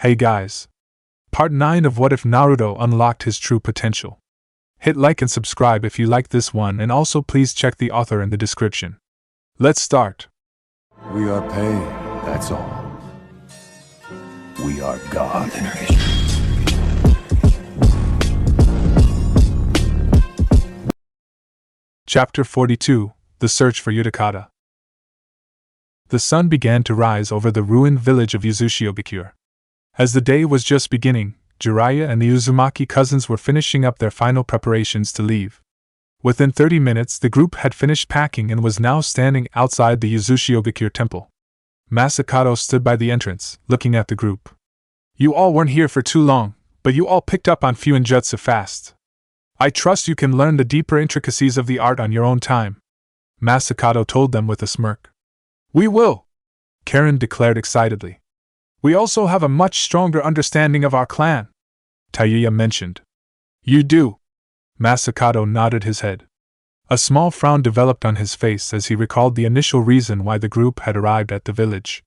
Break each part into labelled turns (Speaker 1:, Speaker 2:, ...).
Speaker 1: Hey guys! Part 9 of What If Naruto Unlocked His True Potential. Hit like and subscribe if you like this one, and also please check the author in the description. Let's start.
Speaker 2: We are pain, that's all. We are God.
Speaker 1: Chapter 42, The Search for Utakata. The sun began to rise over the ruined village of Uzushiobikure. As the day was just beginning, Jiraiya and the Uzumaki cousins were finishing up their final preparations to leave. Within 30 minutes, the group had finished packing and was now standing outside the Uzushiobikure temple. Masakato stood by the entrance, looking at the group. You all weren't here for too long, but you all picked up on Fuinjutsu fast. I trust you can learn the deeper intricacies of the art on your own time, Masakato told them with a smirk. We will, Karen declared excitedly. We also have a much stronger understanding of our clan, Tayuya mentioned. You do? Masakato nodded his head. A small frown developed on his face as he recalled the initial reason why the group had arrived at the village.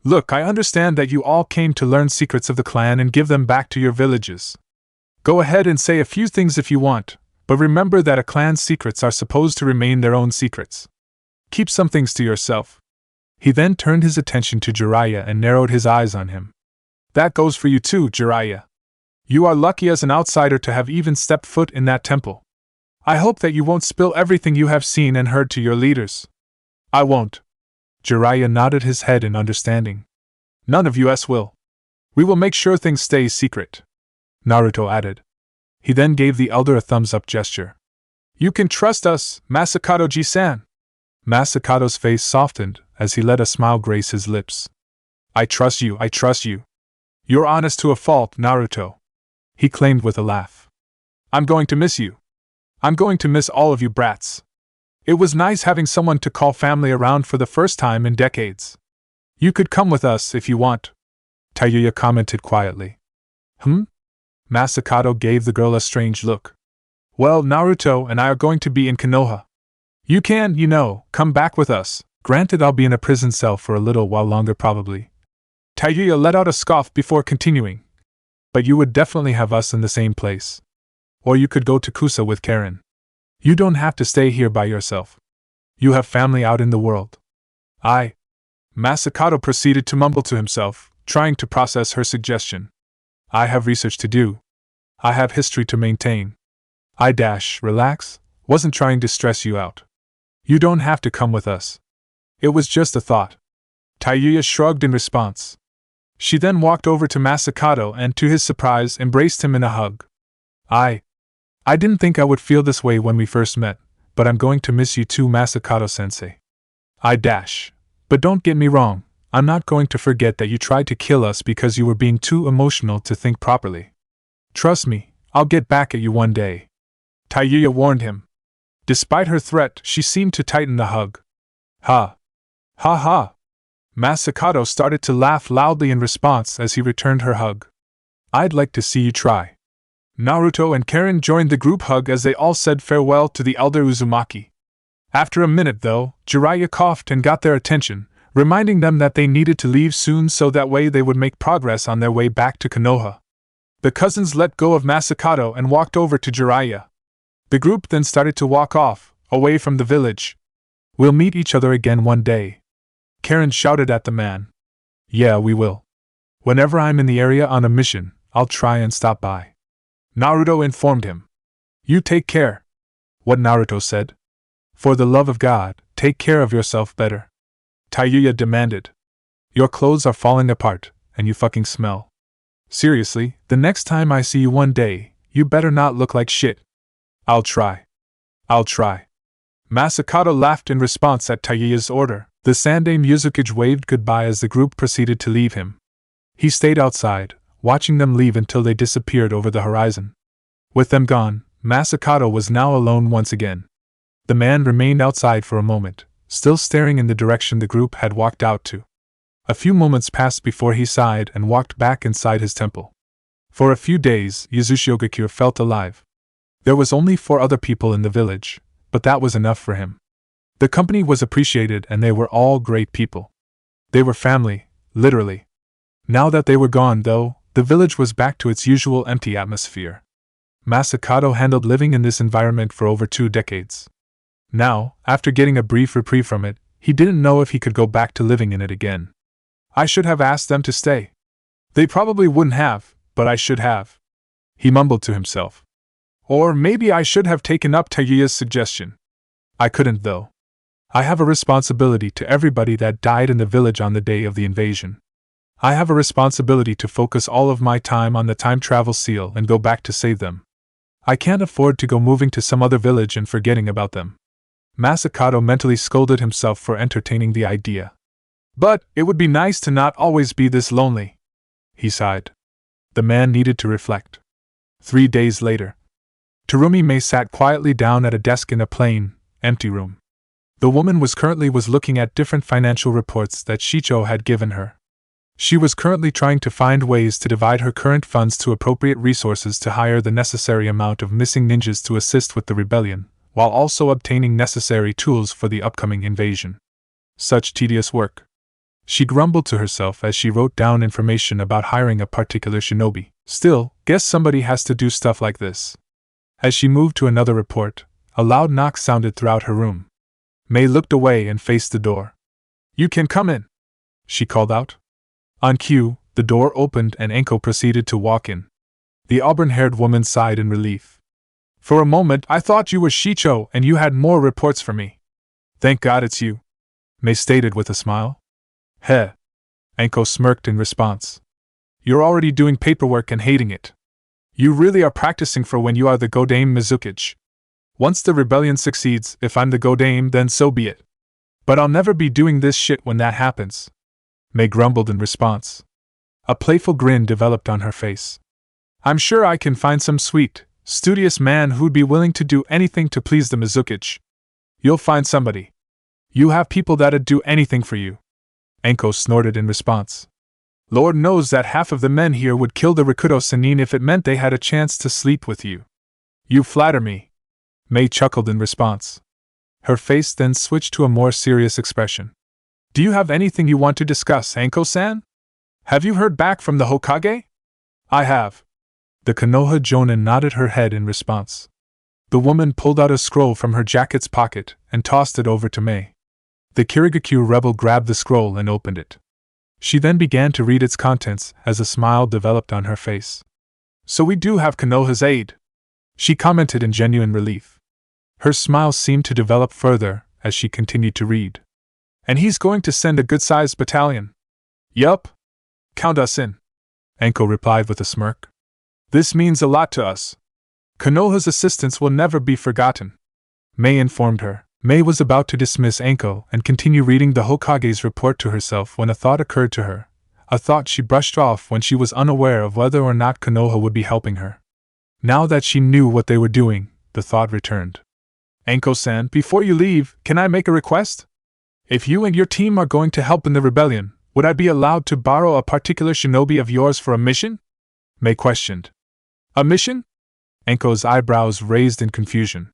Speaker 1: Look, I understand that you all came to learn secrets of the clan and give them back to your villages. Go ahead and say a few things if you want, but remember that a clan's secrets are supposed to remain their own secrets. Keep some things to yourself. He then turned his attention to Jiraiya and narrowed his eyes on him. That goes for you too, Jiraiya. You are lucky as an outsider to have even stepped foot in that temple. I hope that you won't spill everything you have seen and heard to your leaders. I won't. Jiraiya nodded his head in understanding. None of us will. We will make sure things stay secret, Naruto added. He then gave the elder a thumbs-up gesture. You can trust us, Masakato-ji-san. Masakato's face softened as he let a smile grace his lips. I trust you, I trust you. You're honest to a fault, Naruto, he claimed with a laugh. I'm going to miss you. I'm going to miss all of you brats. It was nice having someone to call family around for the first time in decades. You could come with us if you want, Tayuya commented quietly. Masakato gave the girl a strange look. Well, Naruto and I are going to be in Konoha. You can, come back with us. Granted, I'll be in a prison cell for a little while longer probably. Tayuya let out a scoff before continuing. But you would definitely have us in the same place. Or you could go to Kusa with Karen. You don't have to stay here by yourself. You have family out in the world. Masakato proceeded to mumble to himself, trying to process her suggestion. I have research to do. I have history to maintain. Relax, wasn't trying to stress you out. You don't have to come with us. It was just a thought. Tayuya shrugged in response. She then walked over to Masakato and, to his surprise, embraced him in a hug. I didn't think I would feel this way when we first met, but I'm going to miss you too, Masakato-sensei. But don't get me wrong, I'm not going to forget that you tried to kill us because you were being too emotional to think properly. Trust me, I'll get back at you one day, Tayuya warned him. Despite her threat, she seemed to tighten the hug. Ha! Ha ha! Masakato started to laugh loudly in response as he returned her hug. I'd like to see you try. Naruto and Karen joined the group hug as they all said farewell to the elder Uzumaki. After a minute, though, Jiraiya coughed and got their attention, reminding them that they needed to leave soon so that way they would make progress on their way back to Konoha. The cousins let go of Masakato and walked over to Jiraiya. The group then started to walk off, away from the village. We'll meet each other again one day, Karen shouted at the man. Yeah, we will. Whenever I'm in the area on a mission, I'll try and stop by, Naruto informed him. You take care. What Naruto said. For the love of God, take care of yourself better, Tayuya demanded. Your clothes are falling apart, and you fucking smell. Seriously, the next time I see you one day, you better not look like shit. I'll try. Masakato laughed in response at Tayuya's order. The Sandaime Uzukage waved goodbye as the group proceeded to leave him. He stayed outside, watching them leave until they disappeared over the horizon. With them gone, Masakato was now alone once again. The man remained outside for a moment, still staring in the direction the group had walked out to. A few moments passed before he sighed and walked back inside his temple. For a few days, Uzushiogakure felt alive. There was only 4 other people in the village, but that was enough for him. The company was appreciated and they were all great people. They were family, literally. Now that they were gone, though, the village was back to its usual empty atmosphere. Masakato handled living in this environment for over 2 decades. Now, after getting a brief reprieve from it, he didn't know if he could go back to living in it again. I should have asked them to stay. They probably wouldn't have, but I should have. He mumbled to himself. Or maybe I should have taken up Tagiya's suggestion. I couldn't, though. I have a responsibility to everybody that died in the village on the day of the invasion. I have a responsibility to focus all of my time on the time travel seal and go back to save them. I can't afford to go moving to some other village and forgetting about them. Masakato mentally scolded himself for entertaining the idea. But it would be nice to not always be this lonely. He sighed. The man needed to reflect. 3 days later, Terumi Mei sat quietly down at a desk in a plain, empty room. The woman was looking at different financial reports that Shicho had given her. She was currently trying to find ways to divide her current funds to appropriate resources to hire the necessary amount of missing ninjas to assist with the rebellion, while also obtaining necessary tools for the upcoming invasion. Such tedious work. She grumbled to herself as she wrote down information about hiring a particular shinobi. Still, guess somebody has to do stuff like this. As she moved to another report, a loud knock sounded throughout her room. Mei looked away and faced the door. "You can come in," she called out. On cue, the door opened and Enko proceeded to walk in. The auburn-haired woman sighed in relief. "For a moment I thought you were Shicho and you had more reports for me." "Thank God it's you," Mei stated with a smile. "Heh." Enko smirked in response. "You're already doing paperwork and hating it. You really are practicing for when you are the Godame Mizukage. Once the rebellion succeeds, if I'm the Godame, then so be it. But I'll never be doing this shit when that happens." Mei grumbled in response. A playful grin developed on her face. "I'm sure I can find some sweet, studious man who'd be willing to do anything to please the Mizukage. You'll find somebody. You have people that'd do anything for you." Enko snorted in response. "Lord knows that half of the men here would kill the Rikudo Sennin if it meant they had a chance to sleep with you." "You flatter me," Mei chuckled in response. Her face then switched to a more serious expression. "Do you have anything you want to discuss, Enko-san? Have you heard back from the Hokage?" "I have." The Konoha Jonin nodded her head in response. The woman pulled out a scroll from her jacket's pocket and tossed it over to Mei. The Kirigakyu rebel grabbed the scroll and opened it. She then began to read its contents as a smile developed on her face. "So we do have Konoha's aid," she commented in genuine relief. Her smile seemed to develop further as she continued to read. "And he's going to send a good-sized battalion." "Yup. Count us in," Enko replied with a smirk. "This means a lot to us. Konoha's assistance will never be forgotten," Mei informed her. Mei was about to dismiss Enko and continue reading the Hokage's report to herself when a thought occurred to her, a thought she brushed off when she was unaware of whether or not Konoha would be helping her. Now that she knew what they were doing, the thought returned. "Enko-san, before you leave, can I make a request? If you and your team are going to help in the rebellion, would I be allowed to borrow a particular shinobi of yours for a mission?" Mei questioned. "A mission?" Enko's eyebrows raised in confusion.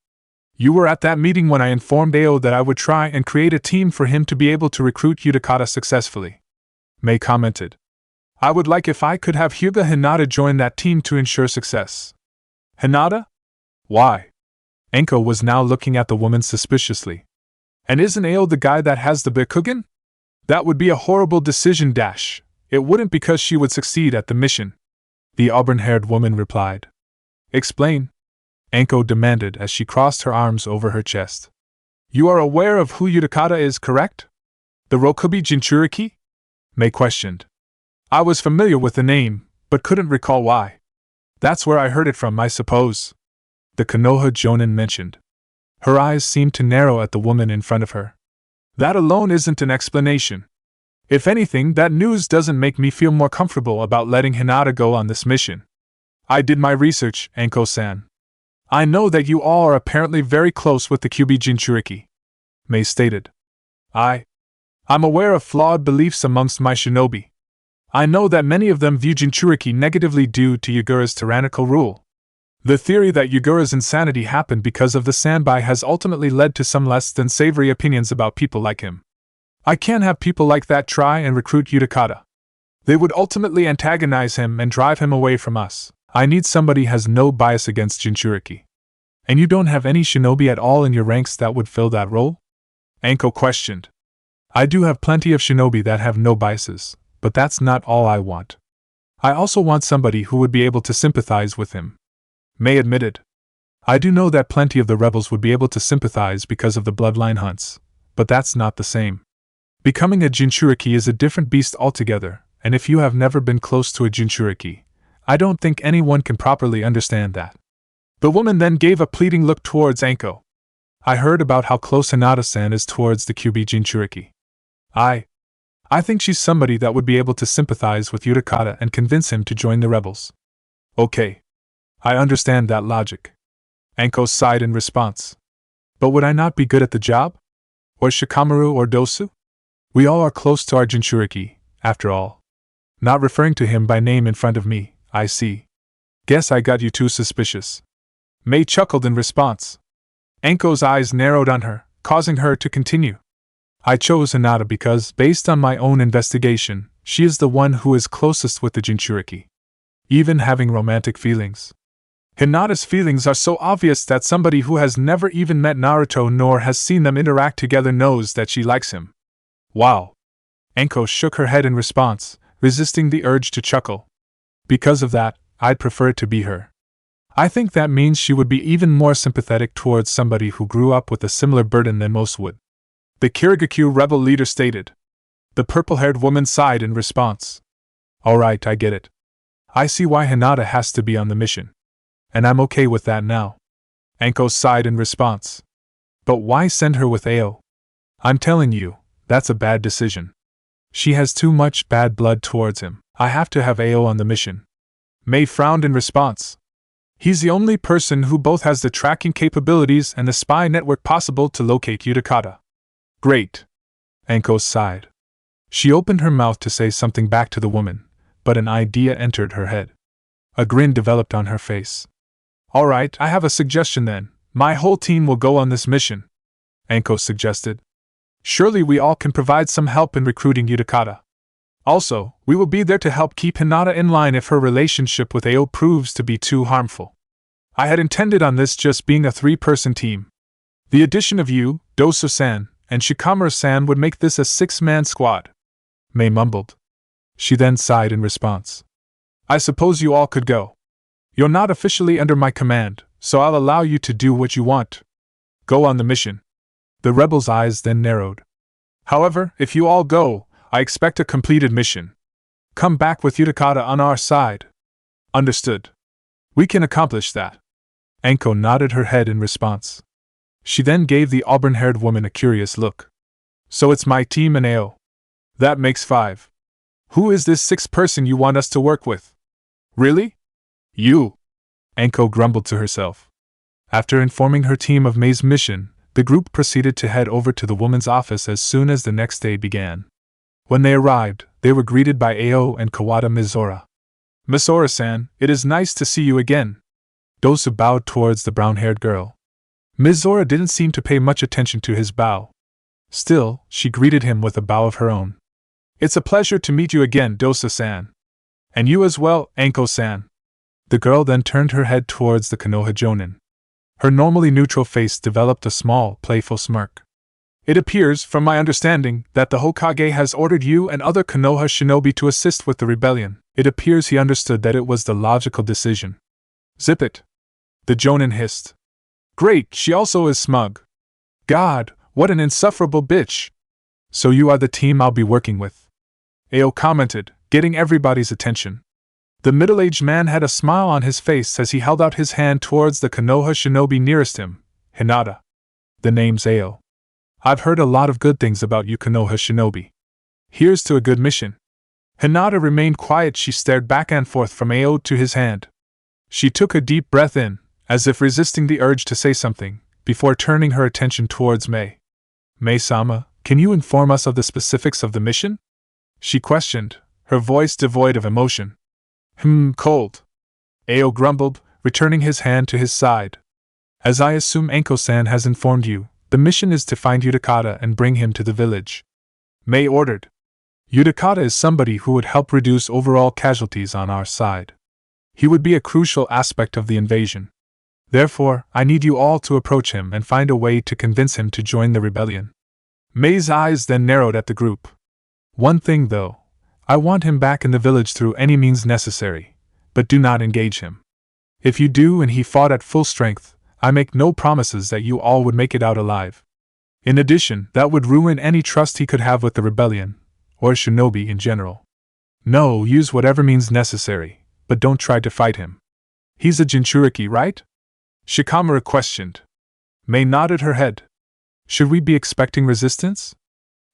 Speaker 1: "You were at that meeting when I informed Ao that I would try and create a team for him to be able to recruit Utakata successfully," Mei commented. "I would like if I could have Hyuga Hinata join that team to ensure success." "Hinata? Why?" Enko was now looking at the woman suspiciously. "And isn't Ao the guy that has the Bikugen? That would be a horrible decision dash. It wouldn't because she would succeed at the mission," the auburn-haired woman replied. "Explain," Enko demanded as she crossed her arms over her chest. "You are aware of who Utakata is, correct? The Rokubi Jinchuriki?" Mei questioned. "I was familiar with the name, but couldn't recall why." "That's where I heard it from, I suppose," the Konoha Jonin mentioned. Her eyes seemed to narrow at the woman in front of her. "That alone isn't an explanation. If anything, that news doesn't make me feel more comfortable about letting Hinata go on this mission. I did my research, Enko-san. I know that you all are apparently very close with the Kyubi Jinchuriki," Mei stated. I'm aware of flawed beliefs amongst my shinobi. I know that many of them view Jinchuriki negatively due to Yagura's tyrannical rule. The theory that Yagura's insanity happened because of the Sanbai has ultimately led to some less than savory opinions about people like him. I can't have people like that try and recruit Utakata. They would ultimately antagonize him and drive him away from us. I need somebody who has no bias against Jinchuriki. And you don't have any shinobi at all in your ranks that would fill that role? Anko questioned. I do have plenty of shinobi that have no biases, but that's not all I want. I also want somebody who would be able to sympathize with him. Mei admitted. I do know that plenty of the rebels would be able to sympathize because of the bloodline hunts, but that's not the same. Becoming a Jinchuriki is a different beast altogether, and if you have never been close to a Jinchuriki, I don't think anyone can properly understand that. The woman then gave a pleading look towards Anko. I heard about how close Hinata-san is towards the QB Jinchuriki. I think she's somebody that would be able to sympathize with Utakata and convince him to join the rebels. Okay. I understand that logic. Anko sighed in response. But would I not be good at the job? Or Shikamaru or Dosu? We all are close to our Jinchuriki, after all. Not referring to him by name in front of me, I see. Guess I got you too suspicious. Mei chuckled in response. Anko's eyes narrowed on her, causing her to continue. I chose Hinata because, based on my own investigation, she is the one who is closest with the Jinchuriki. Even having romantic feelings. Hinata's feelings are so obvious that somebody who has never even met Naruto nor has seen them interact together knows that she likes him. Wow. Anko shook her head in response, resisting the urge to chuckle. Because of that, I'd prefer it to be her. I think that means she would be even more sympathetic towards somebody who grew up with a similar burden than most would. The Kirigakyu rebel leader stated. The purple-haired woman sighed in response. Alright, I get it. I see why Hinata has to be on the mission. And I'm okay with that now. Anko sighed in response. But why send her with Ao? I'm telling you, that's a bad decision. She has too much bad blood towards him. I have to have Ao on the mission. Mei frowned in response. He's the only person who both has the tracking capabilities and the spy network possible to locate Utakata. Great. Anko sighed. She opened her mouth to say something back to the woman, but an idea entered her head. A grin developed on her face. Alright, I have a suggestion then. My whole team will go on this mission, Anko suggested. Surely we all can provide some help in recruiting Utakata. Also, we will be there to help keep Hinata in line if her relationship with Ao proves to be too harmful. I had intended on this just being a 3-person team. The addition of you, Dosu-san, and Shikamaru-san would make this a 6-man squad. Mei mumbled. She then sighed in response. I suppose you all could go. You're not officially under my command, so I'll allow you to do what you want. Go on the mission. The rebels' eyes then narrowed. However, if you all go, I expect a completed mission. Come back with Utakata on our side. Understood. We can accomplish that. Anko nodded her head in response. She then gave the auburn-haired woman a curious look. So it's my team and Ao. That makes 5. Who is this 6th person you want us to work with? Really? You. Anko grumbled to herself. After informing her team of Mei's mission, the group proceeded to head over to the woman's office as soon as the next day began. When they arrived, they were greeted by Ao and Kawada Mizora. Mizora-san, it is nice to see you again. Dosu bowed towards the brown-haired girl. Mizora didn't seem to pay much attention to his bow. Still, she greeted him with a bow of her own. It's a pleasure to meet you again, Dosu-san. And you as well, Anko-san. The girl then turned her head towards the Konoha Jonin. Her normally neutral face developed a small, playful smirk. It appears, from my understanding, that the Hokage has ordered you and other Konoha shinobi to assist with the rebellion. It appears he understood that it was the logical decision. Zip it. The Jonin hissed. Great, she also is smug. God, what an insufferable bitch. So you are the team I'll be working with. Ao commented, getting everybody's attention. The middle-aged man had a smile on his face as he held out his hand towards the Konoha shinobi nearest him, Hinata. The name's Ao. I've heard a lot of good things about you Konoha shinobi. Here's to a good mission. Hinata remained quiet. She stared back and forth from Ao to his hand. She took a deep breath in, as if resisting the urge to say something, before turning her attention towards Mei. Mei-sama, can you inform us of the specifics of the mission? She questioned, her voice devoid of emotion. Cold. Ao grumbled, returning his hand to his side. As I assume Anko-san has informed you, the mission is to find Utakata and bring him to the village. Mei ordered. Utakata is somebody who would help reduce overall casualties on our side. He would be a crucial aspect of the invasion. Therefore, I need you all to approach him and find a way to convince him to join the rebellion. May's eyes then narrowed at the group. One thing, though, I want him back in the village through any means necessary, but do not engage him. If you do and he fought at full strength, I make no promises that you all would make it out alive. In addition, that would ruin any trust he could have with the rebellion, or shinobi in general. No, use whatever means necessary, but don't try to fight him. He's a Jinchuriki, right? Shikamura questioned. May nodded her head. Should we be expecting resistance?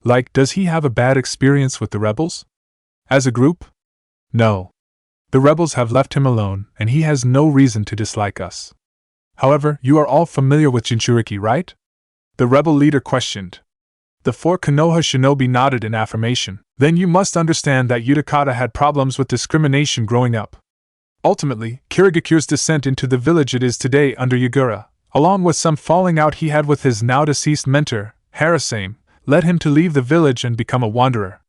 Speaker 1: Like, does he have a bad experience with the rebels? As a group? No. The rebels have left him alone, and he has no reason to dislike us. However, you are all familiar with Jinchuriki, right? The rebel leader questioned. The 4 Konoha shinobi nodded in affirmation. Then you must understand that Utakata had problems with discrimination growing up. Ultimately, Kirigakure's descent into the village it is today under Yagura, along with some falling out he had with his now-deceased mentor, Harasame, led him to leave the village and become a wanderer.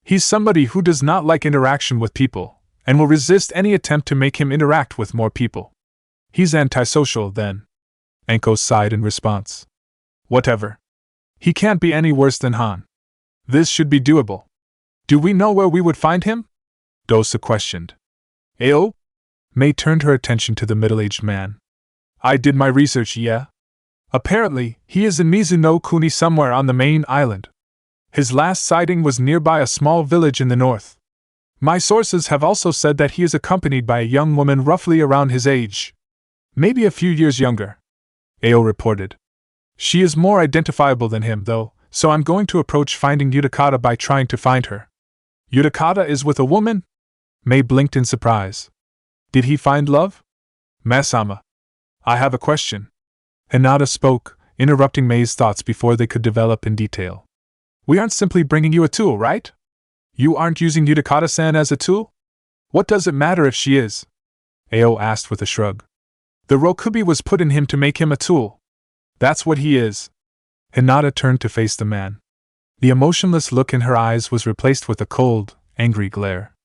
Speaker 1: He's somebody who does not like interaction with people, and will resist any attempt to make him interact with more people. He's antisocial, then. Anko sighed in response. Whatever. He can't be any worse than Han. This should be doable. Do we know where we would find him? Dosa questioned. Ao? May turned her attention to the middle-aged man. I did my research, yeah. Apparently, he is in Mizuno Kuni somewhere on the main island. His last sighting was nearby a small village in the north. My sources have also said that he is accompanied by a young woman roughly around his age. Maybe a few years younger. Ao reported. She is more identifiable than him, though, so I'm going to approach finding Utakata by trying to find her. Utakata is with a woman? May blinked in surprise. Did he find love? Masama. I have a question. Hinata spoke, interrupting May's thoughts before they could develop in detail. We aren't simply bringing you a tool, right? You aren't using Utakata-san as a tool? What does it matter if she is? Ao asked with a shrug. The Rokubi was put in him to make him a tool. That's what he is. Hinata turned to face the man. The emotionless look in her eyes was replaced with a cold, angry glare.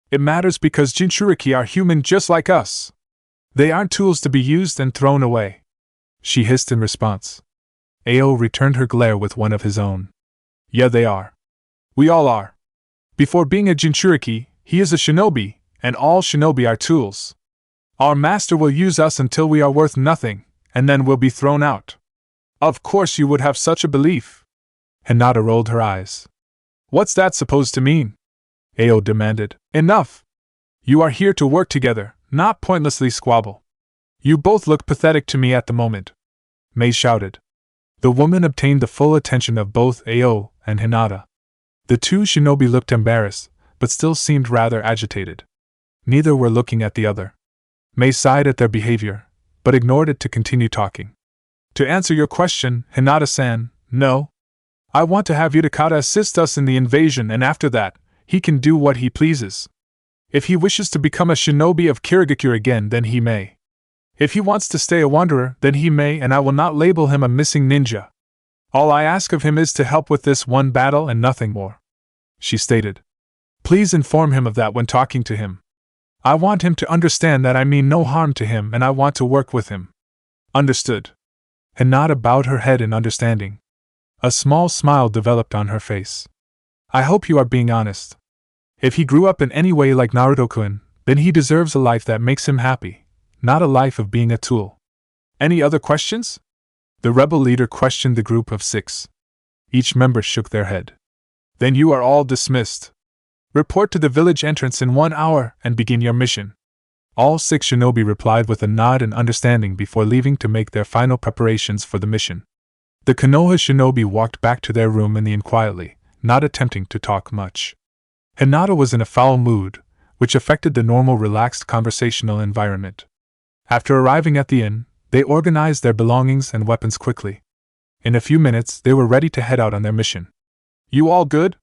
Speaker 1: It matters because Jinchuriki are human just like us. They aren't tools to be used and thrown away. She hissed in response. Ao returned her glare with one of his own. Yeah, they are. We all are. Before being a Jinchuriki, he is a shinobi, and all shinobi are tools. Our master will use us until we are worth nothing, and then we'll be thrown out. Of course you would have such a belief. Hinata rolled her eyes. What's that supposed to mean? Ao demanded. Enough! You are here to work together, not pointlessly squabble. You both look pathetic to me at the moment. May shouted. The woman obtained the full attention of both Ao and Hinata. The 2 shinobi looked embarrassed, but still seemed rather agitated. Neither were looking at the other. May sighed at their behavior, but ignored it to continue talking. To answer your question, Hinata-san, no. I want to have Utakata assist us in the invasion, and after that, he can do what he pleases. If he wishes to become a shinobi of Kirigakure again, then he may. If he wants to stay a wanderer, then he may, and I will not label him a missing ninja. All I ask of him is to help with this one battle and nothing more. She stated. Please inform him of that when talking to him. I want him to understand that I mean no harm to him and I want to work with him. Understood. Hinata bowed her head in understanding. A small smile developed on her face. I hope you are being honest. If he grew up in any way like Naruto-kun, then he deserves a life that makes him happy, not a life of being a tool. Any other questions? The rebel leader questioned the group of 6. Each member shook their head. Then you are all dismissed. Report to the village entrance in 1 hour and begin your mission. All 6 shinobi replied with a nod and understanding before leaving to make their final preparations for the mission. The Konoha shinobi walked back to their room in the inn quietly, not attempting to talk much. Hinata was in a foul mood, which affected the normal relaxed conversational environment. After arriving at the inn, they organized their belongings and weapons quickly. In a few minutes, they were ready to head out on their mission. You all good?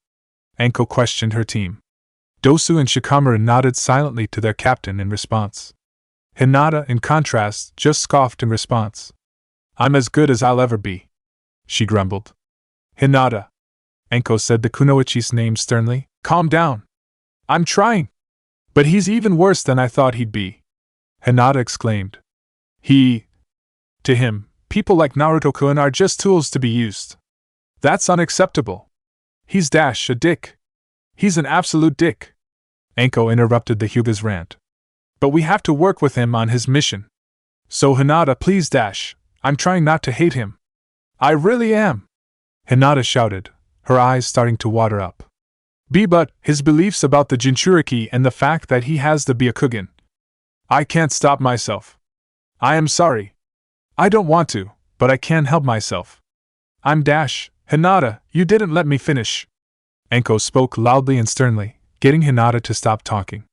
Speaker 1: Anko questioned her team. Dosu and Shikamura nodded silently to their captain in response. Hinata, in contrast, just scoffed in response. I'm as good as I'll ever be, she grumbled. Hinata. Anko said the kunoichi's name sternly. Calm down. I'm trying. But he's even worse than I thought he'd be. Hinata exclaimed. To him, people like Naruto-kun are just tools to be used. That's unacceptable. He's a dick. He's an absolute dick. Anko interrupted the Hyuga's rant. But we have to work with him on his mission. So Hinata, please I'm trying not to hate him. I really am. Hinata shouted, her eyes starting to water up. But his beliefs about the Jinchuriki and the fact that he has the Byakugan. I can't stop myself. I am sorry. I don't want to, but I can't help myself. I'm Hinata, you didn't let me finish. Anko spoke loudly and sternly, getting Hinata to stop talking.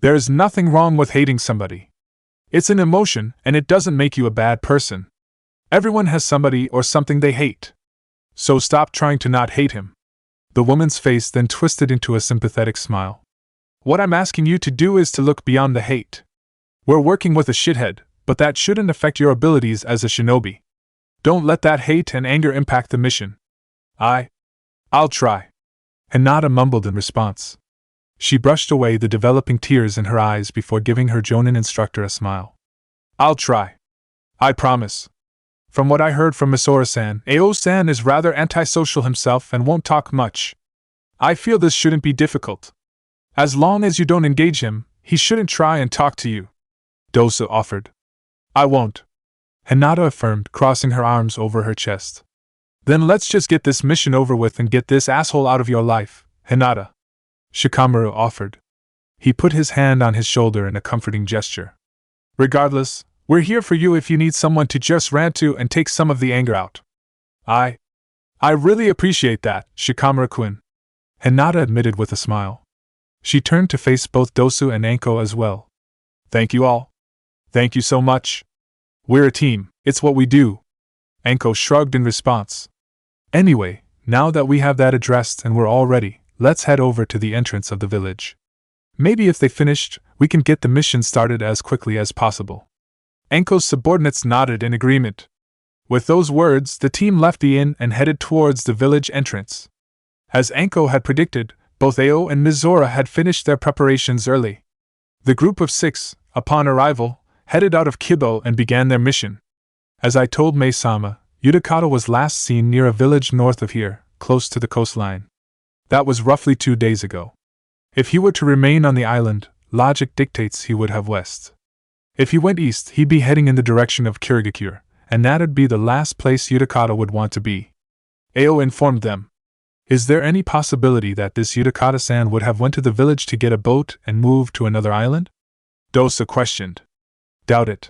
Speaker 1: There is nothing wrong with hating somebody. It's an emotion, and it doesn't make you a bad person. Everyone has somebody or something they hate. So stop trying to not hate him. The woman's face then twisted into a sympathetic smile. What I'm asking you to do is to look beyond the hate. We're working with a shithead, but that shouldn't affect your abilities as a shinobi. Don't let that hate and anger impact the mission. I'll try. Hinata mumbled in response. She brushed away the developing tears in her eyes before giving her Jonin instructor a smile. I'll try. I promise. From what I heard from Misora-san, Ao-san is rather antisocial himself and won't talk much. I feel this shouldn't be difficult. As long as you don't engage him, he shouldn't try and talk to you. Dosa offered. I won't. Hinata affirmed, crossing her arms over her chest. Then let's just get this mission over with and get this asshole out of your life, Hinata. Shikamaru offered. He put his hand on his shoulder in a comforting gesture. Regardless, we're here for you if you need someone to just rant to and take some of the anger out. I really appreciate that, Shikamaru-kun. Hinata admitted with a smile. She turned to face both Dosu and Anko as well. Thank you all. Thank you so much. We're a team, it's what we do. Anko shrugged in response. Anyway, now that we have that addressed and we're all ready, let's head over to the entrance of the village. Maybe if they finished, we can get the mission started as quickly as possible. Anko's subordinates nodded in agreement. With those words, the team left the inn and headed towards the village entrance. As Anko had predicted, both Ao and Mizora had finished their preparations early. The group of 6, upon arrival, headed out of Kibo and began their mission. As I told Mei-sama, Utakata was last seen near a village north of here, close to the coastline. That was roughly 2 days ago. If he were to remain on the island, logic dictates he would have west. If he went east, he'd be heading in the direction of Kirigakure, and that'd be the last place Utakata would want to be. Ao informed them. Is there any possibility that this Utakata-san would have went to the village to get a boat and move to another island? Dosa questioned. Doubt it.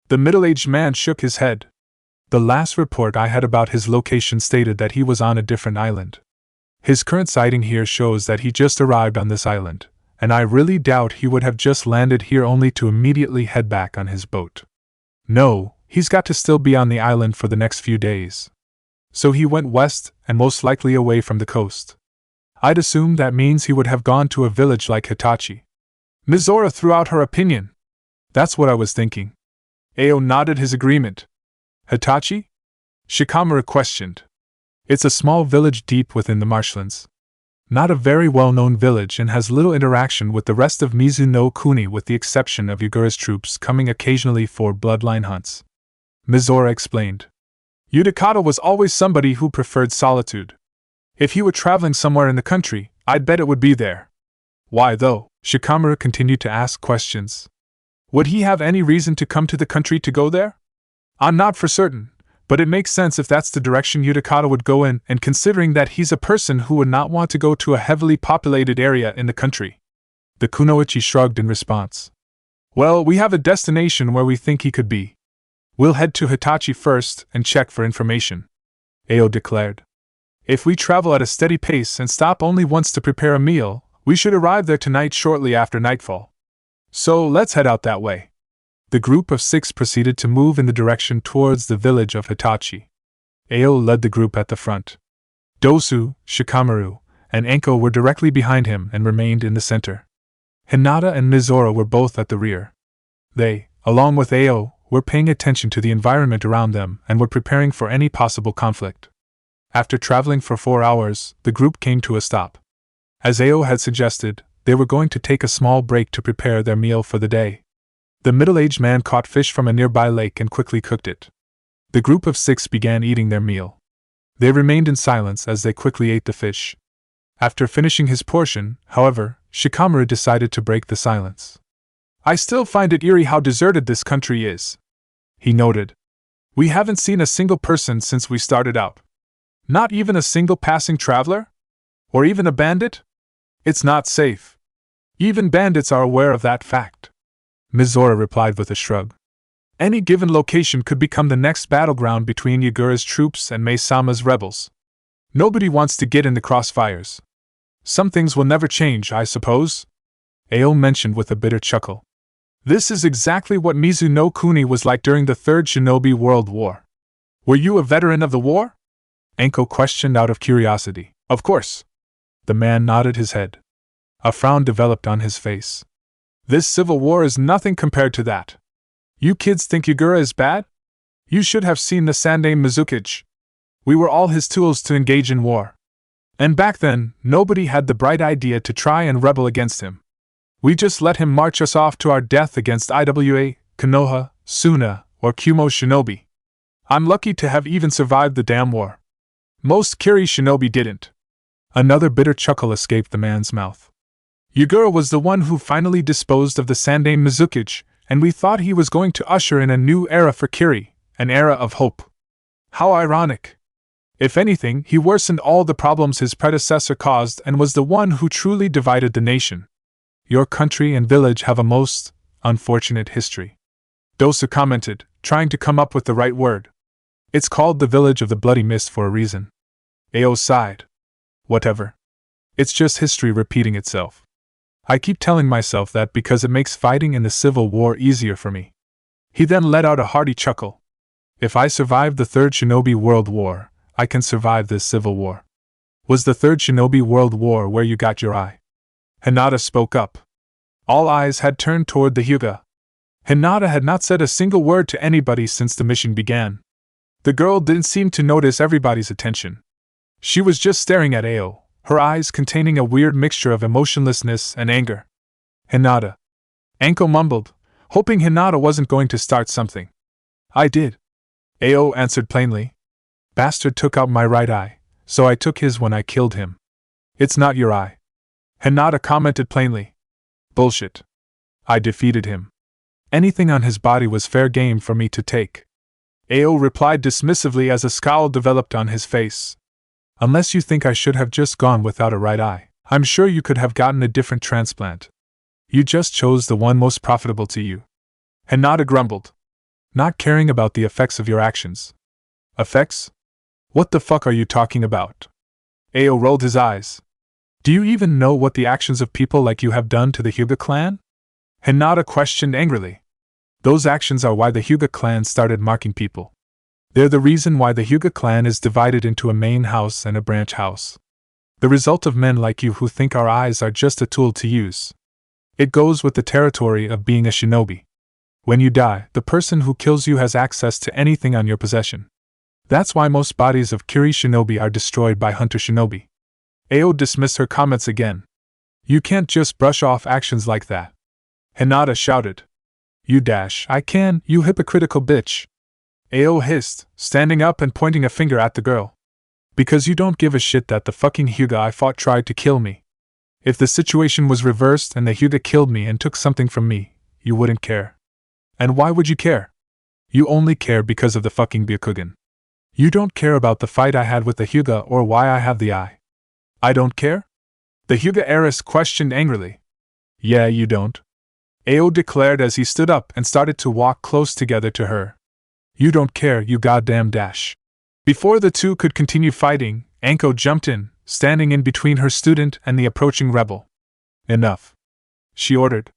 Speaker 1: The middle-aged man shook his head. The last report I had about his location stated that he was on a different island. His current sighting here shows that he just arrived on this island, and I really doubt he would have just landed here only to immediately head back on his boat. No, he's got to still be on the island for the next few days. So he went west, and most likely away from the coast. I'd assume that means he would have gone to a village like Hitachi. Mizora threw out her opinion. That's what I was thinking. Ao nodded his agreement. Hitachi? Shikamaru questioned. It's a small village deep within the marshlands. Not a very well-known village and has little interaction with the rest of Mizuno-kuni with the exception of Yagura's troops coming occasionally for bloodline hunts. Mizora explained. Utakata was always somebody who preferred solitude. If he were traveling somewhere in the country, I'd bet it would be there. Why though? Shikamaru continued to ask questions. Would he have any reason to come to the country to go there? I'm not for certain, but it makes sense if that's the direction Utakata would go in, and considering that he's a person who would not want to go to a heavily populated area in the country. The kunoichi shrugged in response. Well, we have a destination where we think he could be. We'll head to Hitachi first and check for information. Ao declared. If we travel at a steady pace and stop only once to prepare a meal, we should arrive there tonight shortly after nightfall. So let's head out that way. The group of 6 proceeded to move in the direction towards the village of Hitachi. Ao led the group at the front. Dosu, Shikamaru, and Anko were directly behind him and remained in the center. Hinata and Mizora were both at the rear. They, along with Ao, were paying attention to the environment around them and were preparing for any possible conflict. After traveling for 4 hours, the group came to a stop. As Ao had suggested, they were going to take a small break to prepare their meal for the day. The middle-aged man caught fish from a nearby lake and quickly cooked it. The group of 6 began eating their meal. They remained in silence as they quickly ate the fish. After finishing his portion, however, Shikamaru decided to break the silence. "I still find it eerie how deserted this country is," he noted. "We haven't seen a single person since we started out. Not even a single passing traveler? Or even a bandit? It's not safe. Even bandits are aware of that fact." Mizora replied with a shrug. "Any given location could become the next battleground between Yagura's troops and Mei-sama's rebels. Nobody wants to get in the crossfires. Some things will never change, I suppose," Ao mentioned with a bitter chuckle. "This is exactly what Mizu no Kuni was like during the Third Shinobi World War." "Were you a veteran of the war?" Anko questioned out of curiosity. "Of course." The man nodded his head. A frown developed on his face. "This civil war is nothing compared to that. You kids think Yagura is bad? You should have seen the Sandaime Mizukage. We were all his tools to engage in war. And back then, nobody had the bright idea to try and rebel against him. We just let him march us off to our death against Iwa, Konoha, Suna, or Kumo shinobi. I'm lucky to have even survived the damn war. Most Kiri shinobi didn't." Another bitter chuckle escaped the man's mouth. "Yagura was the one who finally disposed of the Sandaime Mizukage, and we thought he was going to usher in a new era for Kiri, an era of hope. How ironic. If anything, he worsened all the problems his predecessor caused and was the one who truly divided the nation. Your country and village have a most unfortunate history," Dosa commented, trying to come up with the right word. "It's called the Village of the Bloody Mist for a reason." Ao sighed. "Whatever. It's just history repeating itself. I keep telling myself that because it makes fighting in the Civil War easier for me." He then let out a hearty chuckle. "If I survived the Third Shinobi World War, I can survive this Civil War." "Was the Third Shinobi World War where you got your eye?" Hinata spoke up. All eyes had turned toward the Hyuga. Hinata had not said a single word to anybody since the mission began. The girl didn't seem to notice everybody's attention. She was just staring at Ao, her eyes containing a weird mixture of emotionlessness and anger. "Hinata." Anko mumbled, hoping Hinata wasn't going to start something. "I did," Ao answered plainly. "Bastard took out my right eye, so I took his when I killed him." "It's not your eye," Hinata commented plainly. "Bullshit. I defeated him. Anything on his body was fair game for me to take." Ao replied dismissively as a scowl developed on his face. "Unless you think I should have just gone without a right eye, I'm sure you could have gotten a different transplant. You just chose the one most profitable to you." Hinata grumbled. "Not caring about the effects of your actions." "Effects? What the fuck are you talking about?" Ao rolled his eyes. "Do you even know what the actions of people like you have done to the Hyuga clan?" Hinata questioned angrily. "Those actions are why the Hyuga clan started marking people. They're the reason why the Hyuga clan is divided into a main house and a branch house. The result of men like you who think our eyes are just a tool to use. It goes with the territory of being a shinobi. When you die, the person who kills you has access to anything on your possession. That's why most bodies of Kiri shinobi are destroyed by hunter shinobi." Ao dismissed her comments again. "You can't just brush off actions like that," Hinata shouted. I can, you hypocritical bitch," Ao hissed, standing up and pointing a finger at the girl. "Because you don't give a shit that the fucking Hyuga I fought tried to kill me. If the situation was reversed and the Hyuga killed me and took something from me, you wouldn't care. And why would you care? You only care because of the fucking Byakugan. You don't care about the fight I had with the Hyuga or why I have the eye." "I don't care?" the Hyuga heiress questioned angrily. "Yeah, you don't," Ao declared as he stood up and started to walk close together to her. "You don't care, you goddamn dash." Before the two could continue fighting, Anko jumped in, standing in between her student and the approaching rebel. "Enough," she ordered.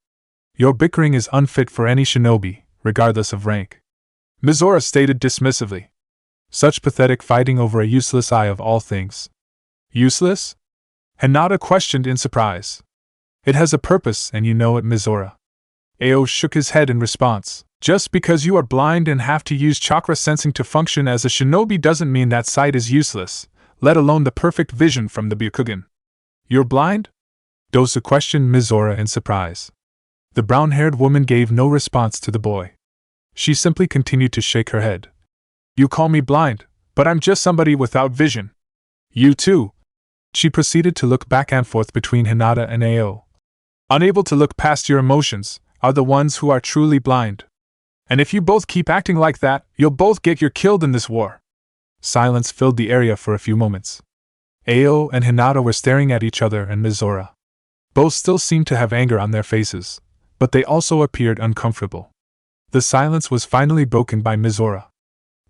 Speaker 1: "Your bickering is unfit for any shinobi, regardless of rank," Mizora stated dismissively. "Such pathetic fighting over a useless eye of all things." "Useless?" Hinata questioned in surprise. "It has a purpose and you know it, Mizora." Ao shook his head in response. "Just because you are blind and have to use chakra sensing to function as a shinobi doesn't mean that sight is useless, let alone the perfect vision from the Byakugan." "You're blind?" Dosa questioned Mizora in surprise. The brown-haired woman gave no response to the boy. She simply continued to shake her head. You call me blind, but I'm just somebody without vision. You too. She proceeded to look back and forth between Hinata and Ao. Unable to look past your emotions are the ones who are truly blind. And if you both keep acting like that, you'll both get killed in this war. Silence filled the area for a few moments. Ao and Hinata were staring at each other and Mizora. Both still seemed to have anger on their faces, but they also appeared uncomfortable. The silence was finally broken by Mizora.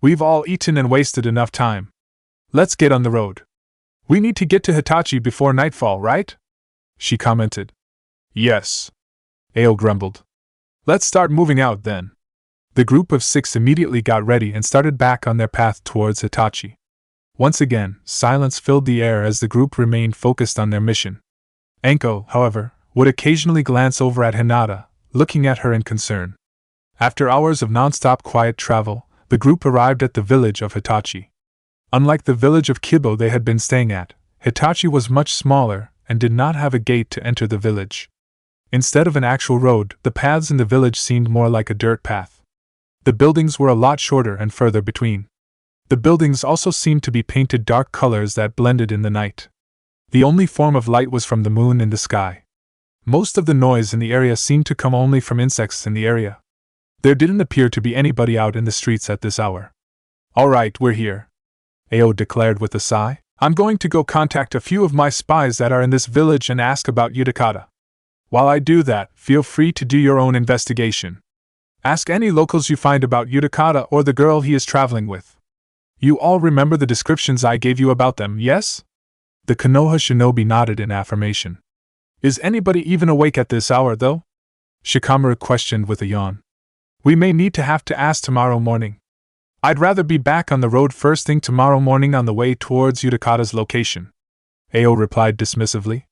Speaker 1: We've all eaten and wasted enough time. Let's get on the road. We need to get to Hitachi before nightfall, right? She commented. Yes. Ao grumbled. Let's start moving out then. The group of 6 immediately got ready and started back on their path towards Hitachi. Once again, silence filled the air as the group remained focused on their mission. Anko, however, would occasionally glance over at Hinata, looking at her in concern. After hours of non-stop quiet travel, the group arrived at the village of Hitachi. Unlike the village of Kibo they had been staying at, Hitachi was much smaller and did not have a gate to enter the village. Instead of an actual road, the paths in the village seemed more like a dirt path. The buildings were a lot shorter and further between. The buildings also seemed to be painted dark colors that blended in the night. The only form of light was from the moon in the sky. Most of the noise in the area seemed to come only from insects in the area. There didn't appear to be anybody out in the streets at this hour. All right, we're here, Ao declared with a sigh. I'm going to go contact a few of my spies that are in this village and ask about Utakata. While I do that, feel free to do your own investigation. Ask any locals you find about Utakata or the girl he is traveling with. You all remember the descriptions I gave you about them, yes? The Konoha shinobi nodded in affirmation. Is anybody even awake at this hour, though? Shikamaru questioned with a yawn. We may need to ask tomorrow morning. I'd rather be back on the road first thing tomorrow morning on the way towards Utakata's location. Ao replied dismissively.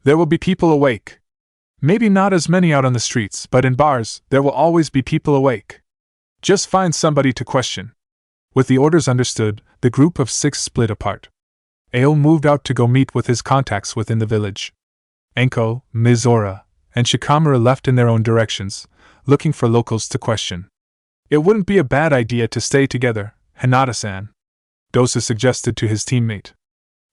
Speaker 1: There will be people awake. Maybe not as many out on the streets, but in bars, there will always be people awake. Just find somebody to question. With the orders understood, the group of 6 split apart. Ao moved out to go meet with his contacts within the village. Anko, Mizora, and Shikamaru left in their own directions, looking for locals to question. It wouldn't be a bad idea to stay together, Hinata-san, Dosa suggested to his teammate.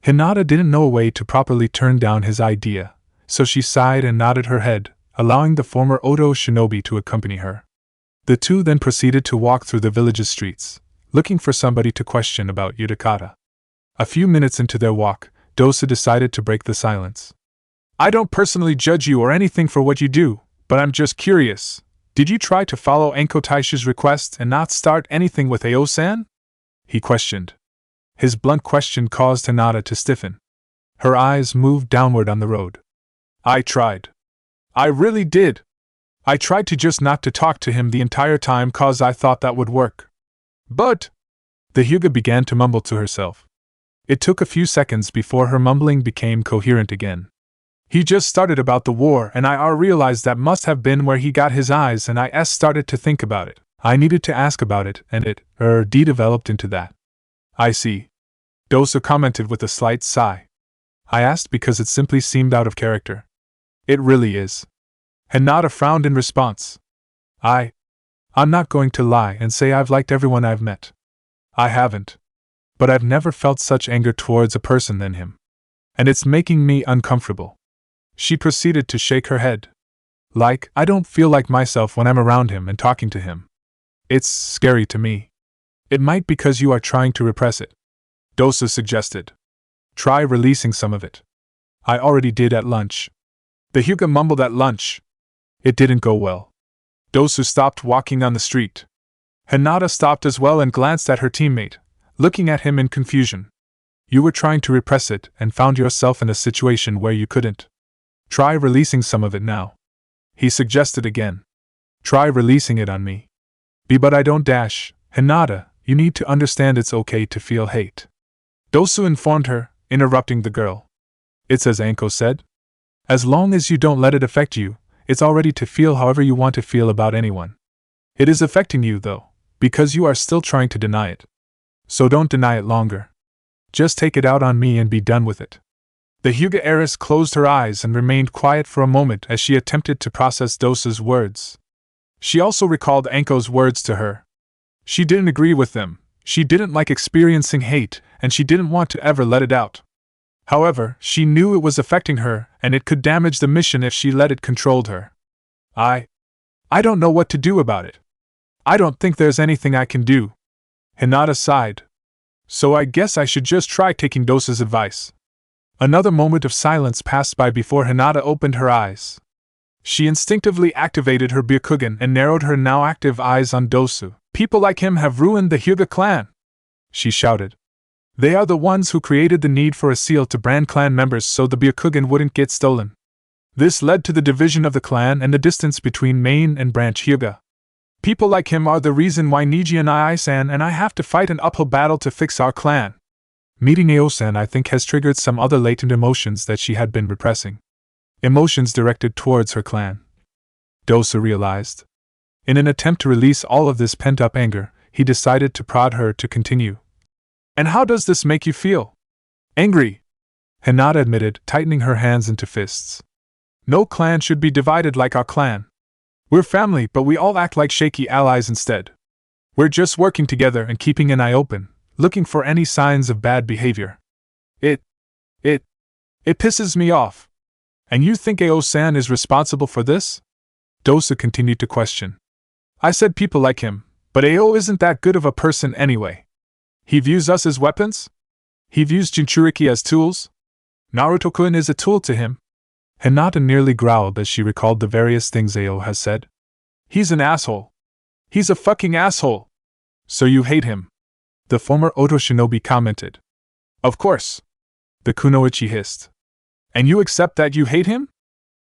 Speaker 1: Hinata didn't know a way to properly turn down his idea, so she sighed and nodded her head, allowing the former Oto shinobi to accompany her. The two then proceeded to walk through the village's streets, looking for somebody to question about Utakata. A few minutes into their walk, Dosa decided to break the silence. I don't personally judge you or anything for what you do, but I'm just curious. Did you try to follow Anko Taishi's request and not start anything with Ao-san? He questioned. His blunt question caused Hinata to stiffen. Her eyes moved downward on the road. I tried. I really did. I tried to just not to talk to him the entire time cause I thought that would work. But... The Hyuga began to mumble to herself. It took a few seconds before her mumbling became coherent again. He just started about the war and I realized that must have been where he got his eyes and I started to think about it. I needed to ask about it and it developed into that. I see. Dosa commented with a slight sigh. I asked because it simply seemed out of character. It really is. Hinata frowned in response. I'm not going to lie and say I've liked everyone I've met. I haven't. But I've never felt such anger towards a person than him. And it's making me uncomfortable. She proceeded to shake her head. I don't feel like myself when I'm around him and talking to him. It's scary to me. It might because you are trying to repress it. Dosa suggested. Try releasing some of it. I already did at lunch. The Hyuga mumbled at lunch. It didn't go well. Dosu stopped walking on the street. Hinata stopped as well and glanced at her teammate, looking at him in confusion. You were trying to repress it and found yourself in a situation where you couldn't. Try releasing some of it now. He suggested again. Try releasing it on me. But I don't Hinata, you need to understand it's okay to feel hate. Dosu informed her, interrupting the girl. It's as Anko said. As long as you don't let it affect you, it's already to feel however you want to feel about anyone. It is affecting you, though, because you are still trying to deny it. So don't deny it longer. Just take it out on me and be done with it. The Hyuga heiress closed her eyes and remained quiet for a moment as she attempted to process Dosa's words. She also recalled Anko's words to her. She didn't agree with them, she didn't like experiencing hate, and she didn't want to ever let it out. However, she knew it was affecting her, and it could damage the mission if she let it control her. I don't know what to do about it. I don't think there's anything I can do. Hinata sighed. So I guess I should just try taking Dosa's advice. Another moment of silence passed by before Hinata opened her eyes. She instinctively activated her Byakugan and narrowed her now active eyes on Dosu. People like him have ruined the Hyuga clan, she shouted. They are the ones who created the need for a seal to brand clan members so the Byakugan wouldn't get stolen. This led to the division of the clan and the distance between main and branch Hyuga. People like him are the reason why Niji and I-san and I have to fight an uphill battle to fix our clan. Meeting Ao-san, I think, has triggered some other latent emotions that she had been repressing. Emotions directed towards her clan. Dosa realized. In an attempt to release all of this pent-up anger, he decided to prod her to continue. And how does this make you feel? Angry, Hinata admitted, tightening her hands into fists. No clan should be divided like our clan. We're family, but we all act like shaky allies instead. We're just working together and keeping an eye open, looking for any signs of bad behavior. It pisses me off. And you think Ao-san is responsible for this? Dosa continued to question. I said people like him, but Ao isn't that good of a person anyway. He views us as weapons? He views Jinchuriki as tools? Naruto-kun is a tool to him. Hinata nearly growled as she recalled the various things Ao has said. He's an asshole. He's a fucking asshole. So you hate him? The former Oto shinobi commented. Of course. The kunoichi hissed. And you accept that you hate him?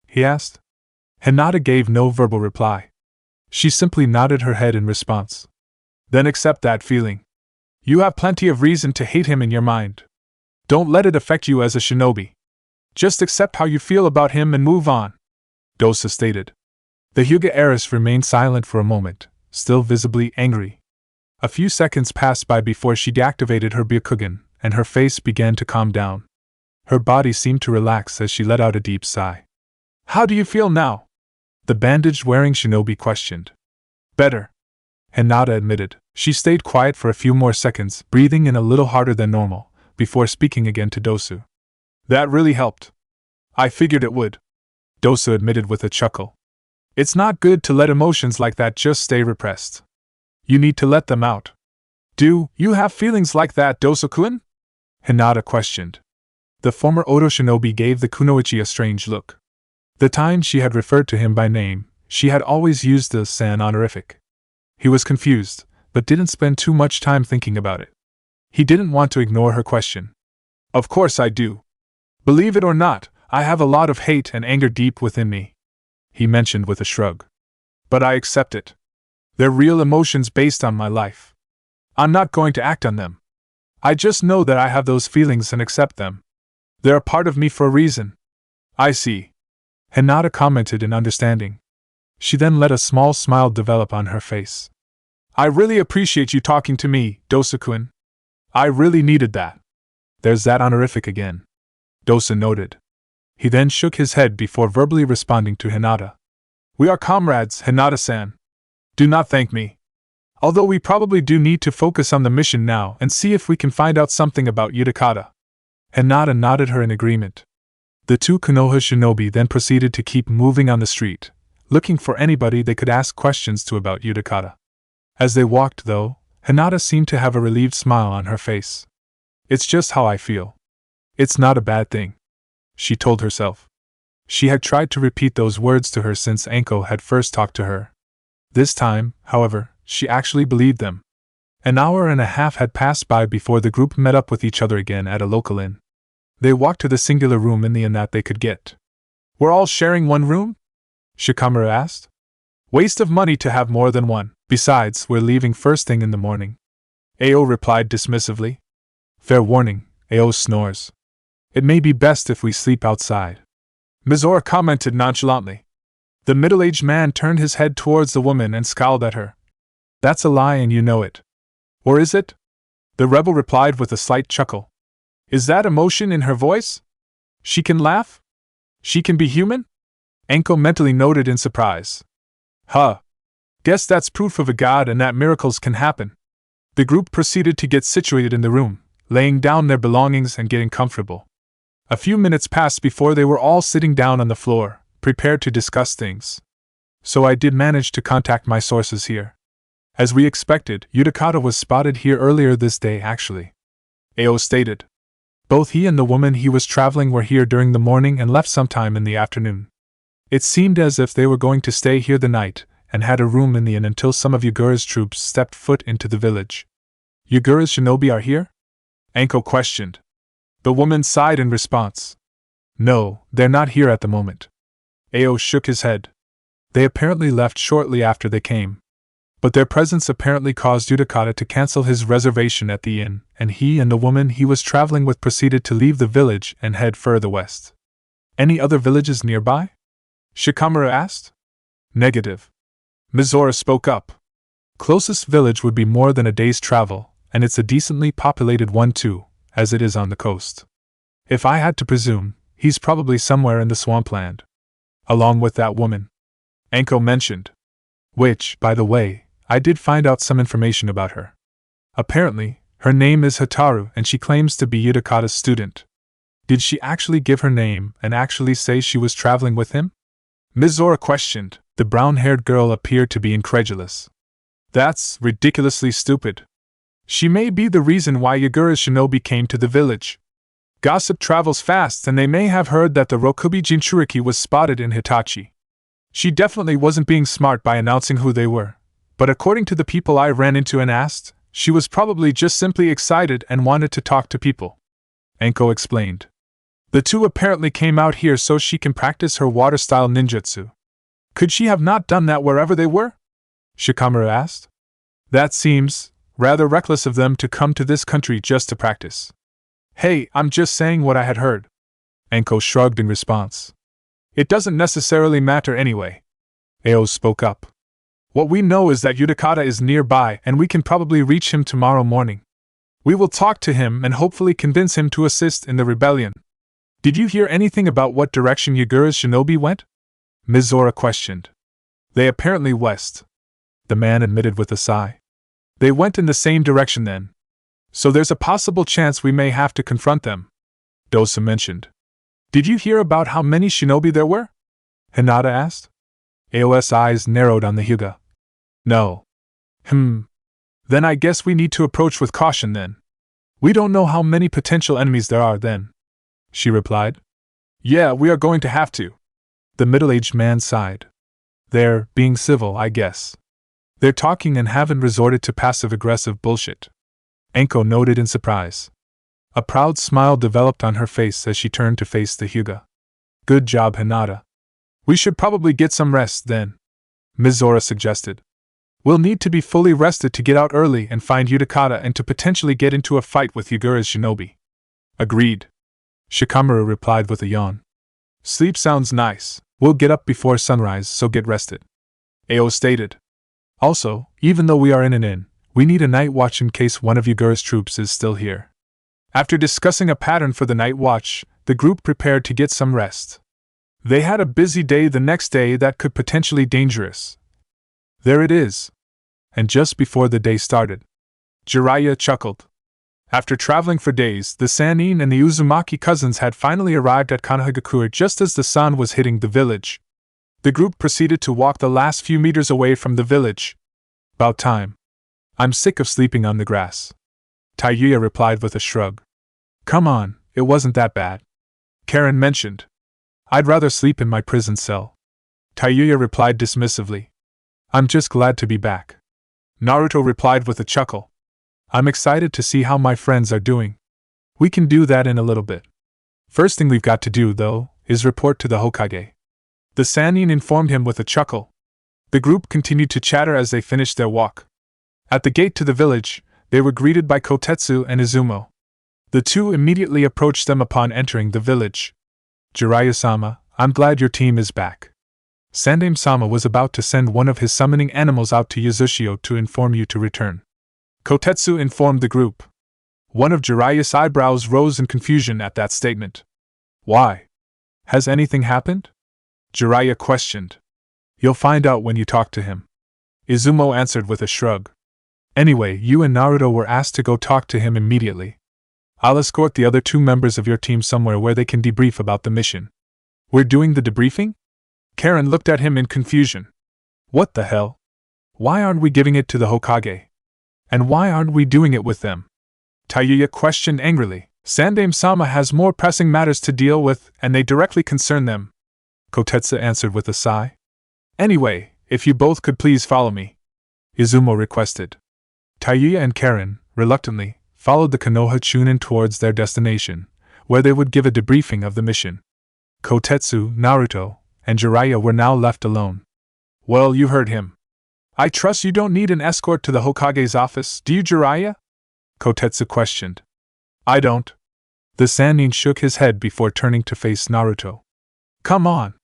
Speaker 1: He asked. Hinata gave no verbal reply. She simply nodded her head in response. Then accept that feeling. You have plenty of reason to hate him in your mind. Don't let it affect you as a shinobi. Just accept how you feel about him and move on, Dosa stated. The Hyuga heiress remained silent for a moment, still visibly angry. A few seconds passed by before she deactivated her Byakugan, and her face began to calm down. Her body seemed to relax as she let out a deep sigh. How do you feel now? The bandaged-wearing shinobi questioned. Better, Hinata admitted. She stayed quiet for a few more seconds, breathing in a little harder than normal, before speaking again to Dosu. That really helped. I figured it would, Dosa admitted with a chuckle. It's not good to let emotions like that just stay repressed. You need to let them out. Do you have feelings like that, Dosa-kun? Hinata questioned. The former Oto shinobi gave the kunoichi a strange look. The time she had referred to him by name, she had always used the san honorific. He was confused, but didn't spend too much time thinking about it. He didn't want to ignore her question. Of course I do. Believe it or not, I have a lot of hate and anger deep within me, he mentioned with a shrug. But I accept it. They're real emotions based on my life. I'm not going to act on them. I just know that I have those feelings and accept them. They're a part of me for a reason. I see, Hinata commented in understanding. She then let a small smile develop on her face. I really appreciate you talking to me, Dosa-kun. I really needed that. There's that honorific again, Dosa noted. He then shook his head before verbally responding to Hinata. We are comrades, Hinata-san. Do not thank me. Although we probably do need to focus on the mission now and see if we can find out something about Utakata. Hinata nodded her in agreement. The two Konoha shinobi then proceeded to keep moving on the street, looking for anybody they could ask questions to about Utakata. As they walked, though, Hinata seemed to have a relieved smile on her face. It's just how I feel. It's not a bad thing, she told herself. She had tried to repeat those words to her since Anko had first talked to her. This time, however, she actually believed them. An hour and a half had passed by before the group met up with each other again at a local inn. They walked to the singular room in the inn that they could get. We're all sharing one room? Shikamaru asked. Waste of money to have more than one. Besides, we're leaving first thing in the morning. Ao replied dismissively. Fair warning, Ao snores. It may be best if we sleep outside. Mizora commented nonchalantly. The middle-aged man turned his head towards the woman and scowled at her. That's a lie and you know it. Or is it? The rebel replied with a slight chuckle. Is that emotion in her voice? She can laugh? She can be human? Enko mentally noted in surprise. Huh. Guess that's proof of a god and that miracles can happen. The group proceeded to get situated in the room, laying down their belongings and getting comfortable. A few minutes passed before they were all sitting down on the floor, prepared to discuss things. So I did manage to contact my sources here. As we expected, Utakata was spotted here earlier this day actually. Ao stated. Both he and the woman he was traveling were here during the morning and left sometime in the afternoon. It seemed as if they were going to stay here the night, and had a room in the inn until some of Yagura's troops stepped foot into the village. Yagura's shinobi are here? Anko questioned. The woman sighed in response. No, they're not here at the moment. Ao shook his head. They apparently left shortly after they came. But their presence apparently caused Utakata to cancel his reservation at the inn, and he and the woman he was traveling with proceeded to leave the village and head further west. Any other villages nearby? Shikamura asked. Negative. Mizora spoke up. Closest village would be more than a day's travel, and it's a decently populated one too, as it is on the coast. If I had to presume, he's probably somewhere in the swampland. Along with that woman. Anko mentioned. Which, by the way, I did find out some information about her. Apparently, her name is Hataru and she claims to be Utakata's student. Did she actually give her name and actually say she was traveling with him? Mizora questioned. The brown-haired girl appeared to be incredulous. That's ridiculously stupid. She may be the reason why Yagura's shinobi came to the village. Gossip travels fast and they may have heard that the Rokubi Jinchuriki was spotted in Hitachi. She definitely wasn't being smart by announcing who they were, but according to the people I ran into and asked, she was probably just simply excited and wanted to talk to people. Anko explained. The two apparently came out here so she can practice her water-style ninjutsu. Could she have not done that wherever they were? Shikamura asked. That seems rather reckless of them to come to this country just to practice. Hey, I'm just saying what I had heard. Anko shrugged in response. It doesn't necessarily matter anyway. Ao spoke up. What we know is that Utakata is nearby and we can probably reach him tomorrow morning. We will talk to him and hopefully convince him to assist in the rebellion. Did you hear anything about what direction Yagura's shinobi went? Mizora questioned. They apparently west. The man admitted with a sigh. They went in the same direction then. So there's a possible chance we may have to confront them. Dosa mentioned. Did you hear about how many shinobi there were? Hinata asked. Ao's eyes narrowed on the Hyuga. No. Then I guess we need to approach with caution then. We don't know how many potential enemies there are then. She replied. Yeah, we are going to have to. The middle-aged man sighed. They're being civil, I guess. They're talking and haven't resorted to passive-aggressive bullshit. Anko noted in surprise. A proud smile developed on her face as she turned to face the Hyuga. Good job, Hinata. We should probably get some rest then, Mizora suggested. We'll need to be fully rested to get out early and find Utakata and to potentially get into a fight with Yagura's shinobi. Agreed. Shikamura replied with a yawn. Sleep sounds nice. We'll get up before sunrise, so get rested. Ao stated. Also, even though we are in an inn, we need a night watch in case one of Yagura's troops is still here. After discussing a pattern for the night watch, the group prepared to get some rest. They had a busy day the next day that could potentially dangerous. There it is. And just before the day started, Jiraiya chuckled. After traveling for days, the Sannin and the Uzumaki cousins had finally arrived at Konohagakure just as the sun was hitting the village. The group proceeded to walk the last few meters away from the village. About time. I'm sick of sleeping on the grass. Taiyuya replied with a shrug. Come on, it wasn't that bad. Karen mentioned. I'd rather sleep in my prison cell. Taiyuya replied dismissively. I'm just glad to be back. Naruto replied with a chuckle. I'm excited to see how my friends are doing. We can do that in a little bit. First thing we've got to do, though, is report to the Hokage. The Sannin informed him with a chuckle. The group continued to chatter as they finished their walk. At the gate to the village, they were greeted by Kotetsu and Izumo. The two immediately approached them upon entering the village. Jiraiya-sama, I'm glad your team is back. Sandaime-sama was about to send one of his summoning animals out to Yasushio to inform you to return. Kotetsu informed the group. One of Jiraiya's eyebrows rose in confusion at that statement. Why? Has anything happened? Jiraiya questioned. You'll find out when you talk to him. Izumo answered with a shrug. Anyway, you and Naruto were asked to go talk to him immediately. I'll escort the other 2 members of your team somewhere where they can debrief about the mission. We're doing the debriefing? Karen looked at him in confusion. What the hell? Why aren't we giving it to the Hokage? And why aren't we doing it with them? Taiyuya questioned angrily. Sandaime-sama has more pressing matters to deal with, and they directly concern them. Kotetsu answered with a sigh. Anyway, if you both could please follow me, Izumo requested. Taiyuya and Karen, reluctantly, followed the Konoha Chunin towards their destination, where they would give a debriefing of the mission. Kotetsu, Naruto, and Jiraiya were now left alone. Well, you heard him. I trust you don't need an escort to the Hokage's office, do you, Jiraiya? Kotetsu questioned. I don't. The Sannin shook his head before turning to face Naruto. Come on.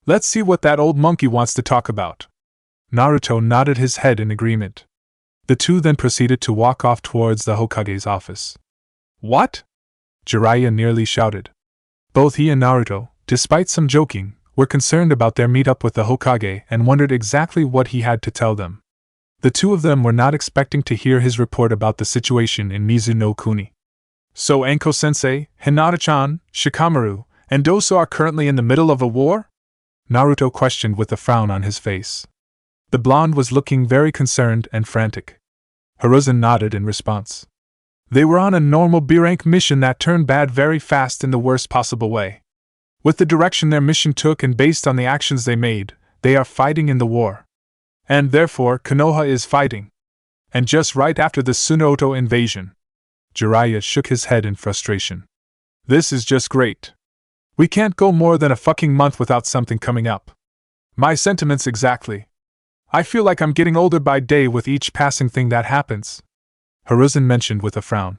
Speaker 1: Let's see what that old monkey wants to talk about. Naruto nodded his head in agreement. The two then proceeded to walk off towards the Hokage's office. What? Jiraiya nearly shouted. Both he and Naruto, despite some joking, were concerned about their meet-up with the Hokage and wondered exactly what he had to tell them. The two of them were not expecting to hear his report about the situation in Mizuno-Kuni. So Anko-sensei, Hinata-chan, Shikamaru, and Doso are currently in the middle of a war? Naruto questioned with a frown on his face. The blonde was looking very concerned and frantic. Hiruzen nodded in response. They were on a normal B-rank mission that turned bad very fast in the worst possible way. With the direction their mission took and based on the actions they made, they are fighting in the war. And therefore, Konoha is fighting. And just right after the Tsunoto invasion. Jiraiya shook his head in frustration. This is just great. We can't go more than a fucking month without something coming up. My sentiments exactly. I feel like I'm getting older by day with each passing thing that happens. Hiruzen mentioned with a frown.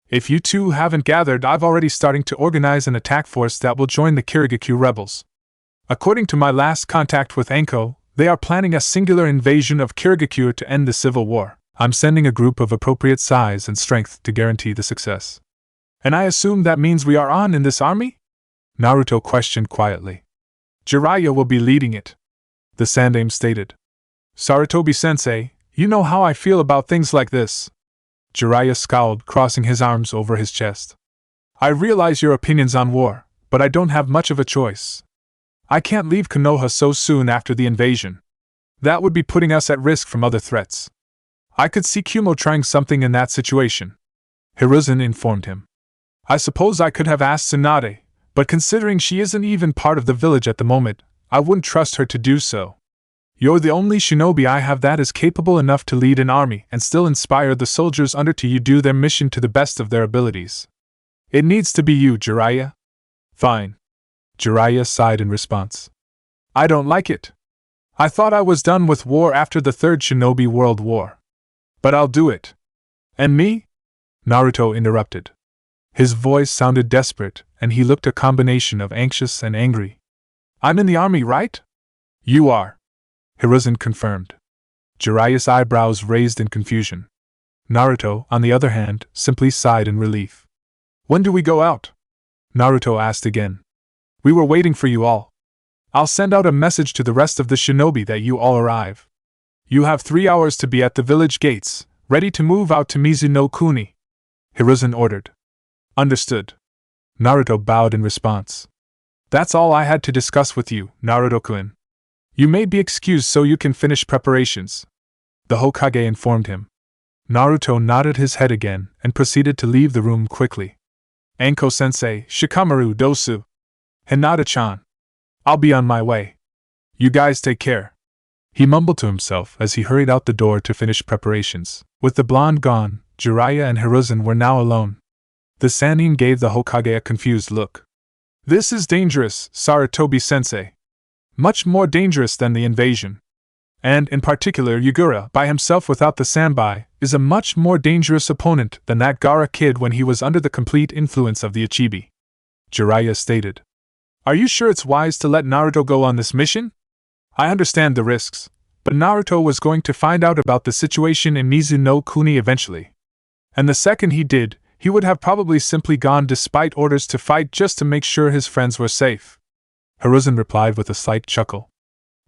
Speaker 1: If you two haven't gathered, I've already starting to organize an attack force that will join the Kirigakure rebels. According to my last contact with Anko, they are planning a singular invasion of Kirigakure to end the civil war. I'm sending a group of appropriate size and strength to guarantee the success. And I assume that means we are on in this army? Naruto questioned quietly. Jiraiya will be leading it. The Sandaime stated. Sarutobi-sensei, you know how I feel about things like this. Jiraiya scowled, crossing his arms over his chest. I realize your opinions on war, but I don't have much of a choice. I can't leave Konoha so soon after the invasion. That would be putting us at risk from other threats. I could see Kumo trying something in that situation. Hiruzen informed him. I suppose I could have asked Tsunade, but considering she isn't even part of the village at the moment, I wouldn't trust her to do so. You're the only shinobi I have that is capable enough to lead an army and still inspire the soldiers under to you do their mission to the best of their abilities. It needs to be you, Jiraiya. Fine. Jiraiya sighed in response. I don't like it. I thought I was done with war after the Third Shinobi World War. But I'll do it. And me? Naruto interrupted. His voice sounded desperate, and he looked a combination of anxious and angry. I'm in the army, right? You are. Hiruzen confirmed. Jiraiya's eyebrows raised in confusion. Naruto, on the other hand, simply sighed in relief. When do we go out? Naruto asked again. We were waiting for you all. I'll send out a message to the rest of the shinobi that you all arrive. You have 3 hours to be at the village gates, ready to move out to Mizuno-Kuni. Hiruzen ordered. Understood. Naruto bowed in response. That's all I had to discuss with you, Naruto-kun. You may be excused so you can finish preparations. The Hokage informed him. Naruto nodded his head again and proceeded to leave the room quickly. Anko-sensei, Shikamaru Dosu. Hinata-chan. I'll be on my way. You guys take care. He mumbled to himself as he hurried out the door to finish preparations. With the blonde gone, Jiraiya and Hiruzen were now alone. The Sannin gave the Hokage a confused look. This is dangerous, Sarutobi-sensei. Much more dangerous than the invasion. And, in particular, Yugura, by himself without the Sanbai, is a much more dangerous opponent than that Gaara kid when he was under the complete influence of the Ichibi. Jiraiya stated. Are you sure it's wise to let Naruto go on this mission? I understand the risks, but Naruto was going to find out about the situation in Mizuno-Kuni eventually. And the second he did, he would have probably simply gone despite orders to fight just to make sure his friends were safe. Hiruzen replied with a slight chuckle.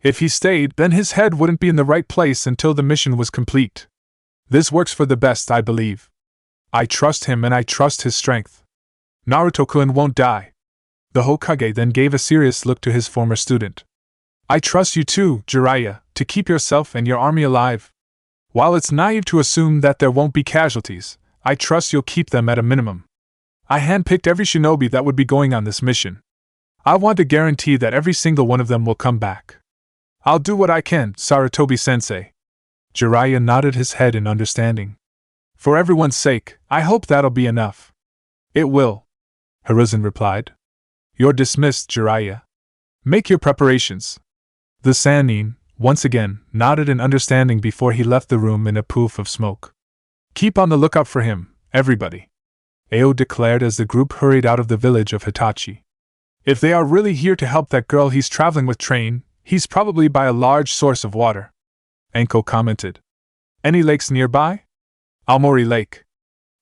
Speaker 1: If he stayed, then his head wouldn't be in the right place until the mission was complete. This works for the best, I believe. I trust him and I trust his strength. Naruto-kun won't die. The Hokage then gave a serious look to his former student. I trust you too, Jiraiya, to keep yourself and your army alive. While it's naive to assume that there won't be casualties, I trust you'll keep them at a minimum. I handpicked every shinobi that would be going on this mission. I want to guarantee that every single one of them will come back. I'll do what I can, Sarutobi-sensei. Jiraiya nodded his head in understanding. For everyone's sake, I hope that'll be enough. It will, Hiruzen replied. You're dismissed, Jiraiya. Make your preparations. The Sannin, once again, nodded in understanding before he left the room in a poof of smoke. Keep on the lookout for him, everybody, Ao declared as the group hurried out of the village of Hitachi. If they are really here to help that girl he's traveling with train, he's probably by a large source of water, Anko commented. Any lakes nearby? Aomori Lake,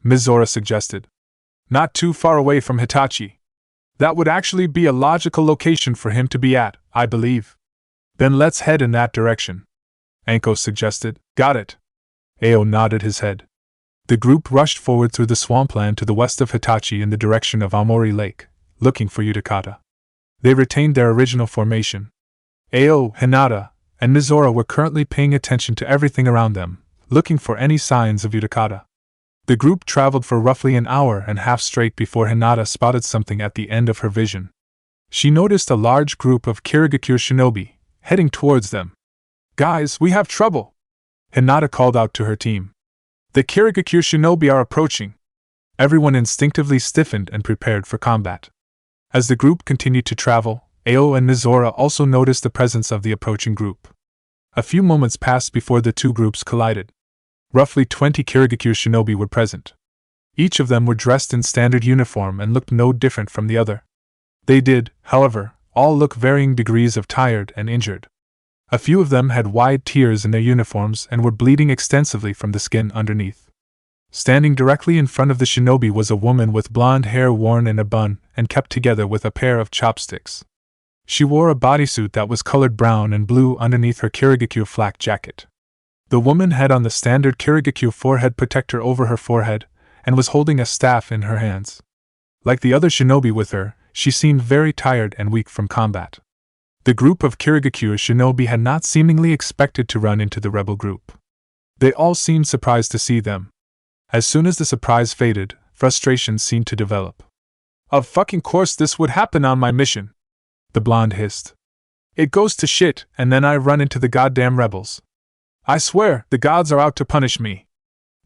Speaker 1: Mizora suggested. Not too far away from Hitachi. That would actually be a logical location for him to be at, I believe. Then let's head in that direction, Anko suggested. Got it. Ao nodded his head. The group rushed forward through the swampland to the west of Hitachi in the direction of Aomori Lake, looking for Utakata. They retained their original formation. Ao, Hinata, and Mizora were currently paying attention to everything around them, looking for any signs of Utakata. The group traveled for roughly an hour and a half straight before Hinata spotted something at the end of her vision. She noticed a large group of Kirigakure shinobi heading towards them. Guys, we have trouble! Hinata called out to her team. The Kirigakure shinobi are approaching. Everyone instinctively stiffened and prepared for combat. As the group continued to travel, Ao and Mizora also noticed the presence of the approaching group. A few moments passed before the two groups collided. Roughly 20 Kirigakure shinobi were present. Each of them were dressed in standard uniform and looked no different from the other. They did, however, all look varying degrees of tired and injured. A few of them had wide tears in their uniforms and were bleeding extensively from the skin underneath. Standing directly in front of the shinobi was a woman with blonde hair worn in a bun and kept together with a pair of chopsticks. She wore a bodysuit that was colored brown and blue underneath her Kirigakure flak jacket. The woman had on the standard Kirigakure forehead protector over her forehead and was holding a staff in her hands. Like the other shinobi with her, she seemed very tired and weak from combat. The group of Kirigakure shinobi had not seemingly expected to run into the rebel group. They all seemed surprised to see them. As soon as the surprise faded, frustration seemed to develop. Of fucking course this would happen on my mission, the blonde hissed. It goes to shit, and then I run into the goddamn rebels. I swear, the gods are out to punish me.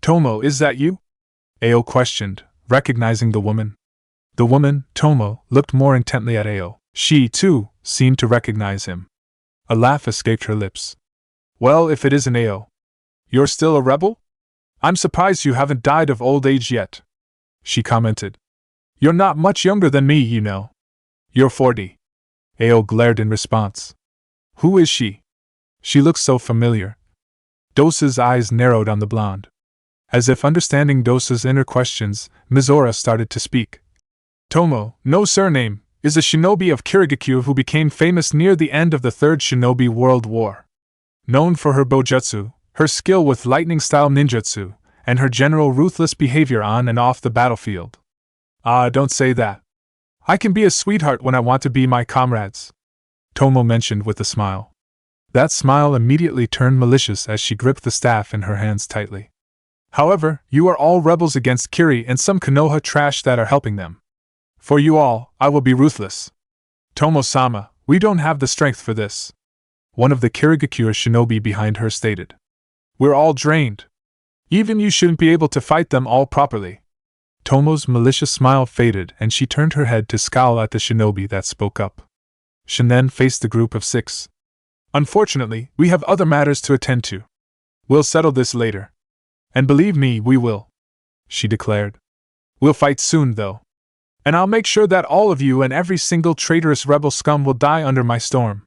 Speaker 1: Tomo, is that you? Ao questioned, recognizing the woman. The woman, Tomo, looked more intently at Ao. She, too, seemed to recognize him. A laugh escaped her lips. Well, if it isn't Ao. You're still a rebel? I'm surprised you haven't died of old age yet, she commented. You're not much younger than me, you know. You're 40. Ao glared in response. Who is she? She looks so familiar. Dosa's eyes narrowed on the blonde. As if understanding Dosa's inner questions, Mizora started to speak. Tomo, no surname, is a shinobi of Kirigakure who became famous near the end of the Third Shinobi World War. Known for her bojutsu, her skill with lightning-style ninjutsu, and her general ruthless behavior on and off the battlefield. Ah, don't say that. I can be a sweetheart when I want to be my comrades, Tomo mentioned with a smile. That smile immediately turned malicious as she gripped the staff in her hands tightly. However, you are all rebels against Kiri and some Konoha trash that are helping them. For you all, I will be ruthless. Tomo-sama, we don't have the strength for this, one of the Kirigakure shinobi behind her stated. We're all drained. Even you shouldn't be able to fight them all properly. Tomo's malicious smile faded and she turned her head to scowl at the shinobi that spoke up. She then faced the group of 6. Unfortunately, we have other matters to attend to. We'll settle this later. And believe me, we will, she declared. We'll fight soon, though. And I'll make sure that all of you and every single traitorous rebel scum will die under my storm.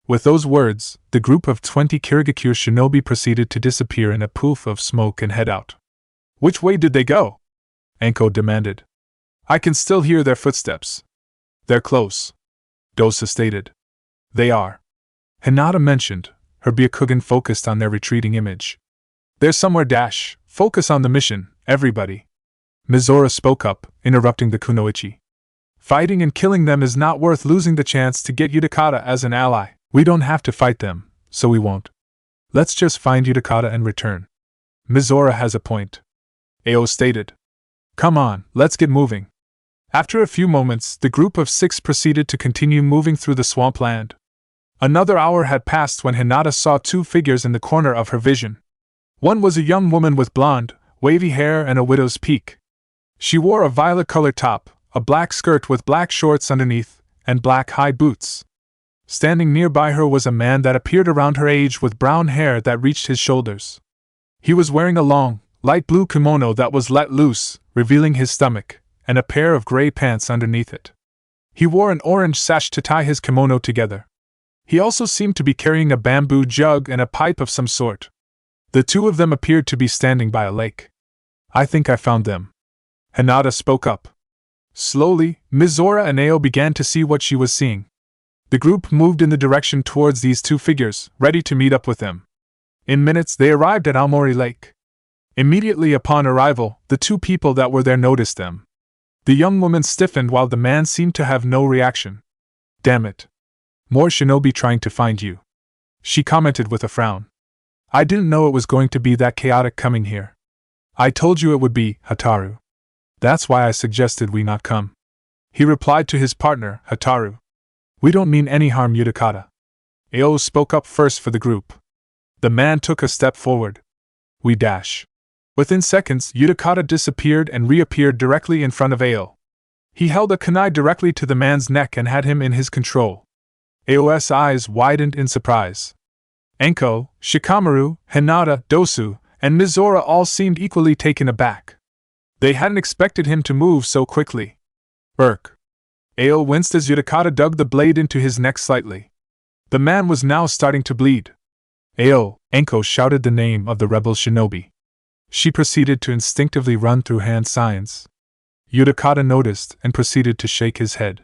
Speaker 1: With those words, the group of 20 Kirigakure shinobi proceeded to disappear in a poof of smoke and head out. Which way did they go? Anko demanded. I can still hear their footsteps. They're close, Dosa stated. They are, Hinata mentioned, her Byakugan focused on their retreating image. They're somewhere dash, focus on the mission, everybody. Mizora spoke up, interrupting the kunoichi. Fighting and killing them is not worth losing the chance to get Utakata as an ally. We don't have to fight them, so we won't. Let's just find Utakata and return. Mizora has a point, Ao stated. Come on, let's get moving. After a few moments, the group of 6 proceeded to continue moving through the swampland. Another hour had passed when Hinata saw 2 figures in the corner of her vision. One was a young woman with blonde, wavy hair and a widow's peak. She wore a violet-colored top, a black skirt with black shorts underneath, and black high boots. Standing nearby her was a man that appeared around her age with brown hair that reached his shoulders. He was wearing a long, light blue kimono that was let loose, revealing his stomach, and a pair of gray pants underneath it. He wore an orange sash to tie his kimono together. He also seemed to be carrying a bamboo jug and a pipe of some sort. The 2 of them appeared to be standing by a lake. I think I found them, Hinata spoke up. Slowly, Mizora and Ao began to see what she was seeing. The group moved in the direction towards these 2 figures, ready to meet up with them. In minutes, they arrived at Aomori Lake. Immediately upon arrival, the 2 people that were there noticed them. The young woman stiffened while the man seemed to have no reaction. Damn it. More shinobi trying to find you, she commented with a frown. I didn't know it was going to be that chaotic coming here. I told you it would be, Hataru. That's why I suggested we not come. He replied to his partner, Hataru. We don't mean any harm, Utakata. Ao spoke up first for the group. The man took a step forward. We dash. Within seconds, Utakata disappeared and reappeared directly in front of Ao. He held a kunai directly to the man's neck and had him in his control. Ao's eyes widened in surprise. Anko, Shikamaru, Hinata, Dosu, and Mizora all seemed equally taken aback. They hadn't expected him to move so quickly. Irk. Ao winced as Utakata dug the blade into his neck slightly. The man was now starting to bleed. Ao, Anko shouted the name of the rebel shinobi. She proceeded to instinctively run through hand signs. Utakata noticed and proceeded to shake his head.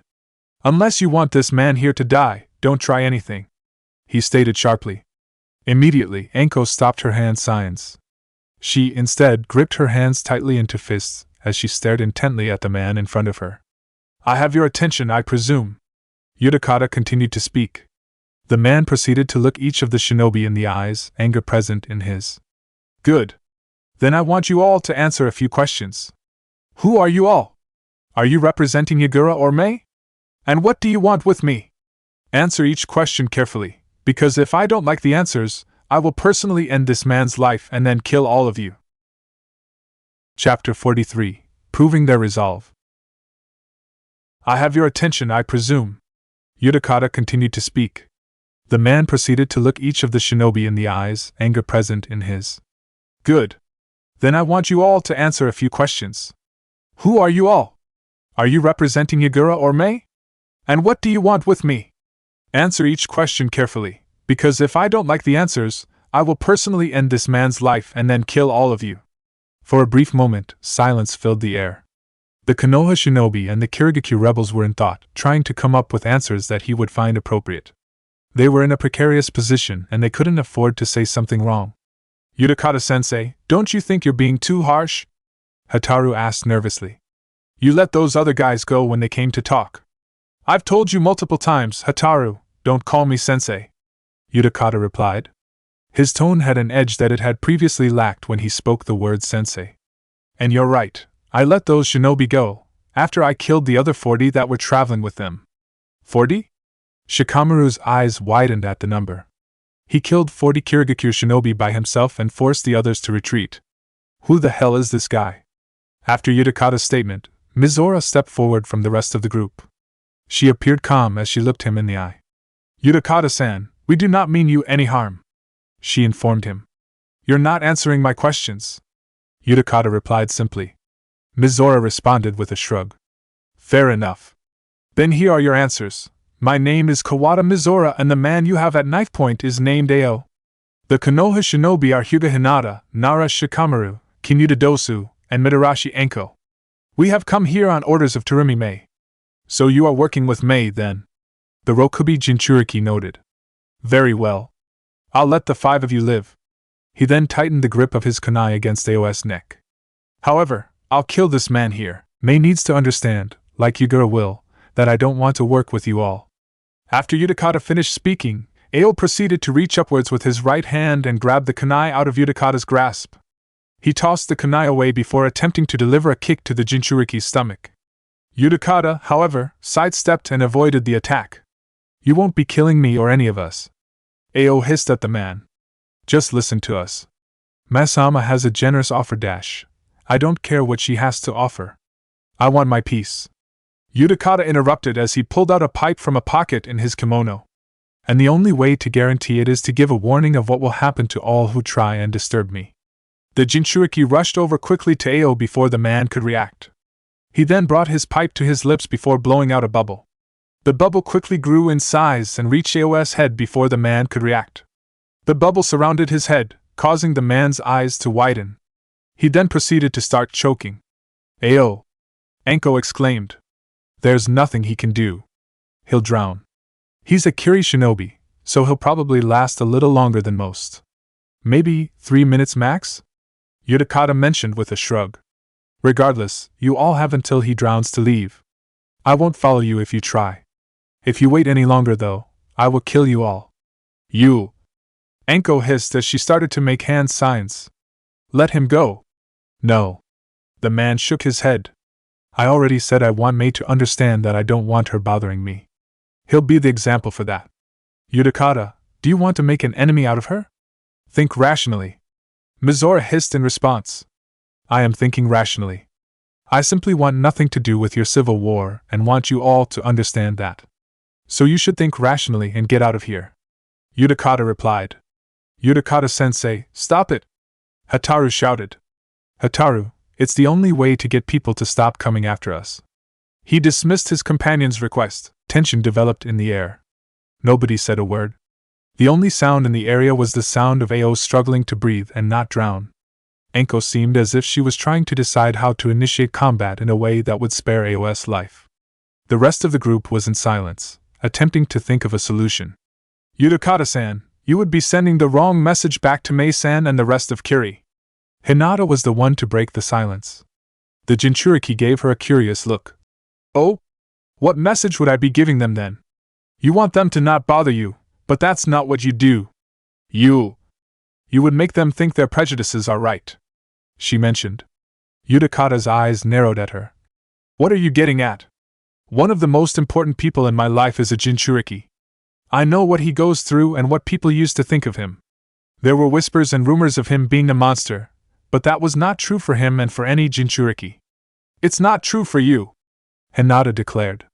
Speaker 1: Unless you want this man here to die, don't try anything, he stated sharply. Immediately, Anko stopped her hand signs. She, instead, gripped her hands tightly into fists as she stared intently at the man in front of her. I have your attention, I presume. Utakata continued to speak. The man proceeded to look each of the shinobi in the eyes, anger present in his. Good. Then I want you all to answer a few questions. Who are you all? Are you representing Yagura or Mei? And what do you want with me? Answer each question carefully, because if I don't like the answers, I will personally end this man's life and then kill all of you. Chapter 43. Proving their resolve. I have your attention, I presume. Utakata continued to speak. The man proceeded to look each of the shinobi in the eyes, anger present in his. Good. Then I want you all to answer a few questions. Who are you all? Are you representing Yagura or Mei? And what do you want with me? Answer each question carefully, because if I don't like the answers, I will personally end this man's life and then kill all of you. For a brief moment, silence filled the air. The Konoha shinobi and the Kirigakyu rebels were in thought, trying to come up with answers that he would find appropriate. They were in a precarious position and they couldn't afford to say something wrong. Utakata-sensei, don't you think you're being too harsh? Hataru asked nervously. You let those other guys go when they came to talk. I've told you multiple times, Hataru, don't call me sensei. Utakata replied. His tone had an edge that it had previously lacked when he spoke the word sensei. And you're right, I let those shinobi go, after I killed the other 40 that were traveling with them. 40? Shikamaru's eyes widened at the number. He killed 40 Kirigakyu shinobi by himself and forced the others to retreat. Who the hell is this guy? After Utakata's statement, Mizora stepped forward from the rest of the group. She appeared calm as she looked him in the eye. Utakata-san, we do not mean you any harm, she informed him. You're not answering my questions. Utakata replied simply. Mizora responded with a shrug. Fair enough. Then here are your answers. My name is Kawada Mizora and the man you have at knife point is named Ao. The Konoha shinobi are Hyuga Hinata, Nara Shikamaru, Kinuta Dosu, and Mitarashi Anko. We have come here on orders of Terumi Mei. So you are working with Mei, then? The Rokubi Jinchuriki noted. Very well. I'll let the 5 of you live. He then tightened the grip of his kunai against Ao's neck. However, I'll kill this man here. Mei needs to understand, like Yugura will, that I don't want to work with you all. After Utakata finished speaking, Ao proceeded to reach upwards with his right hand and grab the kunai out of Utakata's grasp. He tossed the kunai away before attempting to deliver a kick to the Jinchuriki's stomach. Utakata, however, sidestepped and avoided the attack. You won't be killing me or any of us. Ao hissed at the man. Just listen to us. Masama has a generous offer dash. I don't care what she has to offer. I want my piece. Utakata interrupted as he pulled out a pipe from a pocket in his kimono. And the only way to guarantee it is to give a warning of what will happen to all who try and disturb me. The Jinchuriki rushed over quickly to Ao before the man could react. He then brought his pipe to his lips before blowing out a bubble. The bubble quickly grew in size and reached Ao's head before the man could react. The bubble surrounded his head, causing the man's eyes to widen. He then proceeded to start choking. Ao! Anko exclaimed. There's nothing he can do. He'll drown. He's a Kiri shinobi, so he'll probably last a little longer than most. Maybe 3 minutes max? Utakata mentioned with a shrug. Regardless, you all have until he drowns to leave. I won't follow you if you try. If you wait any longer though, I will kill you all. You! Anko hissed as she started to make hand signs. Let him go. No. The man shook his head. I already said I want Mei to understand that I don't want her bothering me. He'll be the example for that. Utakata, do you want to make an enemy out of her? Think rationally. Mizora hissed in response. I am thinking rationally. I simply want nothing to do with your civil war and want you all to understand that. So you should think rationally and get out of here. Utakata replied. Utakata-sensei, stop it! Hataru shouted. Hataru, it's the only way to get people to stop coming after us. He dismissed his companion's request. Tension developed in the air. Nobody said a word. The only sound in the area was the sound of Ao struggling to breathe and not drown. Anko seemed as if she was trying to decide how to initiate combat in a way that would spare Ao's life. The rest of the group was in silence, attempting to think of a solution. Utakata-san, you would be sending the wrong message back to Mei-san and the rest of Kiri. Hinata was the one to break the silence. The Jinchuriki gave her a curious look. Oh? What message would I be giving them then? You want them to not bother you, but that's not what you do. You would make them think their prejudices are right, she mentioned. Utakata's eyes narrowed at her. What are you getting at? One of the most important people in my life is a Jinchuriki. I know what he goes through and what people used to think of him. There were whispers and rumors of him being a monster, but that was not true for him and for any Jinchuriki. It's not true for you, Hinata declared.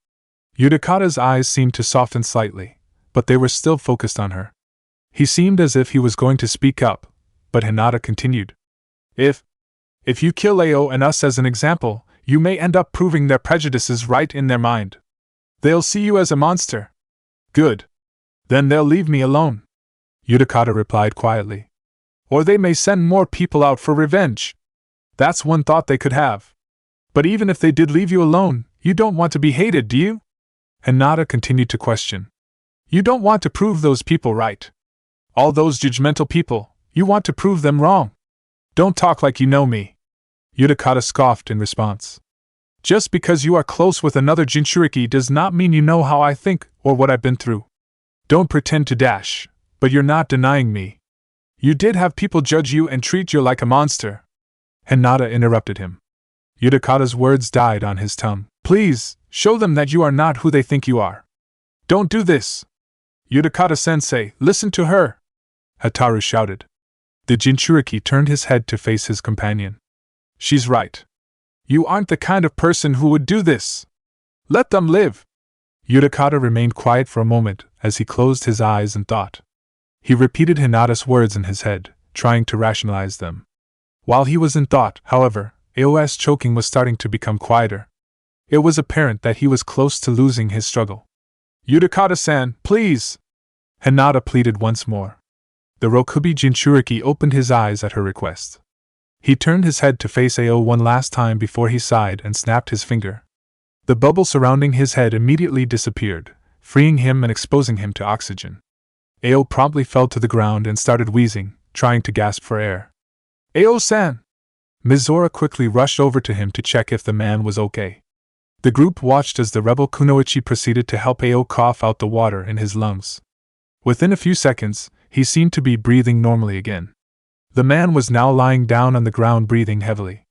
Speaker 1: Utakata's eyes seemed to soften slightly, but they were still focused on her. He seemed as if he was going to speak up, but Hinata continued. If you kill Ao and us as an example, you may end up proving their prejudices right in their mind. They'll see you as a monster. Good. Then they'll leave me alone, Utakata replied quietly. Or they may send more people out for revenge. That's one thought they could have. But even if they did leave you alone, you don't want to be hated, do you? Hinata continued to question. You don't want to prove those people right. All those judgmental people, you want to prove them wrong. Don't talk like you know me. Utakata scoffed in response. Just because you are close with another Jinchuriki does not mean you know how I think or what I've been through. Don't pretend to dash, but you're not denying me. You did have people judge you and treat you like a monster. Hinata interrupted him. Utakata's words died on his tongue. Please, show them that you are not who they think you are. Don't do this. Utakata-sensei, listen to her. Hataru shouted. The Jinchuriki turned his head to face his companion. She's right. You aren't the kind of person who would do this. Let them live. Utakata remained quiet for a moment as he closed his eyes and thought. He repeated Hinata's words in his head, trying to rationalize them. While he was in thought, however, Ao's choking was starting to become quieter. It was apparent that he was close to losing his struggle. Utakata-san, please! Hinata pleaded once more. The Rokubi Jinchuriki opened his eyes at her request. He turned his head to face Ao one last time before he sighed and snapped his finger. The bubble surrounding his head immediately disappeared, freeing him and exposing him to oxygen. Ao promptly fell to the ground and started wheezing, trying to gasp for air. Ao-san! Mizora quickly rushed over to him to check if the man was okay. The group watched as the rebel Kunoichi proceeded to help Ao cough out the water in his lungs. Within a few seconds, he seemed to be breathing normally again. The man was now lying down on the ground breathing heavily.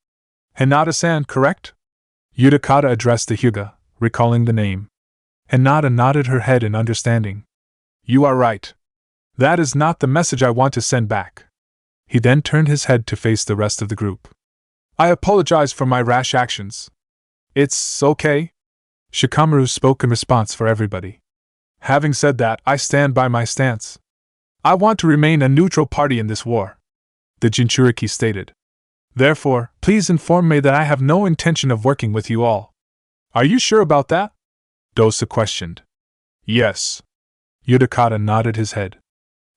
Speaker 1: Hinata-san, correct? Yudakata addressed the Hyuga, recalling the name. Hinata nodded her head in understanding. You are right. That is not the message I want to send back. He then turned his head to face the rest of the group. I apologize for my rash actions. It's okay. Shikamaru spoke in response for everybody. Having said that, I stand by my stance. I want to remain a neutral party in this war, the Jinchuriki stated. Therefore, please inform me that I have no intention of working with you all. Are you sure about that? Dosa questioned. Yes. Yudakata nodded his head.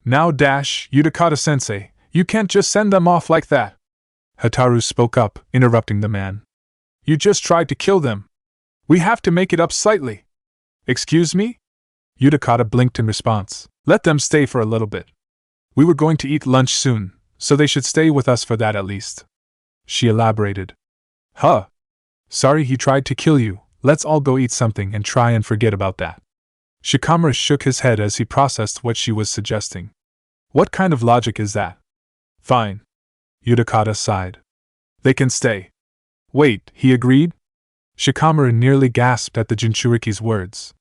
Speaker 1: Now Yudakata-sensei, you can't just send them off like that. Hataru spoke up, interrupting the man. You just tried to kill them. We have to make it up slightly. Excuse me? Yudakata blinked in response. Let them stay for a little bit. We were going to eat lunch soon, so they should stay with us for that at least. She elaborated. Huh. Sorry he tried to kill you, let's all go eat something and try and forget about that. Shikamaru shook his head as he processed what she was suggesting. What kind of logic is that? Fine. Yudakata sighed. They can stay. Wait, he agreed? Shikamaru nearly gasped at the Jinchuriki's words.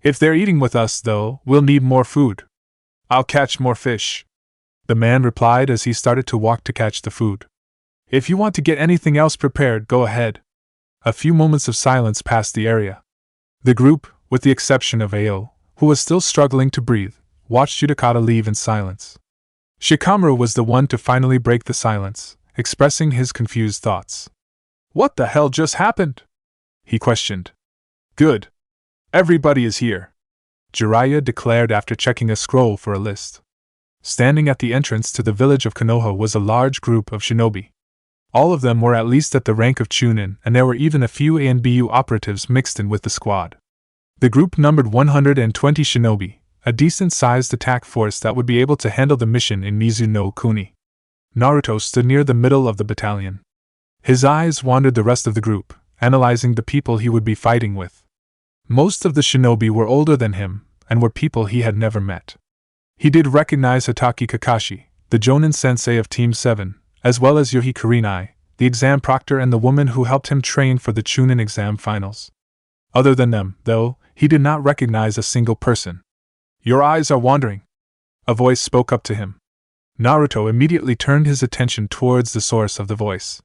Speaker 1: If they're eating with us, though, we'll need more food. I'll catch more fish. The man replied as he started to walk to catch the food. If you want to get anything else prepared, go ahead. A few moments of silence passed the area. The group, with the exception of Ao, who was still struggling to breathe, watched Yudakata leave in silence. Shikamaru was the one to finally break the silence, expressing his confused thoughts. What the hell just happened? He questioned. Good. Everybody is here, Jiraiya declared after checking a scroll for a list. Standing at the entrance to the village of Konoha was a large group of shinobi. All of them were at least at the rank of Chunin, and there were even a few ANBU operatives mixed in with the squad. The group numbered 120 shinobi, a decent-sized attack force that would be able to handle the mission in Mizuno Kuni. Naruto stood near the middle of the battalion. His eyes wandered the rest of the group, analyzing the people he would be fighting with. Most of the shinobi were older than him, and were people he had never met. He did recognize Hataki Kakashi, the Jonin sensei of Team 7, as well as Yohi Kurenai, the exam proctor and the woman who helped him train for the Chunin exam finals. Other than them, though, he did not recognize a single person. Your eyes are wandering. A voice spoke up to him. Naruto immediately turned his attention towards the source of the voice.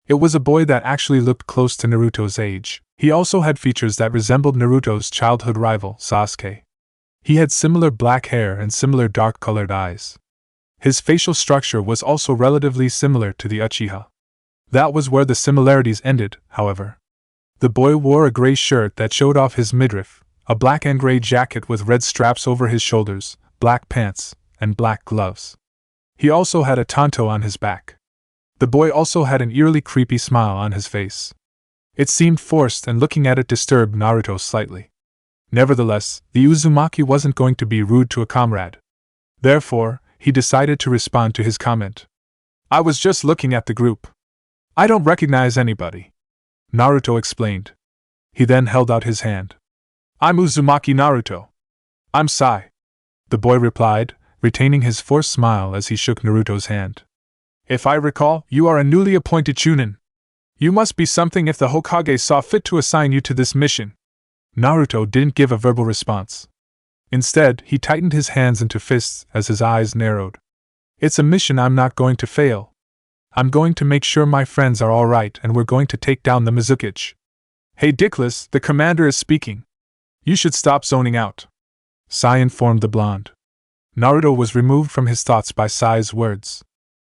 Speaker 1: It was a boy that actually looked close to Naruto's age. He also had features that resembled Naruto's childhood rival, Sasuke. He had similar black hair and similar dark-colored eyes. His facial structure was also relatively similar to the Uchiha. That was where the similarities ended, however. The boy wore a gray shirt that showed off his midriff, a black and gray jacket with red straps over his shoulders, black pants, and black gloves. He also had a tanto on his back. The boy also had an eerily creepy smile on his face. It seemed forced, and looking at it disturbed Naruto slightly. Nevertheless, the Uzumaki wasn't going to be rude to a comrade. Therefore, he decided to respond to his comment. I was just looking at the group. I don't recognize anybody, Naruto explained. He then held out his hand. I'm Uzumaki Naruto. I'm Sai, the boy replied, retaining his forced smile as he shook Naruto's hand. If I recall, you are a newly appointed Chunin. You must be something if the Hokage saw fit to assign you to this mission. Naruto didn't give a verbal response. Instead, he tightened his hands into fists as his eyes narrowed. It's a mission I'm not going to fail. I'm going to make sure my friends are all right, and we're going to take down the Mizukage. Hey Dickless, the commander is speaking. You should stop zoning out, Sai informed the blonde. Naruto was removed from his thoughts by Sai's words.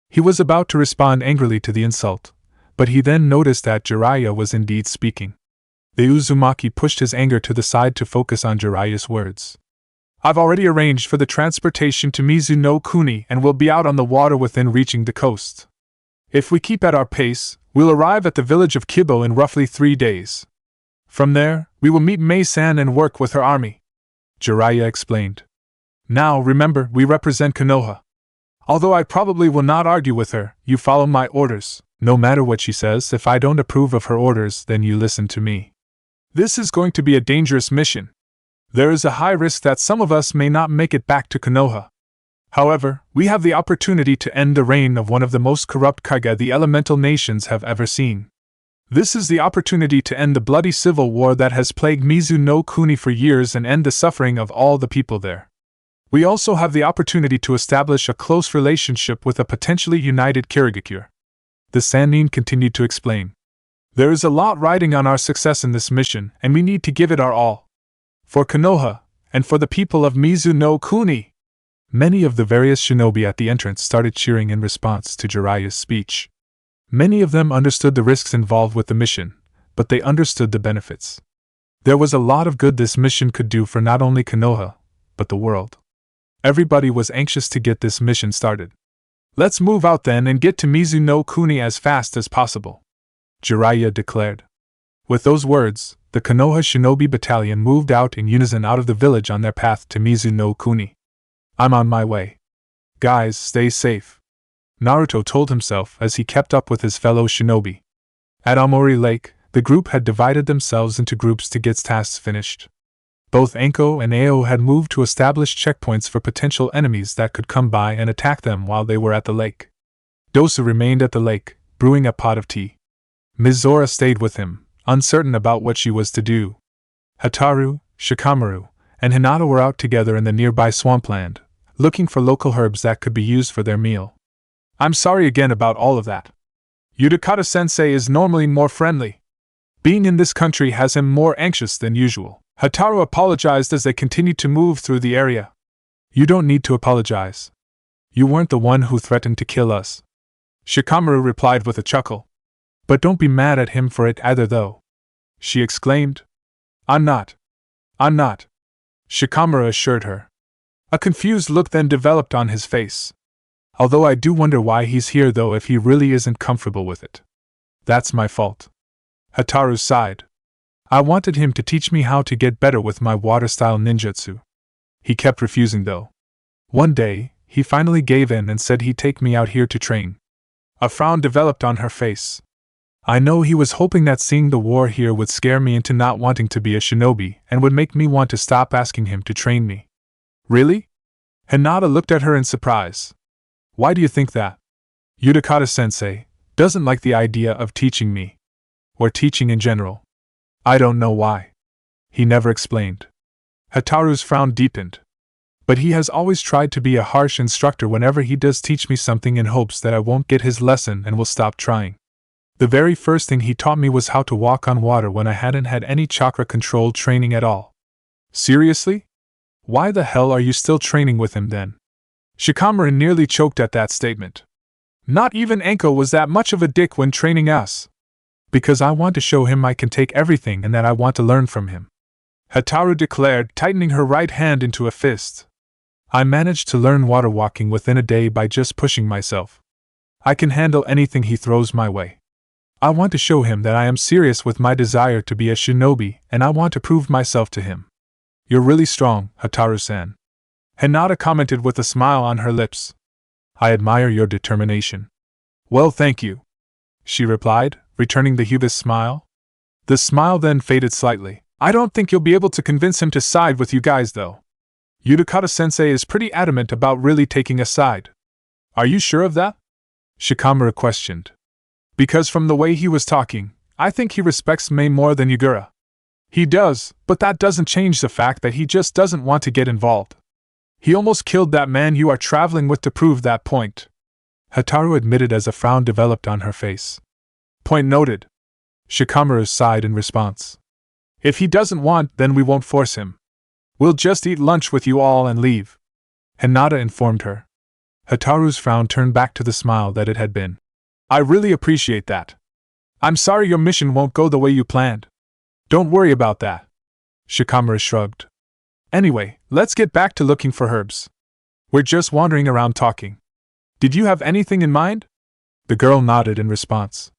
Speaker 1: He was about to respond angrily to the insult, but he then noticed that Jiraiya was indeed speaking. The Uzumaki pushed his anger to the side to focus on Jiraiya's words. I've already arranged for the transportation to Mizuno Kuni and will be out on the water within reaching the coast. If we keep at our pace, we'll arrive at the village of Kibo in roughly 3 days. From there, we will meet Mei-san and work with her army, Jiraiya explained. Now, remember, we represent Konoha. Although I probably will not argue with her, you follow my orders. No matter what she says, if I don't approve of her orders, then you listen to me. This is going to be a dangerous mission. There is a high risk that some of us may not make it back to Konoha. However, we have the opportunity to end the reign of one of the most corrupt Kage the elemental nations have ever seen. This is the opportunity to end the bloody civil war that has plagued Mizu no Kuni for years and end the suffering of all the people there. We also have the opportunity to establish a close relationship with a potentially united Kirigakure. The Sannin continued to explain. There is a lot riding on our success in this mission, and we need to give it our all. For Konoha, and for the people of Mizu no Kuni. Many of the various shinobi at the entrance started cheering in response to Jiraiya's speech. Many of them understood the risks involved with the mission, but they understood the benefits. There was a lot of good this mission could do for not only Konoha, but the world. Everybody was anxious to get this mission started. Let's move out then and get to Mizu no Kuni as fast as possible, Jiraiya declared. With those words, the Konoha Shinobi Battalion moved out in unison out of the village on their path to Mizu no Kuni. I'm on my way. Guys, stay safe, Naruto told himself as he kept up with his fellow shinobi. At Aomori Lake, the group had divided themselves into groups to get tasks finished. Both Anko and Ao had moved to establish checkpoints for potential enemies that could come by and attack them while they were at the lake. Dosu remained at the lake, brewing a pot of tea. Ms. Zora stayed with him, uncertain about what she was to do. Hataru, Shikamaru, and Hinata were out together in the nearby swampland, looking for local herbs that could be used for their meal. I'm sorry again about all of that. Utakata-sensei is normally more friendly. Being in this country has him more anxious than usual. Hataru apologized as they continued to move through the area. You don't need to apologize. You weren't the one who threatened to kill us, Shikamaru replied with a chuckle. But don't be mad at him for it either though, she exclaimed. I'm not, Shikamaru assured her. A confused look then developed on his face. Although I do wonder why he's here though if he really isn't comfortable with it. That's my fault. Hataru sighed. I wanted him to teach me how to get better with my water-style ninjutsu. He kept refusing though. One day, he finally gave in and said he'd take me out here to train. A frown developed on her face. I know he was hoping that seeing the war here would scare me into not wanting to be a shinobi and would make me want to stop asking him to train me. Really? Hinata looked at her in surprise. Why do you think that? Utakata-sensei doesn't like the idea of teaching me. Or teaching in general. I don't know why. He never explained. Hataru's frown deepened. But he has always tried to be a harsh instructor whenever he does teach me something in hopes that I won't get his lesson and will stop trying. The very first thing he taught me was how to walk on water when I hadn't had any chakra-controlled training at all. Seriously? Why the hell are you still training with him then? Shikamaru nearly choked at that statement. Not even Anko was that much of a dick when training us. Because I want to show him I can take everything and that I want to learn from him, Hataru declared, tightening her right hand into a fist. I managed to learn water walking within a day by just pushing myself. I can handle anything he throws my way. I want to show him that I am serious with my desire to be a shinobi, and I want to prove myself to him. You're really strong, Hataru-san, Hinata commented with a smile on her lips. I admire your determination. Well, thank you, she replied, returning the Hubis smile. The smile then faded slightly. I don't think you'll be able to convince him to side with you guys though. Utakata-sensei is pretty adamant about really taking a side. Are you sure of that? Shikamaru questioned. Because from the way he was talking, I think he respects Mei more than Yugura. He does, but that doesn't change the fact that he just doesn't want to get involved. He almost killed that man you are traveling with to prove that point, Hataru admitted as a frown developed on her face. Point noted. Shikamaru sighed in response. If he doesn't want, then we won't force him. We'll just eat lunch with you all and leave, Hinata informed her. Hataru's frown turned back to the smile that it had been. I really appreciate that. I'm sorry your mission won't go the way you planned. Don't worry about that, Shikamaru shrugged. Anyway, let's get back to looking for herbs. We're just wandering around talking. Did you have anything in mind? The girl nodded in response.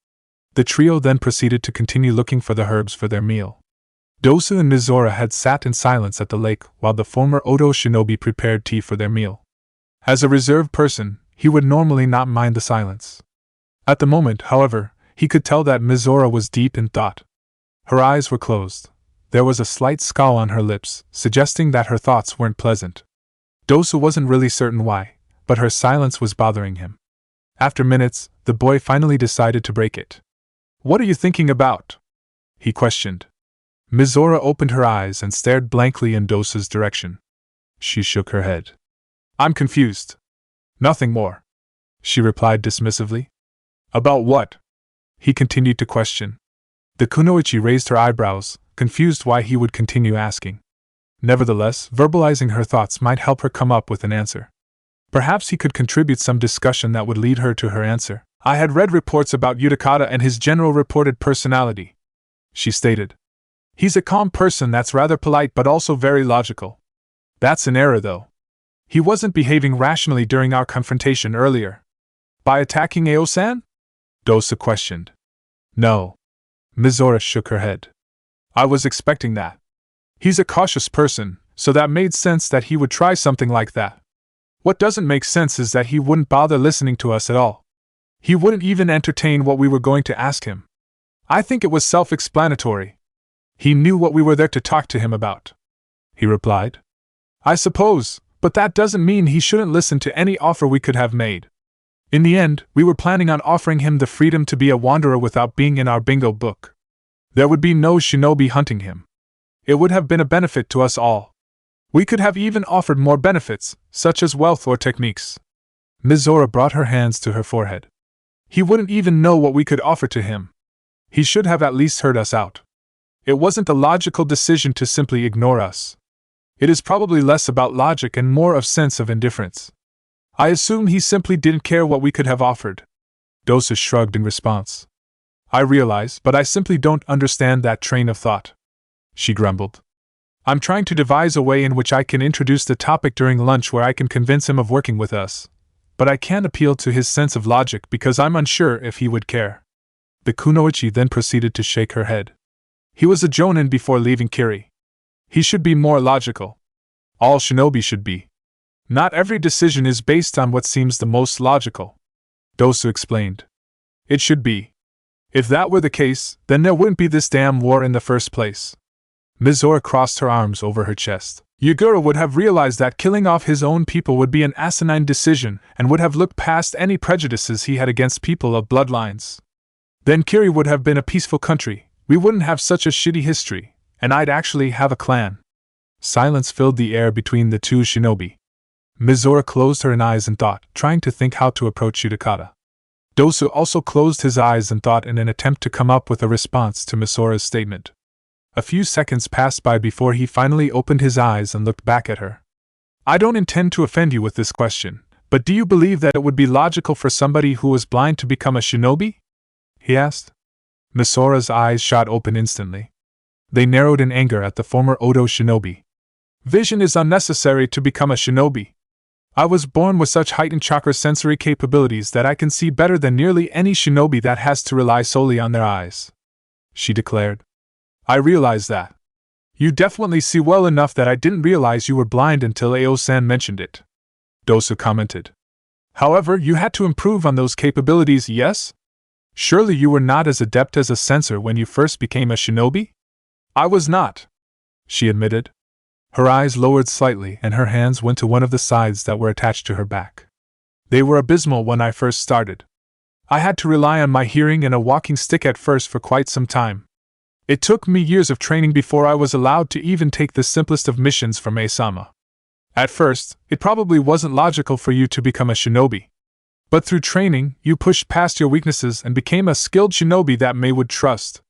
Speaker 1: The trio then proceeded to continue looking for the herbs for their meal. Dosu and Mizora had sat in silence at the lake while the former Odo shinobi prepared tea for their meal. As a reserved person, he would normally not mind the silence. At the moment, however, he could tell that Mizora was deep in thought. Her eyes were closed. There was a slight scowl on her lips, suggesting that her thoughts weren't pleasant. Dosu wasn't really certain why, but her silence was bothering him. After minutes, the boy finally decided to break it. "What are you thinking about?" he questioned. Mizora opened her eyes and stared blankly in Dosu's direction. She shook her head. "I'm confused." "Nothing more," she replied dismissively. "About what?" he continued to question. The kunoichi raised her eyebrows, confused why he would continue asking. Nevertheless, verbalizing her thoughts might help her come up with an answer. Perhaps he could contribute some discussion that would lead her to her answer. "I had read reports about Utakata and his general reported personality," she stated. "He's a calm person that's rather polite but also very logical. That's an error, though. He wasn't behaving rationally during our confrontation earlier." "By attacking Ao-san?" Dosa questioned. "No." Mizora shook her head. "I was expecting that. He's a cautious person, so that made sense that he would try something like that. What doesn't make sense is that he wouldn't bother listening to us at all. He wouldn't even entertain what we were going to ask him. I think it was self-explanatory. He knew what we were there to talk to him about," he replied. "I suppose, but that doesn't mean he shouldn't listen to any offer we could have made. In the end, we were planning on offering him the freedom to be a wanderer without being in our bingo book. There would be no shinobi hunting him. It would have been a benefit to us all. We could have even offered more benefits, such as wealth or techniques." Mizora brought her hands to her forehead. "He wouldn't even know what we could offer to him. He should have at least heard us out. It wasn't a logical decision to simply ignore us. It is probably less about logic and more of sense of indifference. I assume he simply didn't care what we could have offered." Dosa shrugged in response. "I realize, but I simply don't understand that train of thought," she grumbled. "I'm trying to devise a way in which I can introduce the topic during lunch where I can convince him of working with us, but I can't appeal to his sense of logic because I'm unsure if he would care." The kunoichi then proceeded to shake her head. "He was a jonin before leaving Kiri. He should be more logical. All shinobi should be. Not every decision is based on what seems the most logical," Dosu explained. "It should be. If that were the case, then there wouldn't be this damn war in the first place." Mizora crossed her arms over her chest. "Yagura would have realized that killing off his own people would be an asinine decision and would have looked past any prejudices he had against people of bloodlines. Then Kiri would have been a peaceful country, we wouldn't have such a shitty history, and I'd actually have a clan." Silence filled the air between the two shinobi. Mizora closed her eyes in thought, trying to think how to approach Utakata. Dosu also closed his eyes in thought in an attempt to come up with a response to Mizora's statement. A few seconds passed by before he finally opened his eyes and looked back at her. "I don't intend to offend you with this question, but do you believe that it would be logical for somebody who was blind to become a shinobi?" he asked. Mizora's eyes shot open instantly. They narrowed in anger at the former Odo shinobi. "Vision is unnecessary to become a shinobi. I was born with such heightened chakra sensory capabilities that I can see better than nearly any shinobi that has to rely solely on their eyes," she declared. "I realize that. You definitely see well enough that I didn't realize you were blind until Ao-san mentioned it," Dosu commented. "However, you had to improve on those capabilities, yes? Surely you were not as adept as a sensor when you first became a shinobi?" "I was not," she admitted. Her eyes lowered slightly and her hands went to one of the sides that were attached to her back. "They were abysmal when I first started. I had to rely on my hearing and a walking stick at first for quite some time. It took me years of training before I was allowed to even take the simplest of missions from Eisama. At first, it probably wasn't logical for you to become a shinobi. But through training, you pushed past your weaknesses and became a skilled shinobi that Mei would trust,"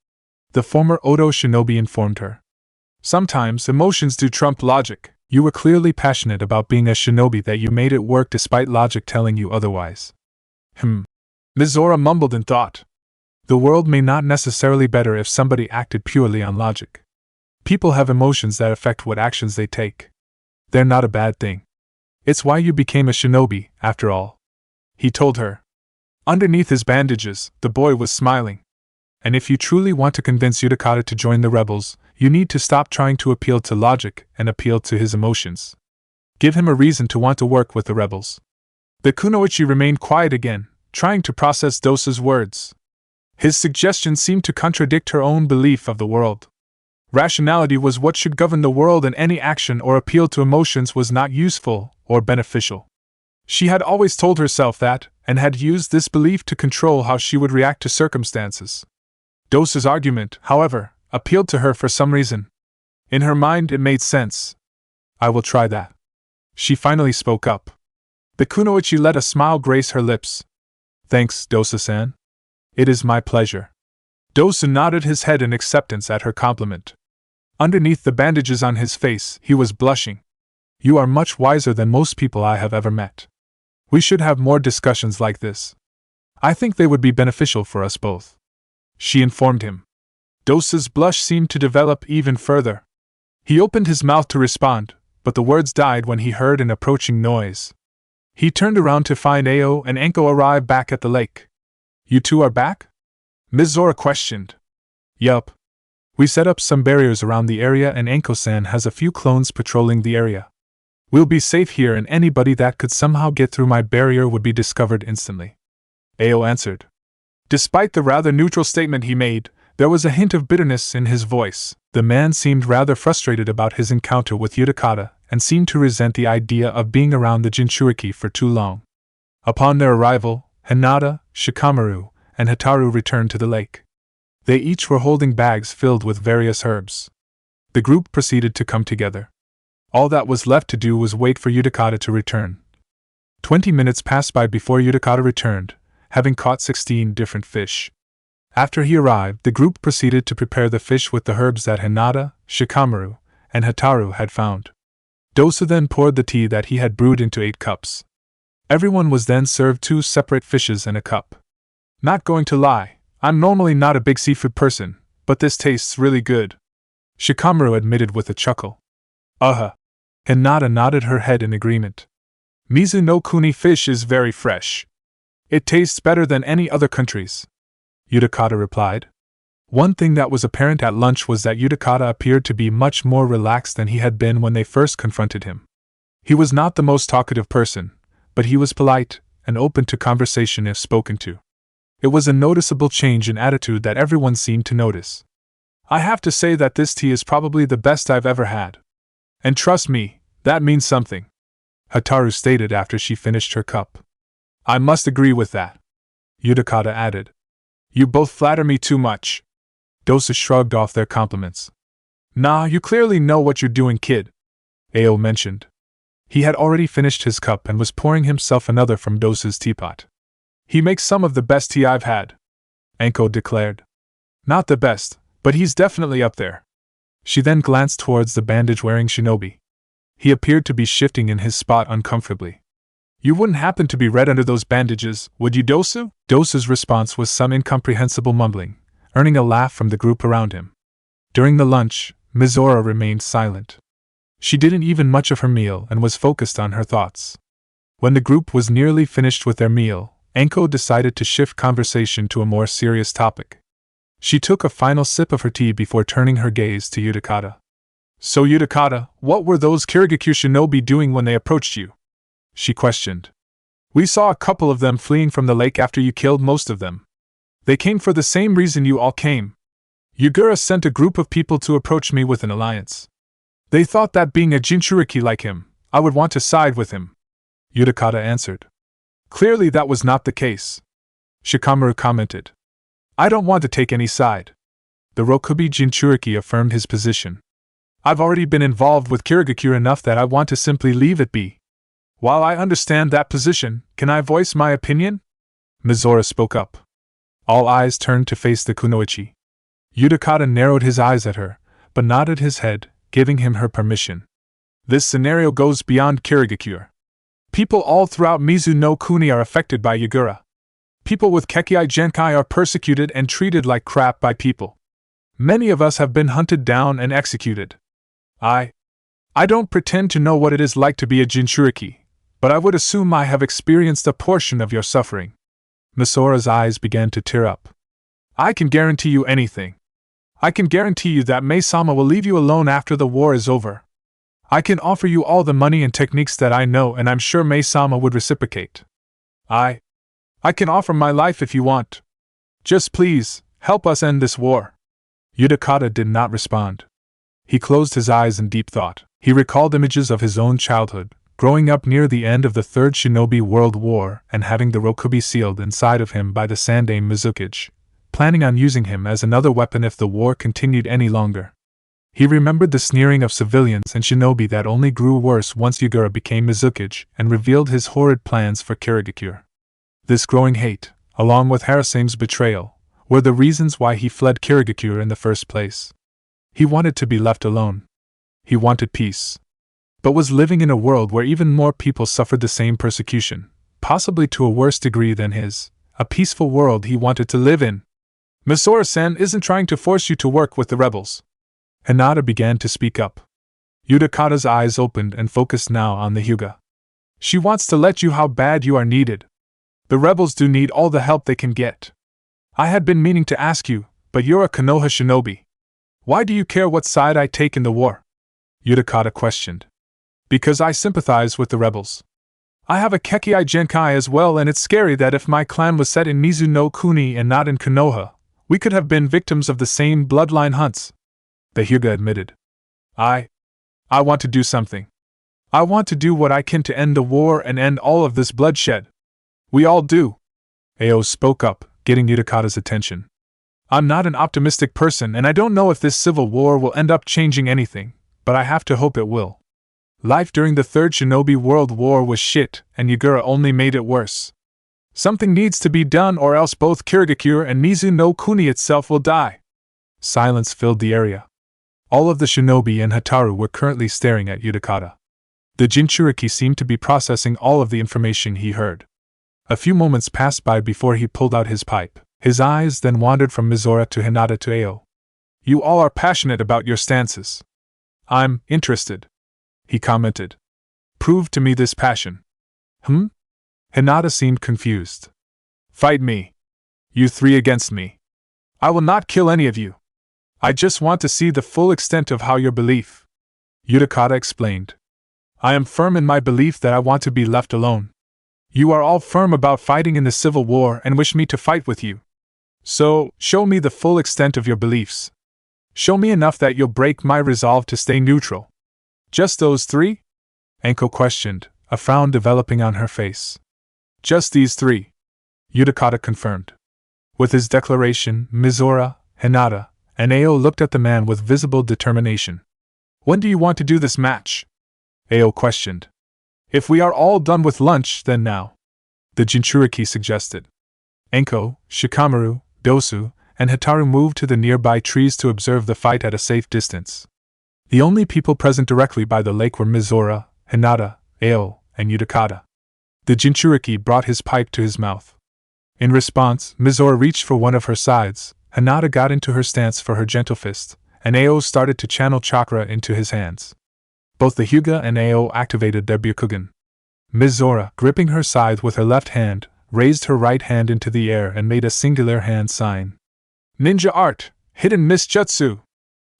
Speaker 1: the former Odo shinobi informed her. "Sometimes emotions do trump logic. You were clearly passionate about being a shinobi that you made it work despite logic telling you otherwise." Mizora mumbled in thought. The world may not necessarily be better if somebody acted purely on logic. People have emotions that affect what actions they take. They're not a bad thing. It's why you became a shinobi, after all," he told her. Underneath his bandages, the boy was smiling. And if you truly want to convince Utakata to join the rebels, you need to stop trying to appeal to logic and appeal to his emotions. Give him a reason to want to work with the rebels. The kunoichi remained quiet again, trying to process Dosa's words. His suggestion seemed to contradict her own belief of the world. Rationality was what should govern the world, and any action or appeal to emotions was not useful or beneficial. She had always told herself that, and had used this belief to control how she would react to circumstances. Dosa's argument, however, appealed to her for some reason. In her mind it made sense. I will try that. She finally spoke up. The kunoichi let a smile grace her lips. Thanks, Dosa-san. It is my pleasure. Dosa nodded his head in acceptance at her compliment. Underneath the bandages on his face, he was blushing. You are much wiser than most people I have ever met. We should have more discussions like this. I think they would be beneficial for us both. She informed him. Dosa's blush seemed to develop even further. He opened his mouth to respond, but the words died when he heard an approaching noise. He turned around to find Ao and Enko arrive back at the lake. You two are back? Ms. Zora questioned. Yup. We set up some barriers around the area and Enko-san has a few clones patrolling the area. We'll be safe here and anybody that could somehow get through my barrier would be discovered instantly. Ao answered. Despite the rather neutral statement he made, there was a hint of bitterness in his voice. The man seemed rather frustrated about his encounter with Utakata and seemed to resent the idea of being around the Jinchuriki for too long. Upon their arrival, Hinata, Shikamaru, and Hataru returned to the lake. They each were holding bags filled with various herbs. The group proceeded to come together. All that was left to do was wait for Utakata to return. 20 minutes passed by before Utakata returned, having caught 16 different fish. After he arrived, the group proceeded to prepare the fish with the herbs that Hinata, Shikamaru, and Hataru had found. Dosa then poured the tea that he had brewed into 8 cups. Everyone was then served 2 separate fishes and a cup. Not going to lie, I'm normally not a big seafood person, but this tastes really good, Shikamaru admitted with a chuckle. Hinata nodded her head in agreement. Mizu no Kuni fish is very fresh. It tastes better than any other country's, Utakata replied. One thing that was apparent at lunch was that Utakata appeared to be much more relaxed than he had been when they first confronted him. He was not the most talkative person, but he was polite and open to conversation if spoken to. It was a noticeable change in attitude that everyone seemed to notice. I have to say that this tea is probably the best I've ever had. And trust me, that means something, Hataru stated after she finished her cup. I must agree with that, Utakata added. You both flatter me too much. Dosa shrugged off their compliments. Nah, you clearly know what you're doing, kid, Ao mentioned. He had already finished his cup and was pouring himself another from Dosa's teapot. He makes some of the best tea I've had, Enko declared. Not the best, but he's definitely up there. She then glanced towards the bandage-wearing shinobi. He appeared to be shifting in his spot uncomfortably. You wouldn't happen to be red under those bandages, would you, Dosu? Dosa's response was some incomprehensible mumbling, earning a laugh from the group around him. During the lunch, Mizora remained silent. She didn't eat much of her meal and was focused on her thoughts. When the group was nearly finished with their meal, Enko decided to shift conversation to a more serious topic. She took a final sip of her tea before turning her gaze to Utakata. So Utakata, what were those Kirigakure shinobi doing when they approached you? She questioned. We saw a couple of them fleeing from the lake after you killed most of them. They came for the same reason you all came. Yugura sent a group of people to approach me with an alliance. They thought that being a Jinchuriki like him, I would want to side with him, Utakata answered. Clearly that was not the case, Shikamaru commented. I don't want to take any side. The Rokubi Jinchuriki affirmed his position. I've already been involved with Kirigakure enough that I want to simply leave it be. While I understand that position, can I voice my opinion? Mizora spoke up. All eyes turned to face the kunoichi. Utakata narrowed his eyes at her, but nodded his head, giving him her permission. This scenario goes beyond Kirigakure. People all throughout Mizu no Kuni are affected by Yugura. People with Kekkei Genkai are persecuted and treated like crap by people. Many of us have been hunted down and executed. I don't pretend to know what it is like to be a Jinchuriki, but I would assume I have experienced a portion of your suffering. Misora's eyes began to tear up. I can guarantee you anything. I can guarantee you that Mei-sama will leave you alone after the war is over. I can offer you all the money and techniques that I know, and I'm sure Mei-sama would reciprocate. I can offer my life if you want. Just please, help us end this war. Utakata did not respond. He closed his eyes in deep thought. He recalled images of his own childhood, growing up near the end of the Third Shinobi World War and having the Rokubi sealed inside of him by the Sandaime Mizukage, planning on using him as another weapon if the war continued any longer. He remembered the sneering of civilians and shinobi that only grew worse once Yugura became Mizukage and revealed his horrid plans for Kirigakure. This growing hate, along with Harasame's betrayal, were the reasons why he fled Kirigakure in the first place. He wanted to be left alone. He wanted peace. But was living in a world where even more people suffered the same persecution, possibly to a worse degree than his, a peaceful world he wanted to live in. Misora-san isn't trying to force you to work with the rebels. Hinata began to speak up. Utakata's eyes opened and focused now on the Hyuga. She wants to let you how bad you are needed. The rebels do need all the help they can get. I had been meaning to ask you, but you're a Konoha shinobi. Why do you care what side I take in the war? Utakata questioned. Because I sympathize with the rebels. I have a Kekei Genkai as well, and it's scary that if my clan was set in Mizuno Kuni and not in Konoha, we could have been victims of the same bloodline hunts. The Hyuga admitted. I want to do something. I want to do what I can to end the war and end all of this bloodshed. We all do. Ao spoke up, getting Utakata's attention. I'm not an optimistic person, and I don't know if this civil war will end up changing anything, but I have to hope it will. Life during the Third Shinobi World War was shit, and Yugura only made it worse. Something needs to be done, or else both Kirigakure and Mizuno Kuni itself will die. Silence filled the area. All of the shinobi and Hataru were currently staring at Utakata. The Jinchuriki seemed to be processing all of the information he heard. A few moments passed by before he pulled out his pipe. His eyes then wandered from Mizora to Hinata to Ao. You all are passionate about your stances. I'm interested, he commented. Prove to me this passion. Hinata seemed confused. Fight me. You three against me. I will not kill any of you. I just want to see the full extent of how your belief. Utakata explained. I am firm in my belief that I want to be left alone. You are all firm about fighting in the civil war and wish me to fight with you. So, show me the full extent of your beliefs. Show me enough that you'll break my resolve to stay neutral. Just those three? Anko questioned, a frown developing on her face. Just these three, Utakata confirmed. With his declaration, Mizora, Hinata, and Ao looked at the man with visible determination. When do you want to do this match? Ao questioned. If we are all done with lunch, then now, the Jinchuriki suggested. Anko, Shikamaru, Dosu, and Hataru moved to the nearby trees to observe the fight at a safe distance. The only people present directly by the lake were Mizora, Hinata, Ao, and Utakata. The Jinchuriki brought his pipe to his mouth. In response, Mizora reached for one of her sides, Hinata got into her stance for her gentle fist, and Ao started to channel chakra into his hands. Both the Hyuga and Ao activated their Byakugan. Mizora, gripping her scythe with her left hand, raised her right hand into the air and made a singular hand sign. Ninja art! Hidden mist jutsu!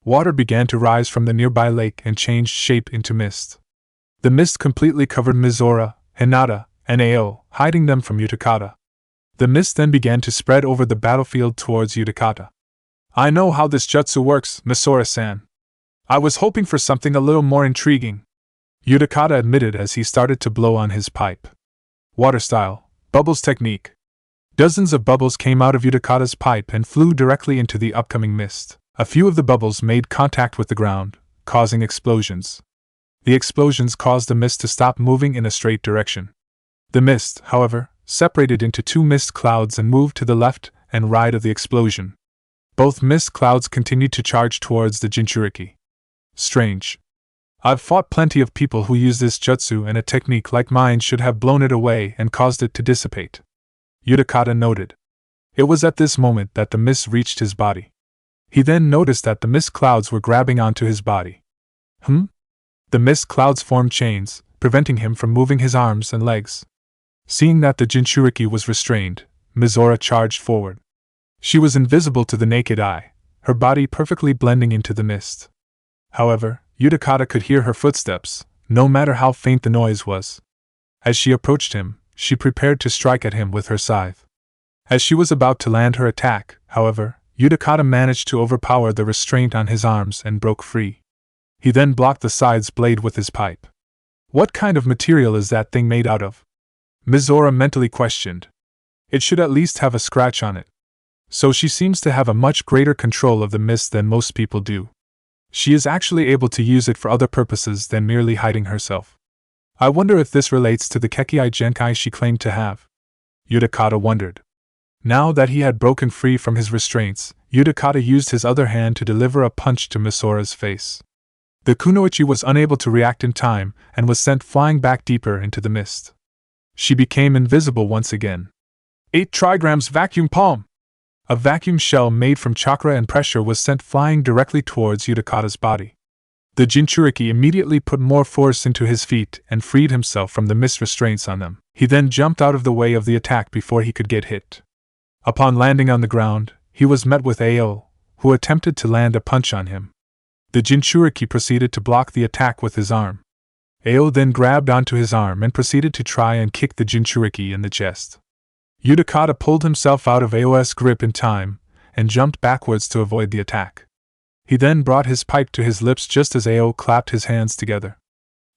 Speaker 1: Water began to rise from the nearby lake and changed shape into mist. The mist completely covered Mizora, Hinata, and Ao, hiding them from Utakata. The mist then began to spread over the battlefield towards Utakata. I know how this jutsu works, Misora-san. I was hoping for something a little more intriguing, Utakata admitted as he started to blow on his pipe. Water style, bubbles technique. Dozens of bubbles came out of Utakata's pipe and flew directly into the upcoming mist. A few of the bubbles made contact with the ground, causing explosions. The explosions caused the mist to stop moving in a straight direction. The mist, however, separated into two mist clouds and moved to the left and right of the explosion. Both mist clouds continued to charge towards the Jinchuriki. Strange. I've fought plenty of people who use this jutsu, and a technique like mine should have blown it away and caused it to dissipate, Utakata noted. It was at this moment that the mist reached his body. He then noticed that the mist clouds were grabbing onto his body. The mist clouds formed chains, preventing him from moving his arms and legs. Seeing that the Jinchuriki was restrained, Mizora charged forward. She was invisible to the naked eye, her body perfectly blending into the mist. However, Utakata could hear her footsteps, no matter how faint the noise was. As she approached him, she prepared to strike at him with her scythe. As she was about to land her attack, however, Utakata managed to overpower the restraint on his arms and broke free. He then blocked the scythe's blade with his pipe. What kind of material is that thing made out of? Mizora mentally questioned. It should at least have a scratch on it. So she seems to have a much greater control of the mist than most people do. She is actually able to use it for other purposes than merely hiding herself. I wonder if this relates to the Kekkei Genkai she claimed to have. Utakata wondered. Now that he had broken free from his restraints, Utakata used his other hand to deliver a punch to Mizora's face. The kunoichi was unable to react in time and was sent flying back deeper into the mist. She became invisible once again. 8 trigrams vacuum palm! A vacuum shell made from chakra and pressure was sent flying directly towards Utakata's body. The Jinchuriki immediately put more force into his feet and freed himself from the mist restraints on them. He then jumped out of the way of the attack before he could get hit. Upon landing on the ground, he was met with Ao, who attempted to land a punch on him. The Jinchuriki proceeded to block the attack with his arm. Ao then grabbed onto his arm and proceeded to try and kick the Jinchuriki in the chest. Utakata pulled himself out of Ao's grip in time and jumped backwards to avoid the attack. He then brought his pipe to his lips just as Ao clapped his hands together.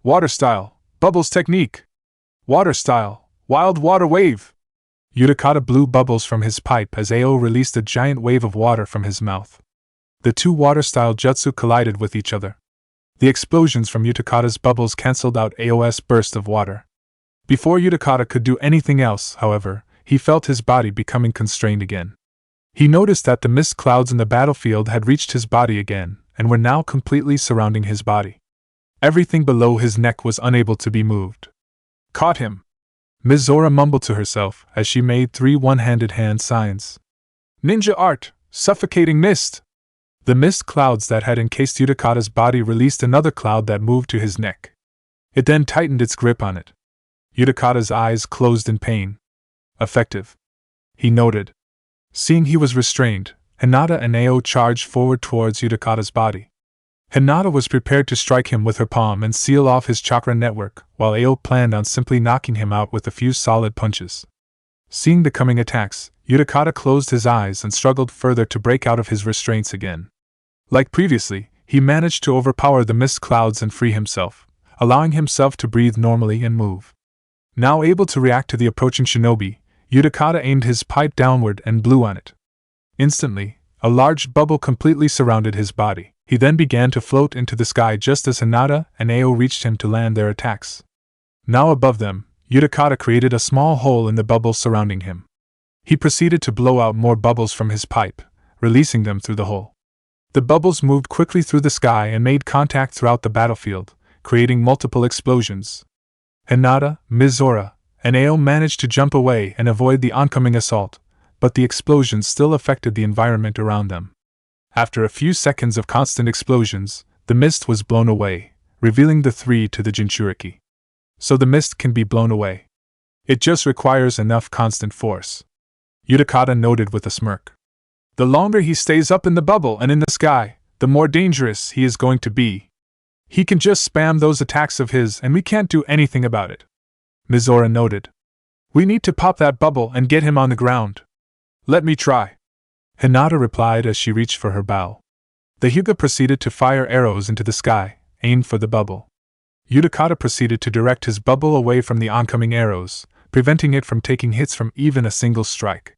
Speaker 1: Water style, bubbles technique. Water style, wild water wave. Utakata blew bubbles from his pipe as Ao released a giant wave of water from his mouth. The two water-style jutsu collided with each other. The explosions from Utakata's bubbles cancelled out Ao's burst of water. Before Utakata could do anything else, however, he felt his body becoming constrained again. He noticed that the mist clouds in the battlefield had reached his body again, and were now completely surrounding his body. Everything below his neck was unable to be moved. Caught him! Mizora mumbled to herself as she made 3 one-handed hand signs. Ninja art, suffocating mist! The mist clouds that had encased Utakata's body released another cloud that moved to his neck. It then tightened its grip on it. Utakata's eyes closed in pain. Effective, he noted. Seeing he was restrained, Hinata and Ao charged forward towards Utakata's body. Hinata was prepared to strike him with her palm and seal off his chakra network, while Ao planned on simply knocking him out with a few solid punches. Seeing the coming attacks, Utakata closed his eyes and struggled further to break out of his restraints again. Like previously, he managed to overpower the mist clouds and free himself, allowing himself to breathe normally and move. Now able to react to the approaching shinobi, Utakata aimed his pipe downward and blew on it. Instantly, a large bubble completely surrounded his body. He then began to float into the sky just as Hinata and Ao reached him to land their attacks. Now above them, Utakata created a small hole in the bubble surrounding him. He proceeded to blow out more bubbles from his pipe, releasing them through the hole. The bubbles moved quickly through the sky and made contact throughout the battlefield, creating multiple explosions. Hinata, Mizora, and Ao managed to jump away and avoid the oncoming assault, but the explosions still affected the environment around them. After a few seconds of constant explosions, the mist was blown away, revealing the 3 to the Jinchuriki. So the mist can be blown away. It just requires enough constant force. Utakata noted with a smirk. The longer he stays up in the bubble and in the sky, the more dangerous he is going to be. He can just spam those attacks of his and we can't do anything about it. Mizora noted. We need to pop that bubble and get him on the ground. Let me try. Hinata replied as she reached for her bow. The Hyuga proceeded to fire arrows into the sky, aimed for the bubble. Utakata proceeded to direct his bubble away from the oncoming arrows, preventing it from taking hits from even a single strike.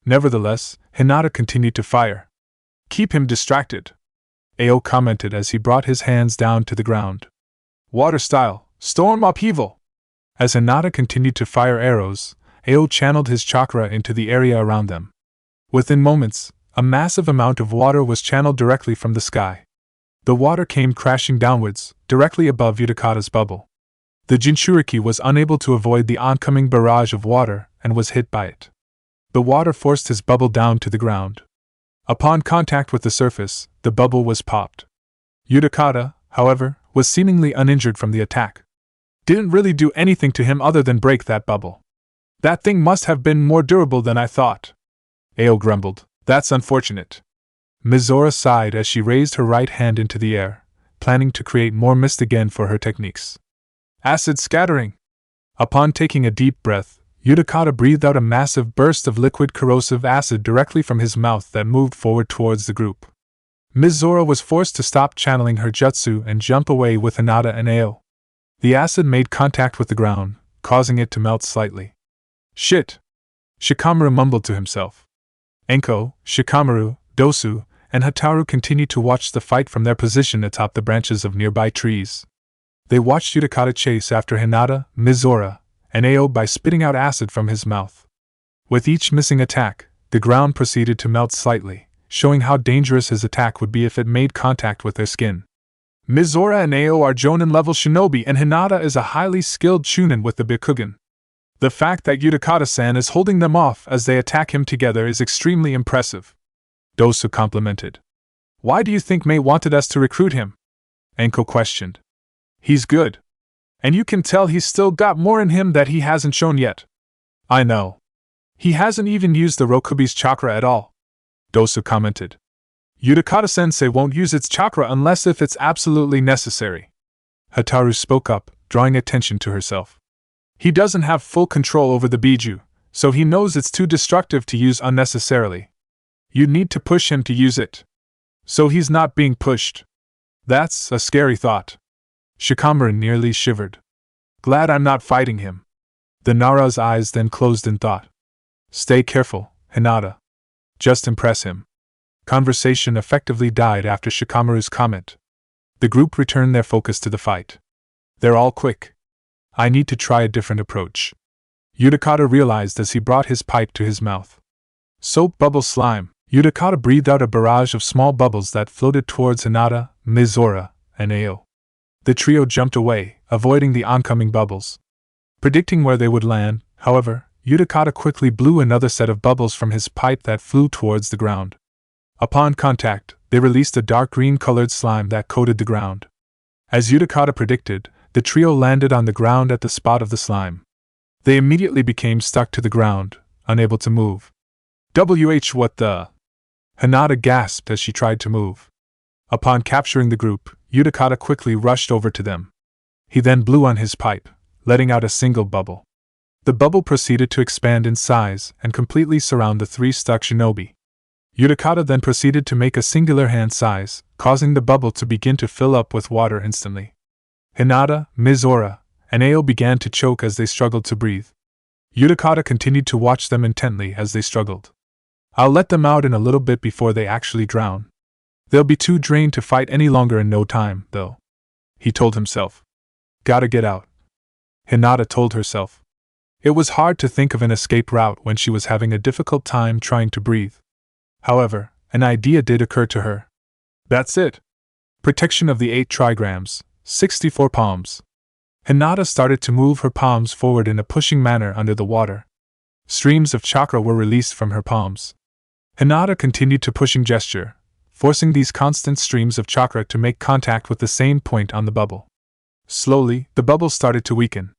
Speaker 1: Nevertheless, Hinata continued to fire. Keep him distracted, Ao commented as he brought his hands down to the ground. Water style, storm upheaval. As Hinata continued to fire arrows, Ao channeled his chakra into the area around them. Within moments, a massive amount of water was channeled directly from the sky. The water came crashing downwards, directly above Utakata's bubble. The Jinchuriki was unable to avoid the oncoming barrage of water and was hit by it. The water forced his bubble down to the ground. Upon contact with the surface, the bubble was popped. Utakata, however, was seemingly uninjured from the attack. Didn't really do anything to him other than break that bubble. That thing must have been more durable than I thought. Ao grumbled. That's unfortunate. Mizora sighed as she raised her right hand into the air, planning to create more mist again for her techniques. Acid scattering! Upon taking a deep breath, Utakata breathed out a massive burst of liquid corrosive acid directly from his mouth that moved forward towards the group. Mizora was forced to stop channeling her jutsu and jump away with Hinata and Ao. The acid made contact with the ground, causing it to melt slightly. Shit! Shikamaru mumbled to himself. Enko, Shikamaru, Dosu, and Hataru continued to watch the fight from their position atop the branches of nearby trees. They watched Utakata chase after Hinata, Mizora, and Ao by spitting out acid from his mouth. With each missing attack, the ground proceeded to melt slightly, showing how dangerous his attack would be if it made contact with their skin. Mizora and Ao are Jonin-level shinobi and Hinata is a highly skilled chunin with the Byakugan. The fact that Utakata-san is holding them off as they attack him together is extremely impressive. Dosu complimented. Why do you think Mei wanted us to recruit him? Enko questioned. He's good. And you can tell he's still got more in him that he hasn't shown yet. I know. He hasn't even used the Rokubi's chakra at all. Dosu commented. Utakata-sensei won't use its chakra unless if it's absolutely necessary. Hataru spoke up, drawing attention to herself. He doesn't have full control over the Biju, so he knows it's too destructive to use unnecessarily. You need to push him to use it. So he's not being pushed. That's a scary thought. Shikamaru nearly shivered. Glad I'm not fighting him. The Nara's eyes then closed in thought. Stay careful, Hinata. Just impress him. Conversation effectively died after Shikamaru's comment. The group returned their focus to the fight. They're all quick. I need to try a different approach. Utakata realized as he brought his pipe to his mouth. Soap bubble slime. Utakata breathed out a barrage of small bubbles that floated towards Hinata, Mizora, and Ao. The trio jumped away, avoiding the oncoming bubbles. Predicting where they would land, however, Utakata quickly blew another set of bubbles from his pipe that flew towards the ground. Upon contact, they released a dark green-colored slime that coated the ground. As Utakata predicted, the trio landed on the ground at the spot of the slime. They immediately became stuck to the ground, unable to move. What the? Hinata gasped as she tried to move. Upon capturing the group, Utakata quickly rushed over to them. He then blew on his pipe, letting out a single bubble. The bubble proceeded to expand in size and completely surround the three stuck shinobi. Utakata then proceeded to make a singular hand size, causing the bubble to begin to fill up with water instantly. Hinata, Mizora, and Ao began to choke as they struggled to breathe. Utakata continued to watch them intently as they struggled. I'll let them out in a little bit before they actually drown. They'll be too drained to fight any longer in no time, though. He told himself. Gotta get out. Hinata told herself. It was hard to think of an escape route when she was having a difficult time trying to breathe. However, an idea did occur to her. That's it. Protection of the 8 trigrams, 64 palms. Hinata started to move her palms forward in a pushing manner under the water. Streams of chakra were released from her palms. Hinata continued to pushing gesture, forcing these constant streams of chakra to make contact with the same point on the bubble. Slowly, the bubble started to weaken.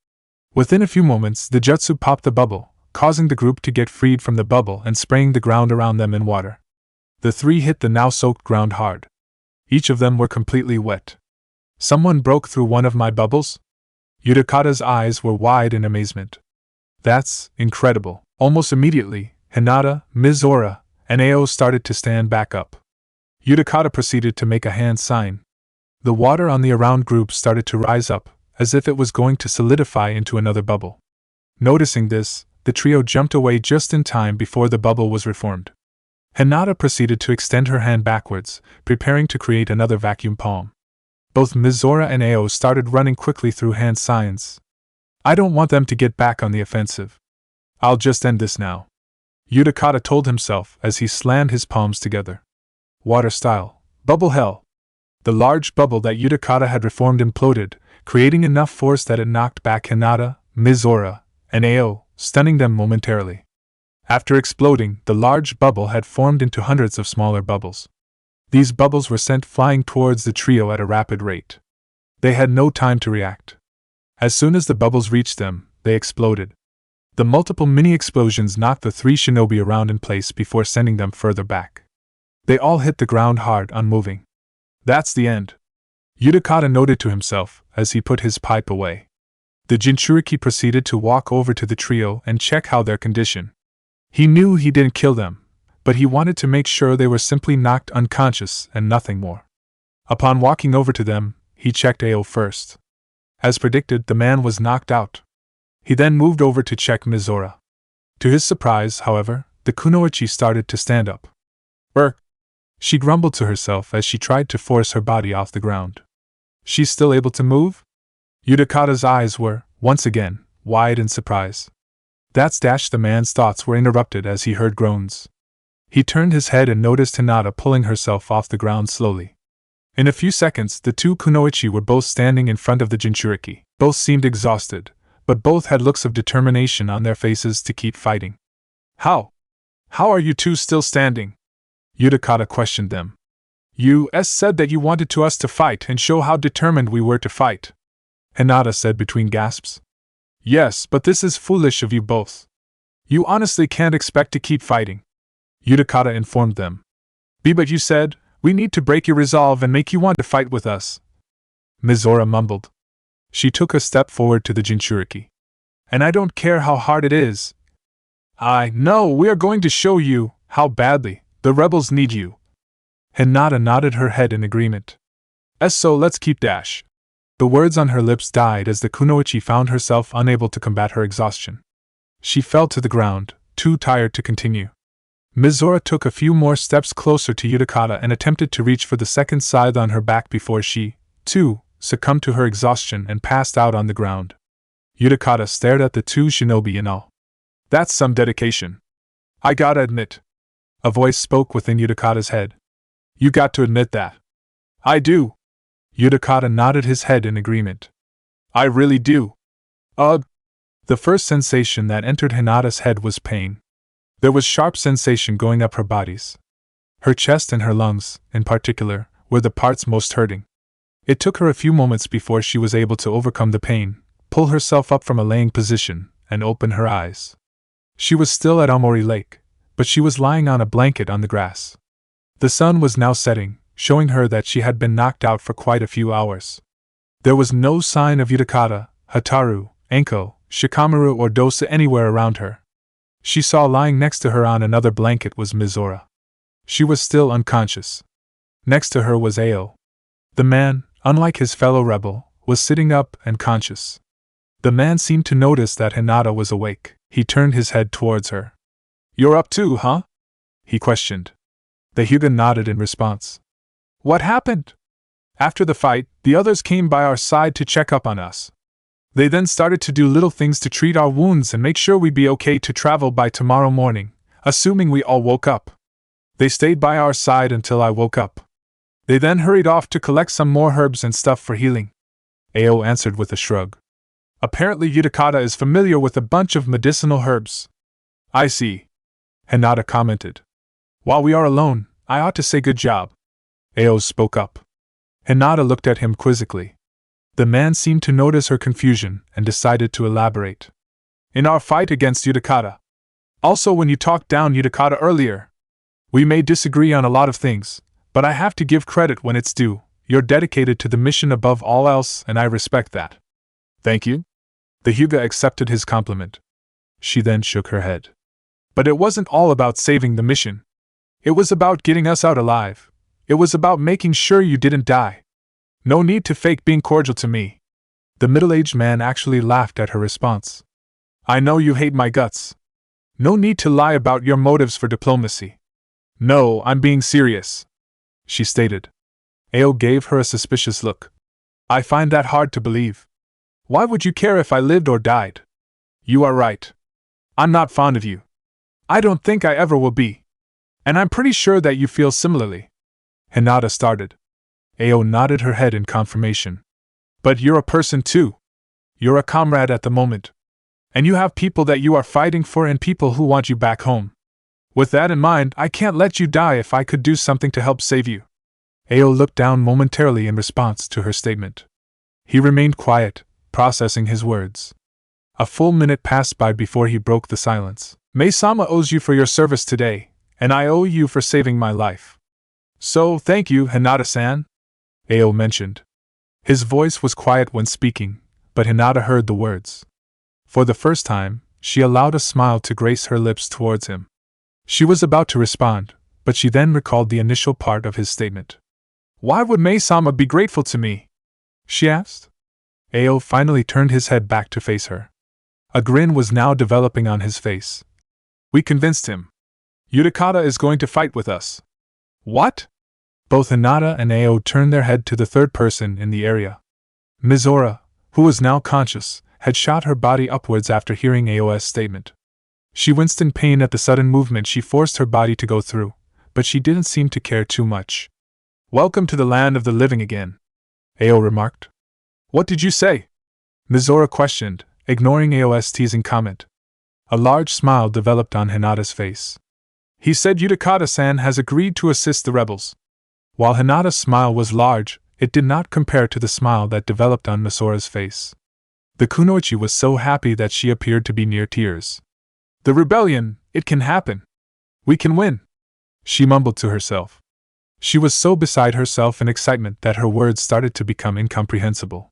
Speaker 1: Within a few moments, the jutsu popped the bubble, causing the group to get freed from the bubble and spraying the ground around them in water. The three hit the now-soaked ground hard. Each of them were completely wet. Someone broke through one of my bubbles? Utakata's eyes were wide in amazement. That's incredible. Almost immediately, Hinata, Mizora, and Ao started to stand back up. Utakata proceeded to make a hand sign. The water on the around group started to rise up, as if it was going to solidify into another bubble. Noticing this, the trio jumped away just in time before the bubble was reformed. Hinata proceeded to extend her hand backwards, preparing to create another vacuum palm. Both Mizora and Ao started running quickly through hand signs. I don't want them to get back on the offensive. I'll just end this now. Utakata told himself as he slammed his palms together. Water style, bubble hell. The large bubble that Utakata had reformed imploded, creating enough force that it knocked back Hinata, Mizora, and Ao, stunning them momentarily. After exploding, the large bubble had formed into hundreds of smaller bubbles. These bubbles were sent flying towards the trio at a rapid rate. They had no time to react. As soon as the bubbles reached them, they exploded. The multiple mini-explosions knocked the three shinobi around in place before sending them further back. They all hit the ground hard, unmoving. That's the end, Utakata noted to himself as he put his pipe away. The Jinchuriki proceeded to walk over to the trio and check how their condition. He knew he didn't kill them, but he wanted to make sure they were simply knocked unconscious and nothing more. Upon walking over to them, he checked Ao first. As predicted, the man was knocked out. He then moved over to check Mizora. To his surprise, however, the kunoichi started to stand up. She grumbled to herself as she tried to force her body off the ground. She's still able to move? Utakata's eyes were, once again, wide in surprise. The man's thoughts were interrupted as he heard groans. He turned his head and noticed Hinata pulling herself off the ground slowly. In a few seconds, the two kunoichi were both standing in front of the Jinchuriki. Both seemed exhausted, but both had looks of determination on their faces to keep fighting. How are you two still standing? Utakata questioned them. You said that you wanted us to fight and show how determined we were to fight, Hinata said between gasps. Yes, but this is foolish of you both. You honestly can't expect to keep fighting, Utakata informed them. But you said, we need to break your resolve and make you want to fight with us, Mizora mumbled. She took a step forward to the Jinchuriki. And I don't care how hard it is. No, we are going to show you how badly the rebels need you. Hinata nodded her head in agreement. So let's keep dash. The words on her lips died as the kunoichi found herself unable to combat her exhaustion. She fell to the ground, too tired to continue. Mizora took a few more steps closer to Utakata and attempted to reach for the second scythe on her back before she, too, succumbed to her exhaustion and passed out on the ground. Utakata stared at the two shinobi in awe. That's some dedication. I gotta admit. A voice spoke within Utakata's head. You got to admit that. I do. Utakata nodded his head in agreement. I really do. Ugh. The first sensation that entered Hinata's head was pain. There was sharp sensation going up her bodies. Her chest and her lungs, in particular, were the parts most hurting. It took her a few moments before she was able to overcome the pain, pull herself up from a laying position, and open her eyes. She was still at Aomori Lake, but she was lying on a blanket on the grass. The sun was now setting, showing her that she had been knocked out for quite a few hours. There was no sign of Utakata, Hataru, Enko, Shikamaru or Dosa anywhere around her. She saw lying next to her on another blanket was Mizora. She was still unconscious. Next to her was Ao. The man, unlike his fellow rebel, was sitting up and conscious. The man seemed to notice that Hinata was awake. He turned his head towards her. You're up too, huh? He questioned. The Hyuga nodded in response. What happened? After the fight, the others came by our side to check up on us. They then started to do little things to treat our wounds and make sure we'd be okay to travel by tomorrow morning, assuming we all woke up. They stayed by our side until I woke up. They then hurried off to collect some more herbs and stuff for healing. Ao answered with a shrug. Apparently Utakata is familiar with a bunch of medicinal herbs. I see. Hinata commented. While we are alone, I ought to say good job. Ao spoke up. Hinata looked at him quizzically. The man seemed to notice her confusion and decided to elaborate. In our fight against Utakata. Also when you talked down Utakata earlier. We may disagree on a lot of things, but I have to give credit when it's due. You're dedicated to the mission above all else and I respect that. Thank you. The Hyuga accepted his compliment. She then shook her head. But it wasn't all about saving the mission. It was about getting us out alive. It was about making sure you didn't die. No need to fake being cordial to me. The middle-aged man actually laughed at her response. I know you hate my guts. No need to lie about your motives for diplomacy. No, I'm being serious, she stated. Ao gave her a suspicious look. I find that hard to believe. Why would you care if I lived or died? You are right. I'm not fond of you. I don't think I ever will be. And I'm pretty sure that you feel similarly. Hinata started. Ao nodded her head in confirmation. But you're a person too. You're a comrade at the moment. And you have people that you are fighting for and people who want you back home. With that in mind, I can't let you die if I could do something to help save you. Ao looked down momentarily in response to her statement. He remained quiet, processing his words. A full minute passed by before he broke the silence. Mei-sama owes you for your service today, and I owe you for saving my life. So, thank you, Hinata-san, Ao mentioned. His voice was quiet when speaking, but Hinata heard the words. For the first time, she allowed a smile to grace her lips towards him. She was about to respond, but she then recalled the initial part of his statement. Why would Mei-sama be grateful to me? She asked. Ao finally turned his head back to face her. A grin was now developing on his face. We convinced him. Utakata is going to fight with us. What? Both Hinata and Ao turned their head to the third person in the area. Mizora, who was now conscious, had shot her body upwards after hearing Ao's statement. She winced in pain at the sudden movement she forced her body to go through, but she didn't seem to care too much. Welcome to the land of the living again, Ao remarked. What did you say? Mizora questioned, ignoring Ao's teasing comment. A large smile developed on Hinata's face. He said Utakata-san has agreed to assist the rebels. While Hinata's smile was large, it did not compare to the smile that developed on Mizora's face. The kunoichi was so happy that she appeared to be near tears. The rebellion, it can happen. We can win, she mumbled to herself. She was so beside herself in excitement that her words started to become incomprehensible.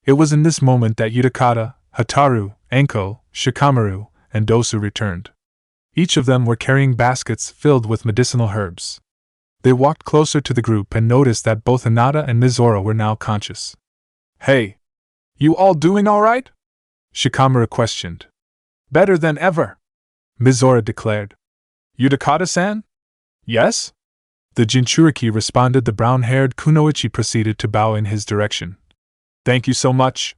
Speaker 1: It was in this moment that Utakata, Hataru, Enko, Shikamaru, and Dosu returned. Each of them were carrying baskets filled with medicinal herbs. They walked closer to the group and noticed that both Hinata and Mizora were now conscious. Hey! You all doing all right? Shikamaru questioned. Better than ever, Mizora declared. Utakata-san? Yes? The Jinchuriki responded. The brown-haired kunoichi proceeded to bow in his direction. Thank you so much.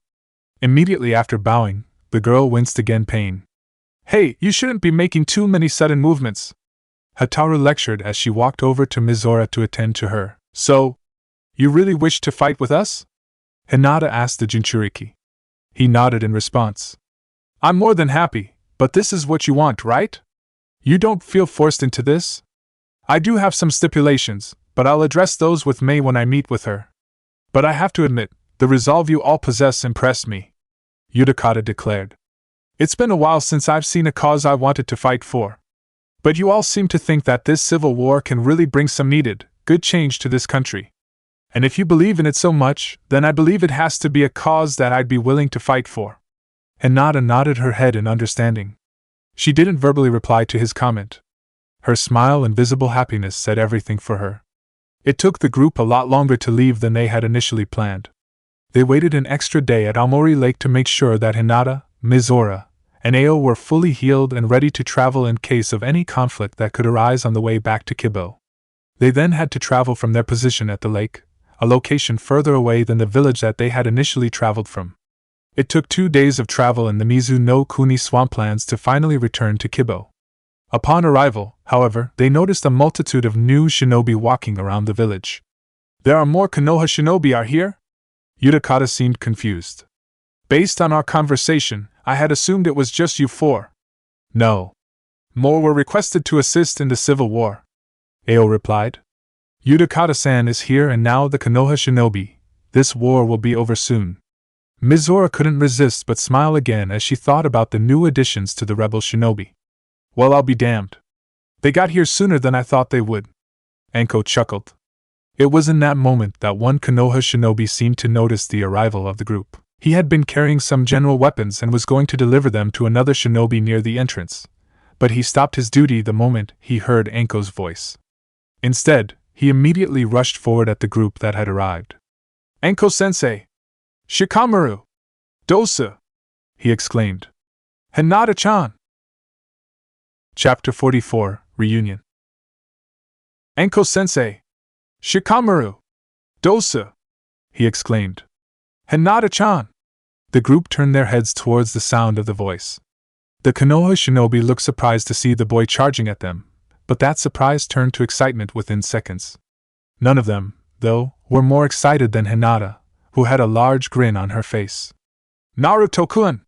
Speaker 1: Immediately after bowing, the girl winced again pain. Hey, you shouldn't be making too many sudden movements, Hataru lectured as she walked over to Mizora to attend to her. So, you really wish to fight with us? Hinata asked the Jinchuriki. He nodded in response. I'm more than happy, but this is what you want, right? You don't feel forced into this? I do have some stipulations, but I'll address those with Mei when I meet with her. But I have to admit, the resolve you all possess impressed me, Utakata declared. It's been a while since I've seen a cause I wanted to fight for. But you all seem to think that this civil war can really bring some needed, good change to this country. And if you believe in it so much, then I believe it has to be a cause that I'd be willing to fight for. Hinata nodded her head in understanding. She didn't verbally reply to his comment. Her smile and visible happiness said everything for her. It took the group a lot longer to leave than they had initially planned. They waited an extra day at Aomori Lake to make sure that Hinata, Mizora, and Ao were fully healed and ready to travel in case of any conflict that could arise on the way back to Kibo. They then had to travel from their position at the lake, a location further away than the village that they had initially traveled from. It took 2 days of travel in the Mizu no Kuni swamplands to finally return to Kibo. Upon arrival, however, they noticed a multitude of new shinobi walking around the village. There are more Konoha shinobi are here? Utakata seemed confused. Based on our conversation, I had assumed it was just you four. No. More were requested to assist in the civil war, Ao replied. Utakata-san is here and now the Konoha shinobi. This war will be over soon. Mizora couldn't resist but smile again as she thought about the new additions to the rebel shinobi. Well, I'll be damned. They got here sooner than I thought they would. Enko chuckled. It was in that moment that one Konoha shinobi seemed to notice the arrival of the group. He had been carrying some general weapons and was going to deliver them to another shinobi near the entrance, but he stopped his duty the moment he heard Enko's voice. Instead, he immediately rushed forward at the group that had arrived. Enko-sensei! Shikamaru! Dosu! He exclaimed. Hinata-chan! Chapter 44, Reunion. Enko-sensei! Shikamaru! Dosu! He exclaimed. Hinata-chan! The group turned their heads towards the sound of the voice. The Konoha shinobi looked surprised to see the boy charging at them, but that surprise turned to excitement within seconds. None of them, though, were more excited than Hinata, who had a large grin on her face. Naruto-kun!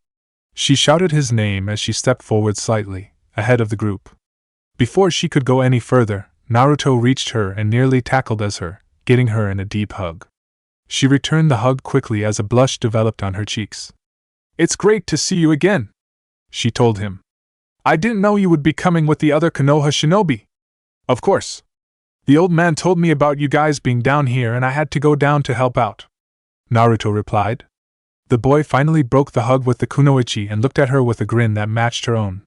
Speaker 1: She shouted his name as she stepped forward slightly, ahead of the group. Before she could go any further, Naruto reached her and nearly tackled as her, getting her in a deep hug. She returned the hug quickly as a blush developed on her cheeks. It's great to see you again, she told him. I didn't know you would be coming with the other Konoha shinobi. Of course. The old man told me about you guys being down here and I had to go down to help out, Naruto replied. The boy finally broke the hug with the kunoichi and looked at her with a grin that matched her own.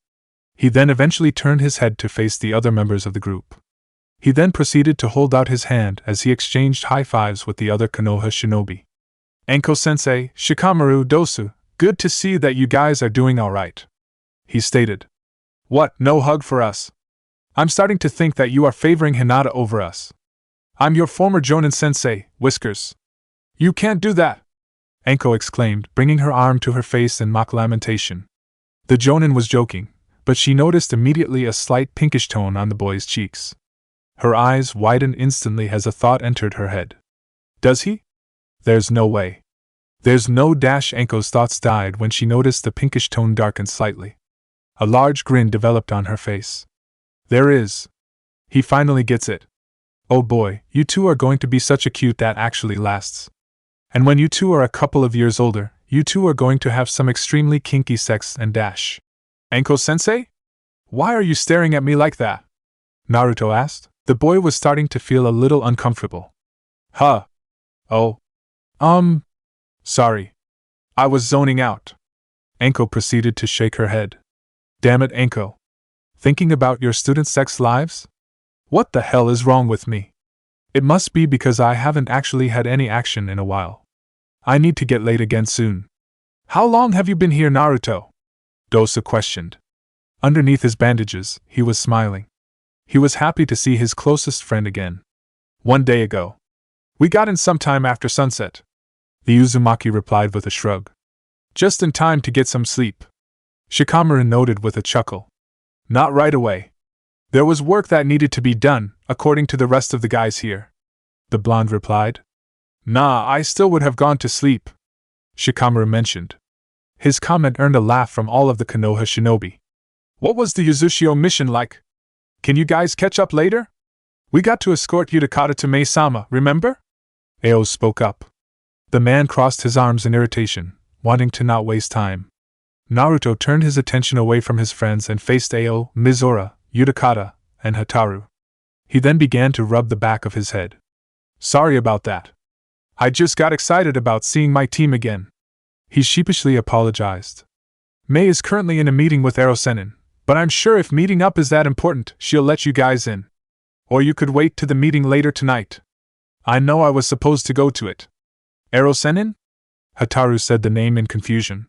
Speaker 1: He then eventually turned his head to face the other members of the group. He then proceeded to hold out his hand as he exchanged high fives with the other Konoha shinobi. Enko-sensei, Shikamaru Dosu, good to see that you guys are doing alright, he stated. What, no hug for us? I'm starting to think that you are favoring Hinata over us. I'm your former Jonin-sensei, Whiskers. You can't do that, Enko exclaimed, bringing her arm to her face in mock lamentation. The Jonin was joking, but she noticed immediately a slight pinkish tone on the boy's cheeks. Her eyes widened instantly as a thought entered her head. Does he? There's no way. There's no dash. Enko's thoughts died when she noticed the pinkish tone darken slightly. A large grin developed on her face. There is. He finally gets it. Oh boy, you two are going to be such a cute that actually lasts. And when you two are a couple of years older, you two are going to have some extremely kinky sex and dash. Enko-sensei? Why are you staring at me like that? Naruto asked. The boy was starting to feel a little uncomfortable. Huh. Oh. Sorry. I was zoning out. Enko proceeded to shake her head. Damn it, Enko. Thinking about your students' sex lives? What the hell is wrong with me? It must be because I haven't actually had any action in a while. I need to get laid again soon. How long have you been here, Naruto? Dosa questioned. Underneath his bandages, he was smiling. He was happy to see his closest friend again. 1 day ago. We got in sometime after sunset. The Uzumaki replied with a shrug. Just in time to get some sleep. Shikamaru noted with a chuckle. Not right away. There was work that needed to be done, according to the rest of the guys here. The blonde replied. Nah, I still would have gone to sleep, Shikamaru mentioned. His comment earned a laugh from all of the Konoha shinobi. What was the Uzushio mission like? Can you guys catch up later? We got to escort Utakata to Mei-sama, remember? Ao spoke up. The man crossed his arms in irritation, wanting to not waste time. Naruto turned his attention away from his friends and faced Ao, Mizora, Utakata, and Hataru. He then began to rub the back of his head. Sorry about that. I just got excited about seeing my team again. He sheepishly apologized. Mei is currently in a meeting with Erosenin, but I'm sure if meeting up is that important, she'll let you guys in. Or you could wait to the meeting later tonight. I know I was supposed to go to it. Erosenin? Hataru said the name in confusion.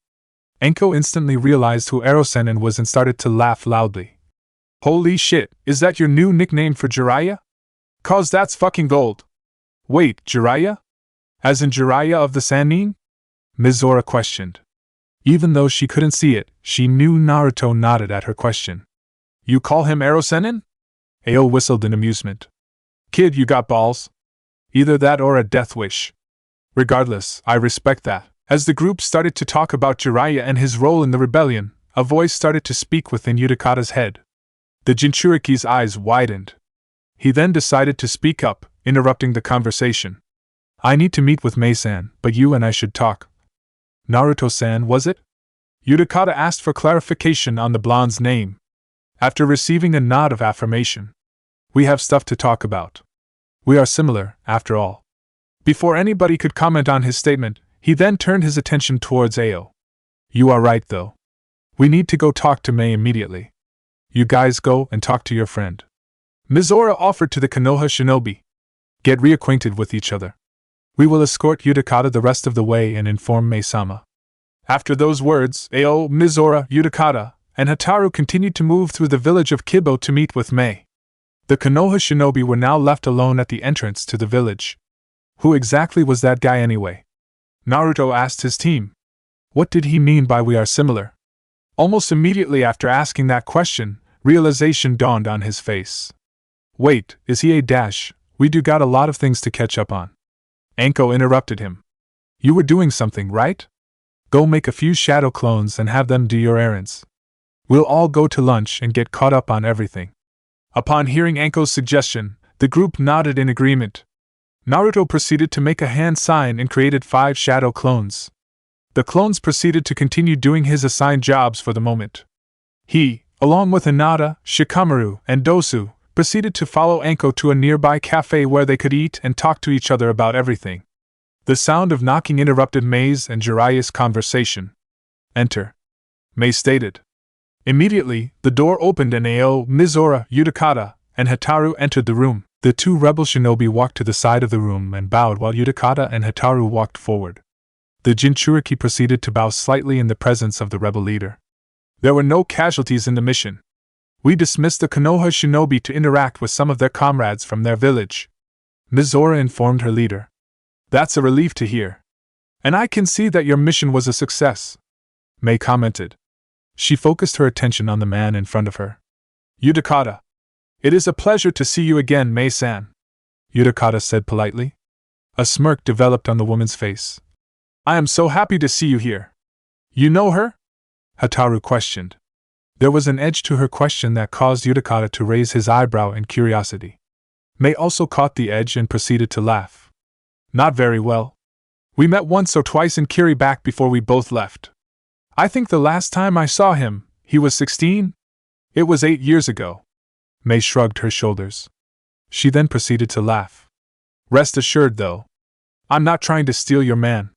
Speaker 1: Enko instantly realized who Erosenin was and started to laugh loudly. Holy shit, is that your new nickname for Jiraiya? 'Cause that's fucking gold. Wait, Jiraiya? As in Jiraiya of the Sannin? Mizora questioned. Even though she couldn't see it, she knew Naruto nodded at her question. You call him Erosenin? Ao whistled in amusement. Kid, you got balls. Either that or a death wish. Regardless, I respect that. As the group started to talk about Jiraiya and his role in the rebellion, a voice started to speak within Utakata's head. The Jinchuriki's eyes widened. He then decided to speak up, interrupting the conversation. I need to meet with Mei-san, but you and I should talk. Naruto-san, was it? Utakata asked for clarification on the blonde's name. After receiving a nod of affirmation. We have stuff to talk about. We are similar, after all. Before anybody could comment on his statement, he then turned his attention towards Ao. You are right, though. We need to go talk to Mei immediately. You guys go and talk to your friend. Mizora offered to the Konoha shinobi. Get reacquainted with each other. We will escort Utakata the rest of the way and inform Mei-sama. After those words, Ao, Mizora, Utakata, and Hataru continued to move through the village of Kibo to meet with Mei. The Konoha shinobi were now left alone at the entrance to the village. Who exactly was that guy anyway? Naruto asked his team. What did he mean by we are similar? Almost immediately after asking that question, realization dawned on his face. Wait, is he a dash? We do got a lot of things to catch up on. Enko interrupted him. You were doing something, right? Go make a few shadow clones and have them do your errands. We'll all go to lunch and get caught up on everything. Upon hearing Enko's suggestion, the group nodded in agreement. Naruto proceeded to make a hand sign and created 5 shadow clones. The clones proceeded to continue doing his assigned jobs for the moment. He, along with Hinata, Shikamaru, and Dosu, proceeded to follow Anko to a nearby cafe where they could eat and talk to each other about everything. The sound of knocking interrupted Mei's and Jiraiya's conversation. "Enter," Mei stated. Immediately, the door opened and Ao, Mizora, Utakata, and Hataru entered the room. The two rebel shinobi walked to the side of the room and bowed while Utakata and Hataru walked forward. The Jinchuriki proceeded to bow slightly in the presence of the rebel leader. There were no casualties in the mission. We dismissed the Konoha shinobi to interact with some of their comrades from their village, Mizora informed her leader. That's a relief to hear. And I can see that your mission was a success, Mei commented. She focused her attention on the man in front of her. Utakata. It is a pleasure to see you again, Mei-san, Utakata said politely. A smirk developed on the woman's face. I am so happy to see you here. You know her? Hataru questioned. There was an edge to her question that caused Utakata to raise his eyebrow in curiosity. Mei also caught the edge and proceeded to laugh. Not very well. We met once or twice in Kiri back before we both left. I think the last time I saw him, he was 16? It was 8 years ago. Mei shrugged her shoulders. She then proceeded to laugh. Rest assured, though, I'm not trying to steal your man.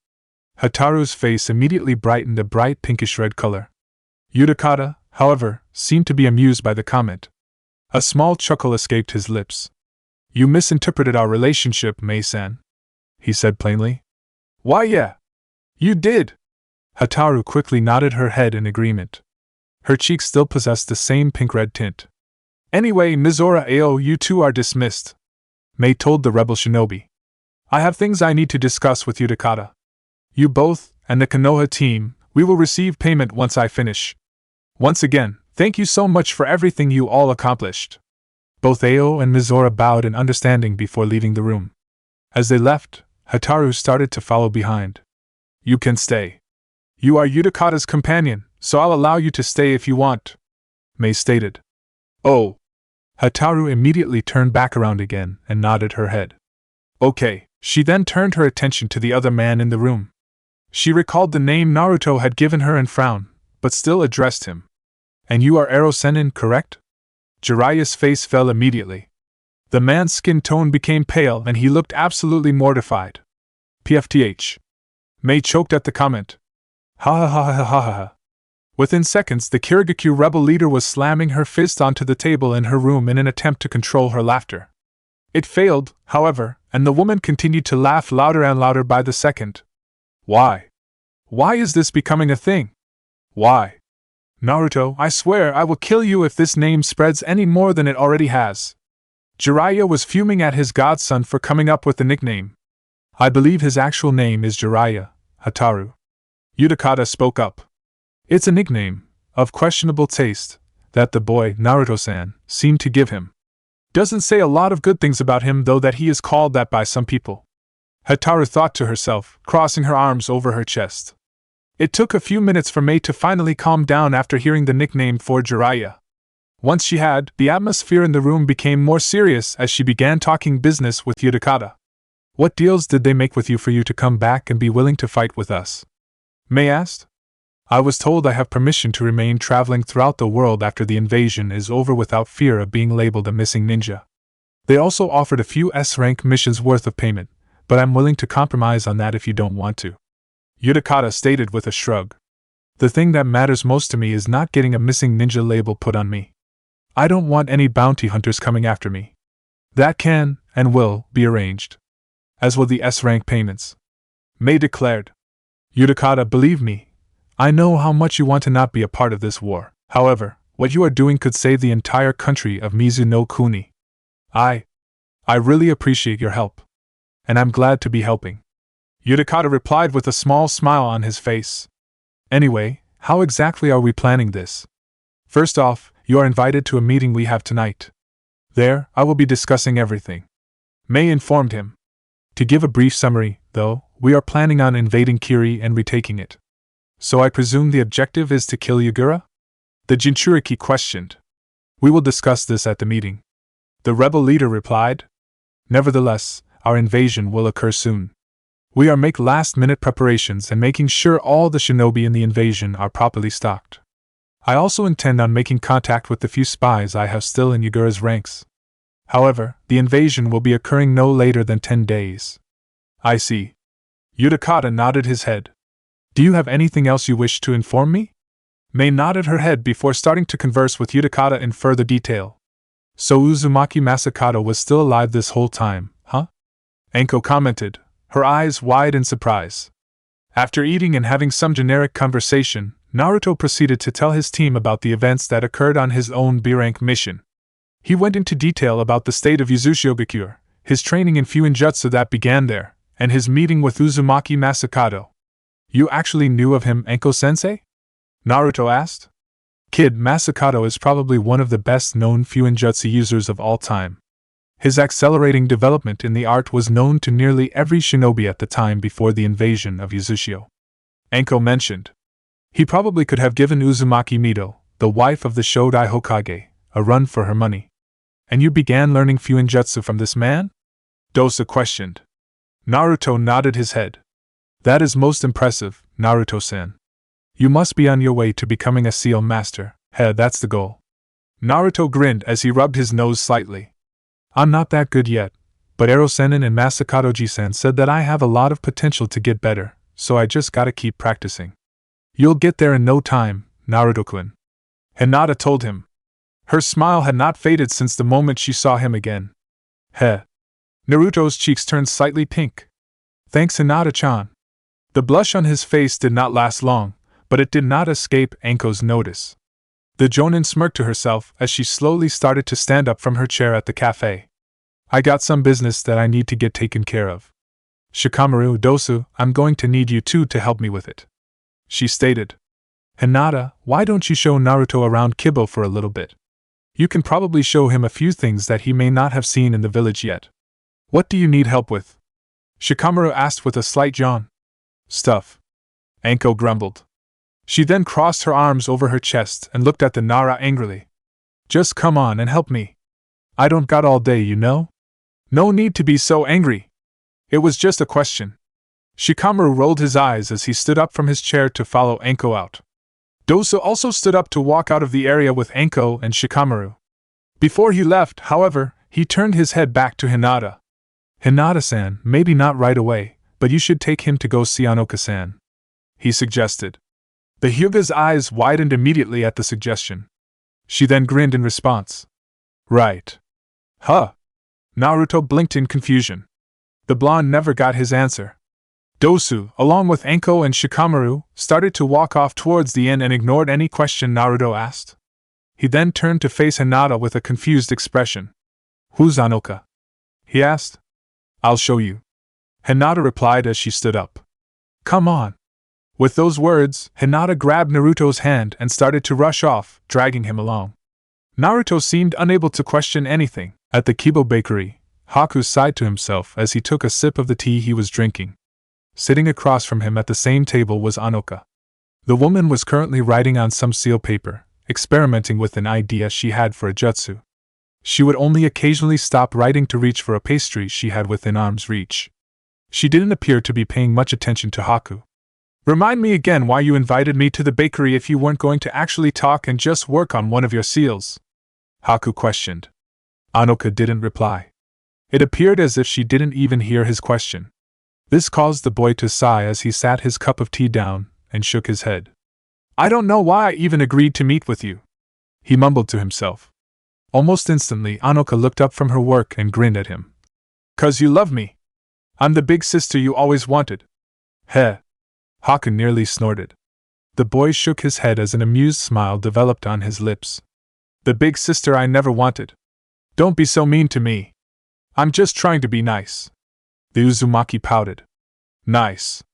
Speaker 1: Hataru's face immediately brightened a bright pinkish-red color. Utakata, however, seemed to be amused by the comment. A small chuckle escaped his lips. You misinterpreted our relationship, Mei-san, he said plainly. Why, yeah. You did. Hataru quickly nodded her head in agreement. Her cheeks still possessed the same pink-red tint. Anyway, Mizora Ao, you two are dismissed, Mei told the rebel shinobi. I have things I need to discuss with Utakata. You both, and the Konoha team, we will receive payment once I finish. Once again, thank you so much for everything you all accomplished. Both Ao and Mizora bowed in understanding before leaving the room. As they left, Hataru started to follow behind. You can stay. You are Utakata's companion, so I'll allow you to stay if you want, Mei stated. Oh. Hataru immediately turned back around again and nodded her head. Okay. She then turned her attention to the other man in the room. She recalled the name Naruto had given her and frowned, but still addressed him. And you are Ero Sennin, correct? Jiraiya's face fell immediately. The man's skin tone became pale and he looked absolutely mortified. PFTH. Mei choked at the comment. Ha ha ha ha ha ha ha. Within seconds, the Kirigakyu rebel leader was slamming her fist onto the table in her room in an attempt to control her laughter. It failed, however, and the woman continued to laugh louder and louder by the second. Why? Why is this becoming a thing? Why? Naruto, I swear I will kill you if this name spreads any more than it already has. Jiraiya was fuming at his godson for coming up with the nickname. I believe his actual name is Jiraiya, Hataru. Utakata spoke up. It's a nickname, of questionable taste, that the boy, Naruto-san, seemed to give him. Doesn't say a lot of good things about him though that he is called that by some people. Hataru thought to herself, crossing her arms over her chest. It took a few minutes for Mei to finally calm down after hearing the nickname for Jiraiya. Once she had, the atmosphere in the room became more serious as she began talking business with Utakata. What deals did they make with you for you to come back and be willing to fight with us? Mei asked. I was told I have permission to remain traveling throughout the world after the invasion is over without fear of being labeled a missing ninja. They also offered a few S-rank missions worth of payment, but I'm willing to compromise on that if you don't want to. Utakata stated with a shrug. The thing that matters most to me is not getting a missing ninja label put on me. I don't want any bounty hunters coming after me. That can, and will, be arranged. As will the S-rank payments. Mei declared. Utakata, believe me, I know how much you want to not be a part of this war. However, what you are doing could save the entire country of Mizu no Kuni. I really appreciate your help. And I'm glad to be helping. Utakata replied with a small smile on his face. Anyway, how exactly are we planning this? First off, you are invited to a meeting we have tonight. There, I will be discussing everything. Mei informed him. To give a brief summary, though, we are planning on invading Kiri and retaking it. So I presume the objective is to kill Yagura? The Jinchuriki questioned. We will discuss this at the meeting. The rebel leader replied. Nevertheless, our invasion will occur soon. We are make last-minute preparations and making sure all the shinobi in the invasion are properly stocked. I also intend on making contact with the few spies I have still in Yagura's ranks. However, the invasion will be occurring no later than 10 days. I see. Utakata nodded his head. Do you have anything else you wish to inform me? Mei nodded her head before starting to converse with Utakata in further detail. So Uzumaki Masakado was still alive this whole time, huh? Anko commented, her eyes wide in surprise. After eating and having some generic conversation, Naruto proceeded to tell his team about the events that occurred on his own B-rank mission. He went into detail about the state of Uzushiogakure, his training in Fuinjutsu that began there, and his meeting with Uzumaki Masakado. You actually knew of him, Anko-sensei? Naruto asked. Kid, Masakado is probably one of the best-known Fuinjutsu users of all time. His accelerating development in the art was known to nearly every shinobi at the time before the invasion of Uzushio. Anko mentioned. He probably could have given Uzumaki Mido, the wife of the Shodai Hokage, a run for her money. And you began learning Fuinjutsu from this man? Dosa questioned. Naruto nodded his head. That is most impressive, Naruto-san. You must be on your way to becoming a seal master. That's the goal. Naruto grinned as he rubbed his nose slightly. I'm not that good yet, but Ero-senin and Masakado-ji-san said that I have a lot of potential to get better, so I just gotta keep practicing. You'll get there in no time, Naruto-kun. Hinata told him. Her smile had not faded since the moment she saw him again. Naruto's cheeks turned slightly pink. Thanks, Hinata-chan. The blush on his face did not last long, but it did not escape Anko's notice. The Jonin smirked to herself as she slowly started to stand up from her chair at the cafe. I got some business that I need to get taken care of. Shikamaru, Dosu, I'm going to need you two to help me with it. She stated. Hinata, why don't you show Naruto around Kibo for a little bit? You can probably show him a few things that he may not have seen in the village yet. What do you need help with? Shikamaru asked with a slight yawn. Stuff. Anko grumbled. She then crossed her arms over her chest and looked at the Nara angrily. Just come on and help me. I don't got all day, you know? No need to be so angry. It was just a question. Shikamaru rolled his eyes as he stood up from his chair to follow Anko out. Dosa also stood up to walk out of the area with Anko and Shikamaru. Before he left, however, he turned his head back to Hinata. Hinata-san, maybe not right away, but you should take him to go see Anoka-san, he suggested. The Hyuga's eyes widened immediately at the suggestion. She then grinned in response. Right. Huh. Naruto blinked in confusion. The blonde never got his answer. Dosu, along with Anko and Shikamaru, started to walk off towards the inn and ignored any question Naruto asked. He then turned to face Hinata with a confused expression. Who's Anoka? He asked. I'll show you. Hinata replied as she stood up. Come on. With those words, Hinata grabbed Naruto's hand and started to rush off, dragging him along. Naruto seemed unable to question anything. At the Kibo bakery, Haku sighed to himself as he took a sip of the tea he was drinking. Sitting across from him at the same table was Anoka. The woman was currently writing on some seal paper, experimenting with an idea she had for a jutsu. She would only occasionally stop writing to reach for a pastry she had within arm's reach. She didn't appear to be paying much attention to Haku. Remind me again why you invited me to the bakery if you weren't going to actually talk and just work on one of your seals? Haku questioned. Anoka didn't reply. It appeared as if she didn't even hear his question. This caused the boy to sigh as he sat his cup of tea down and shook his head. I don't know why I even agreed to meet with you, he mumbled to himself. Almost instantly, Anoka looked up from her work and grinned at him. 'Cause you love me. I'm the big sister you always wanted. Heh. Haku nearly snorted. The boy shook his head as an amused smile developed on his lips. The big sister I never wanted. Don't be so mean to me. I'm just trying to be nice. The Uzumaki pouted. Nice.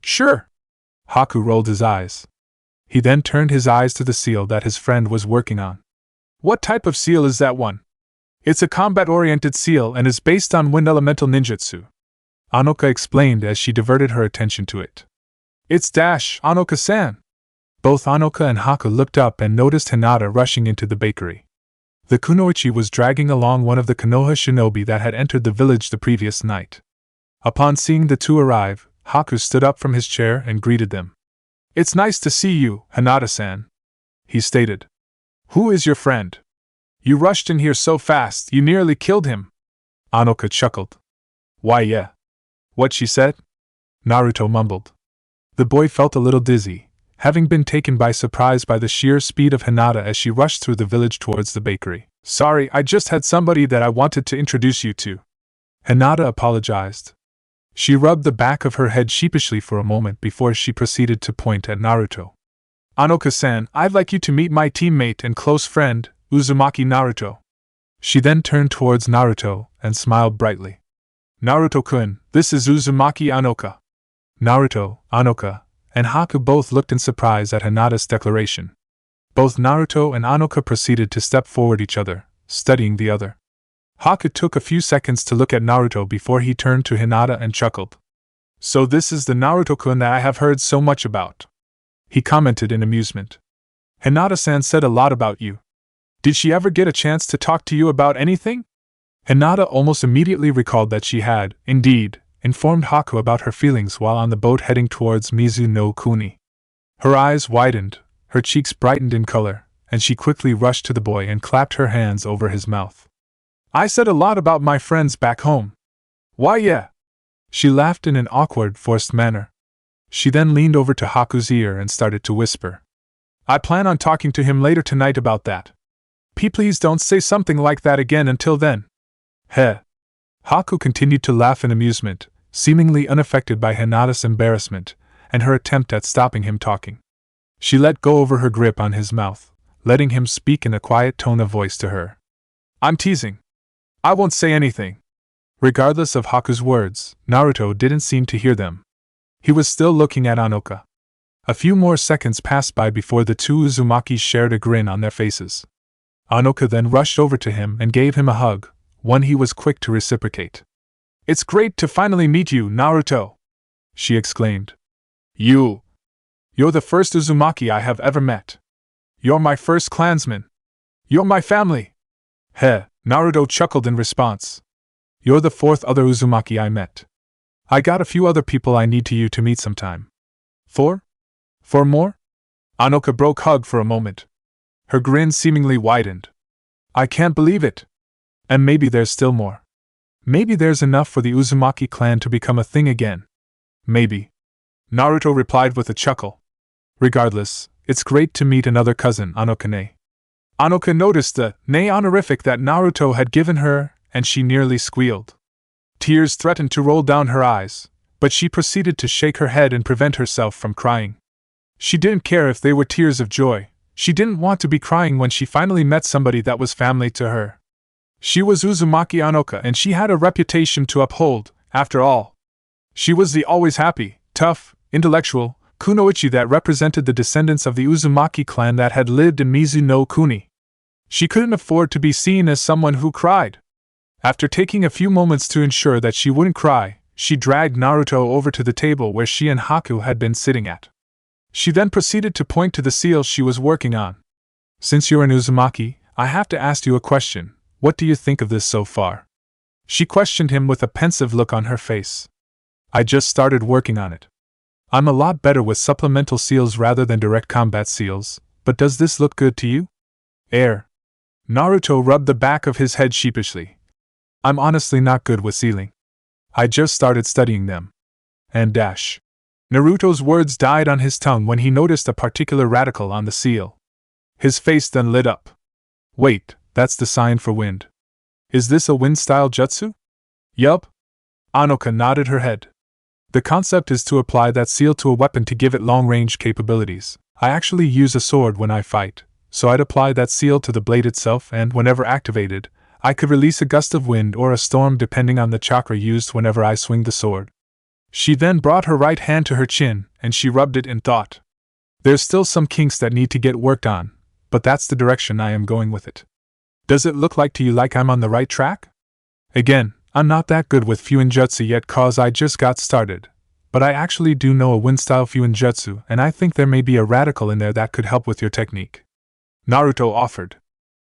Speaker 1: Sure. Haku rolled his eyes. He then turned his eyes to the seal that his friend was working on. What type of seal is that one? It's a combat-oriented seal and is based on wind elemental ninjutsu. Anoka explained as she diverted her attention to it. It's Anoka-san. Both Anoka and Haku looked up and noticed Hinata rushing into the bakery. The kunoichi was dragging along one of the Konoha shinobi that had entered the village the previous night. Upon seeing the two arrive, Haku stood up from his chair and greeted them. "It's nice to see you, Hinata-san," he stated. "Who is your friend? You rushed in here so fast, you nearly killed him." Anoka chuckled. "Why, yeah. What she said?" Naruto mumbled. The boy felt a little dizzy, having been taken by surprise by the sheer speed of Hinata as she rushed through the village towards the bakery. "Sorry, I just had somebody that I wanted to introduce you to." Hinata apologized. She rubbed the back of her head sheepishly for a moment before she proceeded to point at Naruto. "Anoka-san, I'd like you to meet my teammate and close friend, Uzumaki Naruto." She then turned towards Naruto and smiled brightly. "Naruto-kun, this is Uzumaki Anoka." Naruto, Anoka, and Haku both looked in surprise at Hinata's declaration. Both Naruto and Anoka proceeded to step forward each other, studying the other. Haku took a few seconds to look at Naruto before he turned to Hinata and chuckled. "So this is the Naruto-kun that I have heard so much about," he commented in amusement. "Hinata-san said a lot about you. Did she ever get a chance to talk to you about anything?" Hinata almost immediately recalled that she had, indeed, informed Haku about her feelings while on the boat heading towards Mizu no Kuni. Her eyes widened, her cheeks brightened in color, and she quickly rushed to the boy and clapped her hands over his mouth. "I said a lot about my friends back home." "Why, yeah." She laughed in an awkward, forced manner. She then leaned over to Haku's ear and started to whisper. "I plan on talking to him later tonight about that. Please don't say something like that again until then." Heh. Haku continued to laugh in amusement, seemingly unaffected by Hinata's embarrassment and her attempt at stopping him talking. She let go over her grip on his mouth, letting him speak in a quiet tone of voice to her. "I'm teasing. I won't say anything." Regardless of Haku's words, Naruto didn't seem to hear them. He was still looking at Anoka. A few more seconds passed by before the two Uzumakis shared a grin on their faces. Anoka then rushed over to him and gave him a hug, one he was quick to reciprocate. "It's great to finally meet you, Naruto!" she exclaimed. You're the first Uzumaki I have ever met. You're my first clansman. You're my family." Heh, Naruto chuckled in response. "You're the fourth other Uzumaki I met. I got a few other people I need you to meet sometime." "Four? Four more?" Anoka broke hug for a moment. Her grin seemingly widened. "I can't believe it. And maybe there's still more. Maybe there's enough for the Uzumaki clan to become a thing again. Maybe." Naruto replied with a chuckle. "Regardless, it's great to meet another cousin, Anoka-ne." Anoka noticed the "ne" honorific that Naruto had given her, and she nearly squealed. Tears threatened to roll down her eyes, but she proceeded to shake her head and prevent herself from crying. She didn't care if they were tears of joy. She didn't want to be crying when she finally met somebody that was family to her. She was Uzumaki Anoka and she had a reputation to uphold, after all. She was the always happy, tough, intellectual kunoichi that represented the descendants of the Uzumaki clan that had lived in Mizu no Kuni. She couldn't afford to be seen as someone who cried. After taking a few moments to ensure that she wouldn't cry, she dragged Naruto over to the table where she and Haku had been sitting at. She then proceeded to point to the seal she was working on. "Since you're an Uzumaki, I have to ask you a question. What do you think of this so far?" She questioned him with a pensive look on her face. "I just started working on it. I'm a lot better with supplemental seals rather than direct combat seals, but does this look good to you?" Naruto rubbed the back of his head sheepishly. "I'm honestly not good with sealing. I just started studying them. And dash." Naruto's words died on his tongue when he noticed a particular radical on the seal. His face then lit up. "Wait, that's the sign for wind. Is this a wind-style jutsu?" "Yup." Anoka nodded her head. "The concept is to apply that seal to a weapon to give it long-range capabilities. I actually use a sword when I fight, so I'd apply that seal to the blade itself and, whenever activated, I could release a gust of wind or a storm depending on the chakra used whenever I swing the sword." She then brought her right hand to her chin, and she rubbed it in thought. "There's still some kinks that need to get worked on, but that's the direction I am going with it. Does it look to you like I'm on the right track? Again, I'm not that good with Fuinjutsu yet cause I just got started, but I actually do know a wind-style Fuinjutsu and I think there may be a radical in there that could help with your technique." Naruto offered.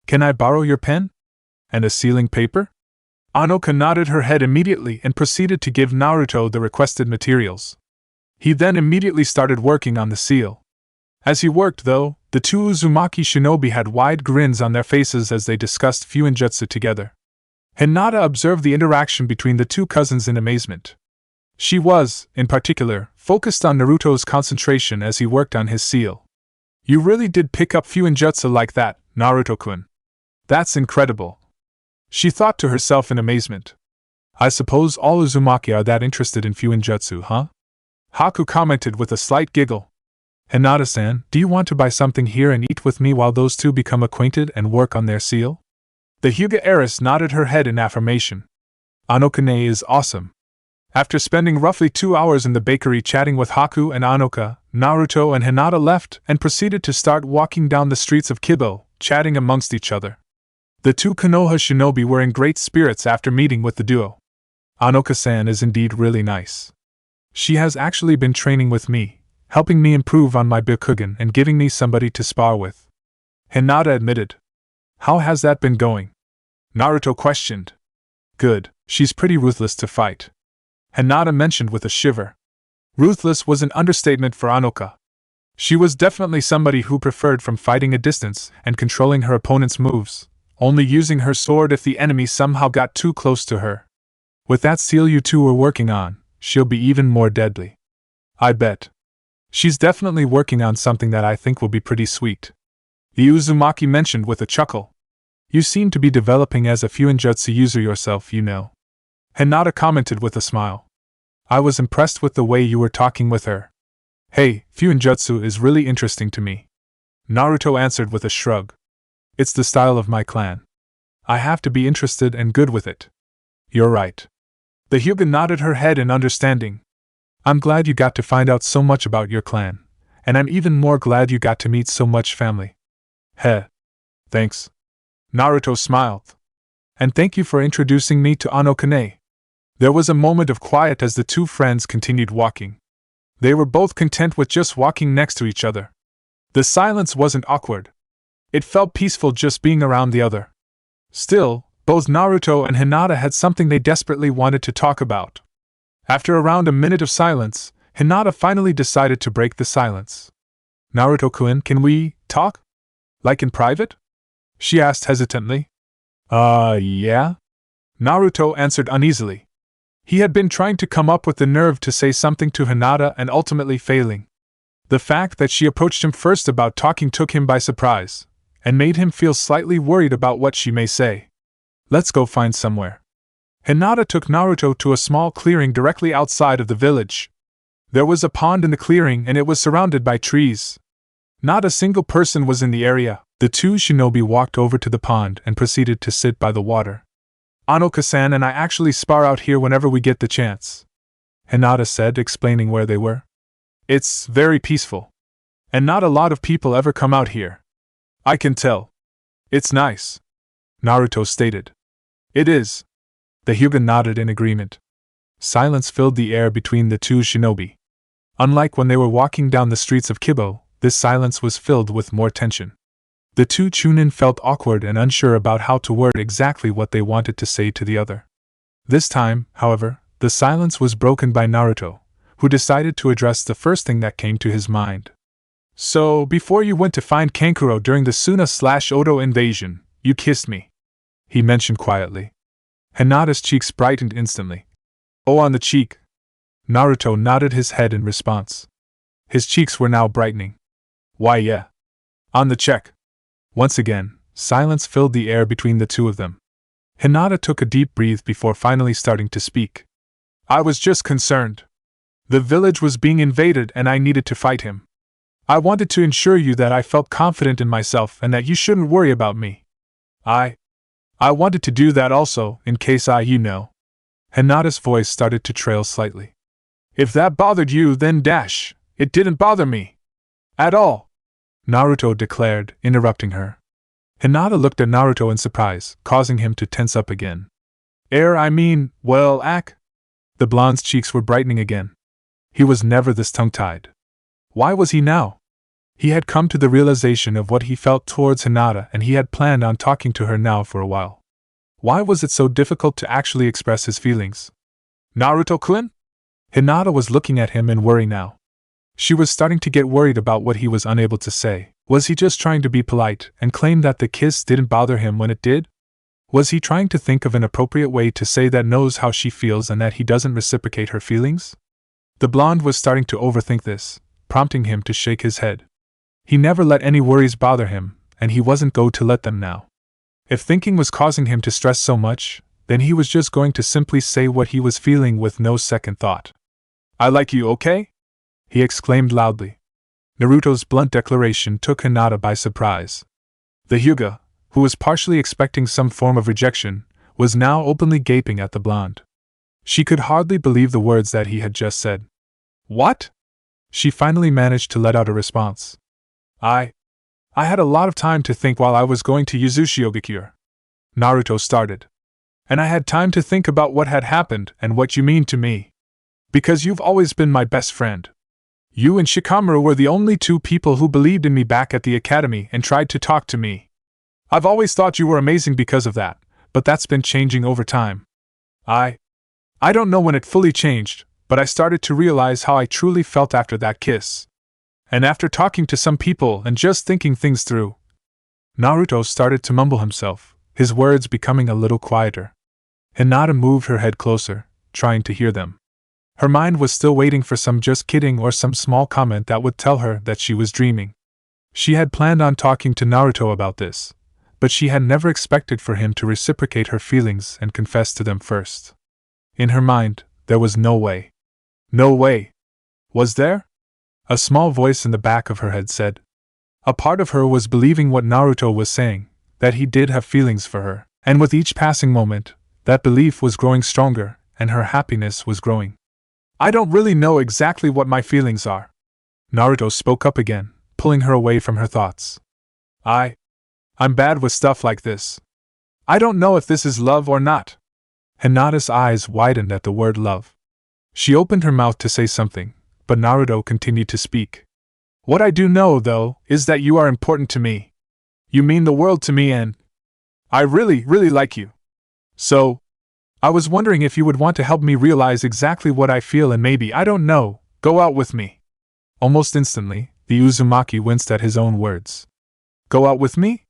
Speaker 1: "Can I borrow your pen? And a sealing paper?" Anoka nodded her head immediately and proceeded to give Naruto the requested materials. He then immediately started working on the seal. As he worked, though, the two Uzumaki shinobi had wide grins on their faces as they discussed Fuinjutsu together. Hinata observed the interaction between the two cousins in amazement. She was, in particular, focused on Naruto's concentration as he worked on his seal. You really did pick up Fuinjutsu like that, Naruto-kun. That's incredible. She thought to herself in amazement. I suppose all Uzumaki are that interested in Fuinjutsu, huh? Haku commented with a slight giggle. Hinata-san, do you want to buy something here and eat with me while those two become acquainted and work on their seal? The Hyuga heiress nodded her head in affirmation. Anoka-ne is awesome. After spending roughly 2 hours in the bakery chatting with Haku and Anoka, Naruto and Hinata left and proceeded to start walking down the streets of Kibo, chatting amongst each other. The two Konoha shinobi were in great spirits after meeting with the duo. Anoka-san is indeed really nice. She has actually been training with me, helping me improve on my Byakugan and giving me somebody to spar with. Hinata admitted. How has that been going? Naruto questioned. Good, she's pretty ruthless to fight. Hinata mentioned with a shiver. Ruthless was an understatement for Anoka. She was definitely somebody who preferred from fighting a distance and controlling her opponent's moves, only using her sword if the enemy somehow got too close to her. With that seal you two were working on, she'll be even more deadly. I bet. She's definitely working on something that I think will be pretty sweet. The Uzumaki mentioned with a chuckle. You seem to be developing as a Fuinjutsu user yourself, you know. Hinata commented with a smile. I was impressed with the way you were talking with her. Hey, Fuinjutsu is really interesting to me. Naruto answered with a shrug. It's the style of my clan. I have to be interested and good with it. You're right. The Hyuga nodded her head in understanding. I'm glad you got to find out so much about your clan, and I'm even more glad you got to meet so much family. Heh. Thanks. Naruto smiled. And thank you for introducing me to Anoka-ne. There was a moment of quiet as the two friends continued walking. They were both content with just walking next to each other. The silence wasn't awkward. It felt peaceful just being around the other. Still, both Naruto and Hinata had something they desperately wanted to talk about. After around a minute of silence, Hinata finally decided to break the silence. Naruto-kun, can we talk? Like in private? She asked hesitantly. Yeah? Naruto answered uneasily. He had been trying to come up with the nerve to say something to Hinata and ultimately failing. The fact that she approached him first about talking took him by surprise, and made him feel slightly worried about what she may say. Let's go find somewhere. Hinata took Naruto to a small clearing directly outside of the village. There was a pond in the clearing and it was surrounded by trees. Not a single person was in the area. The two shinobi walked over to the pond and proceeded to sit by the water. Anoka-san and I actually spar out here whenever we get the chance, Hinata said, explaining where they were. It's very peaceful. And not a lot of people ever come out here. I can tell. It's nice, Naruto stated. It is. The Hyuga nodded in agreement. Silence filled the air between the two shinobi. Unlike when they were walking down the streets of Kibo, this silence was filled with more tension. The two Chunin felt awkward and unsure about how to word exactly what they wanted to say to the other. This time, however, the silence was broken by Naruto, who decided to address the first thing that came to his mind. So, before you went to find Kankuro during the Suna/Odo invasion, you kissed me, he mentioned quietly. Hinata's cheeks brightened instantly. Oh, on the cheek. Naruto nodded his head in response. His cheeks were now brightening. Why, yeah. On the cheek. Once again, silence filled the air between the two of them. Hinata took a deep breath before finally starting to speak. I was just concerned. The village was being invaded and I needed to fight him. I wanted to ensure you that I felt confident in myself and that you shouldn't worry about me. I wanted to do that also, in case Hinata's voice started to trail slightly. If that bothered you, then it didn't bother me. At all, Naruto declared, interrupting her. Hinata looked at Naruto in surprise, causing him to tense up again. The blonde's cheeks were brightening again. He was never this tongue-tied. Why was he now? He had come to the realization of what he felt towards Hinata and he had planned on talking to her now for a while. Why was it so difficult to actually express his feelings? Naruto-kun? Hinata was looking at him in worry now. She was starting to get worried about what he was unable to say. Was he just trying to be polite and claim that the kiss didn't bother him when it did? Was he trying to think of an appropriate way to say that knows how she feels and that he doesn't reciprocate her feelings? The blonde was starting to overthink this, prompting him to shake his head. He never let any worries bother him, and he wasn't going to let them now. If thinking was causing him to stress so much, then he was just going to simply say what he was feeling with no second thought. I like you, okay? He exclaimed loudly. Naruto's blunt declaration took Hinata by surprise. The Hyuga, who was partially expecting some form of rejection, was now openly gaping at the blonde. She could hardly believe the words that he had just said. What? She finally managed to let out a response. I had a lot of time to think while I was going to Uzushiogakure. Naruto started. And I had time to think about what had happened and what you mean to me. Because you've always been my best friend. You and Shikamaru were the only two people who believed in me back at the academy and tried to talk to me. I've always thought you were amazing because of that, but that's been changing over time. I don't know when it fully changed, but I started to realize how I truly felt after that kiss. And after talking to some people and just thinking things through. Naruto started to mumble himself, his words becoming a little quieter. Hinata moved her head closer, trying to hear them. Her mind was still waiting for some just kidding or some small comment that would tell her that she was dreaming. She had planned on talking to Naruto about this, but she had never expected for him to reciprocate her feelings and confess to them first. In her mind, there was no way. No way. Was there? A small voice in the back of her head said. A part of her was believing what Naruto was saying, that he did have feelings for her, and with each passing moment, that belief was growing stronger, and her happiness was growing. I don't really know exactly what my feelings are. Naruto spoke up again, pulling her away from her thoughts. I'm bad with stuff like this. I don't know if this is love or not. Hinata's eyes widened at the word love. She opened her mouth to say something, but Naruto continued to speak. What I do know, though, is that you are important to me. You mean the world to me and I really, really like you. So, I was wondering if you would want to help me realize exactly what I feel and maybe, I don't know, go out with me. Almost instantly, the Uzumaki winced at his own words. Go out with me?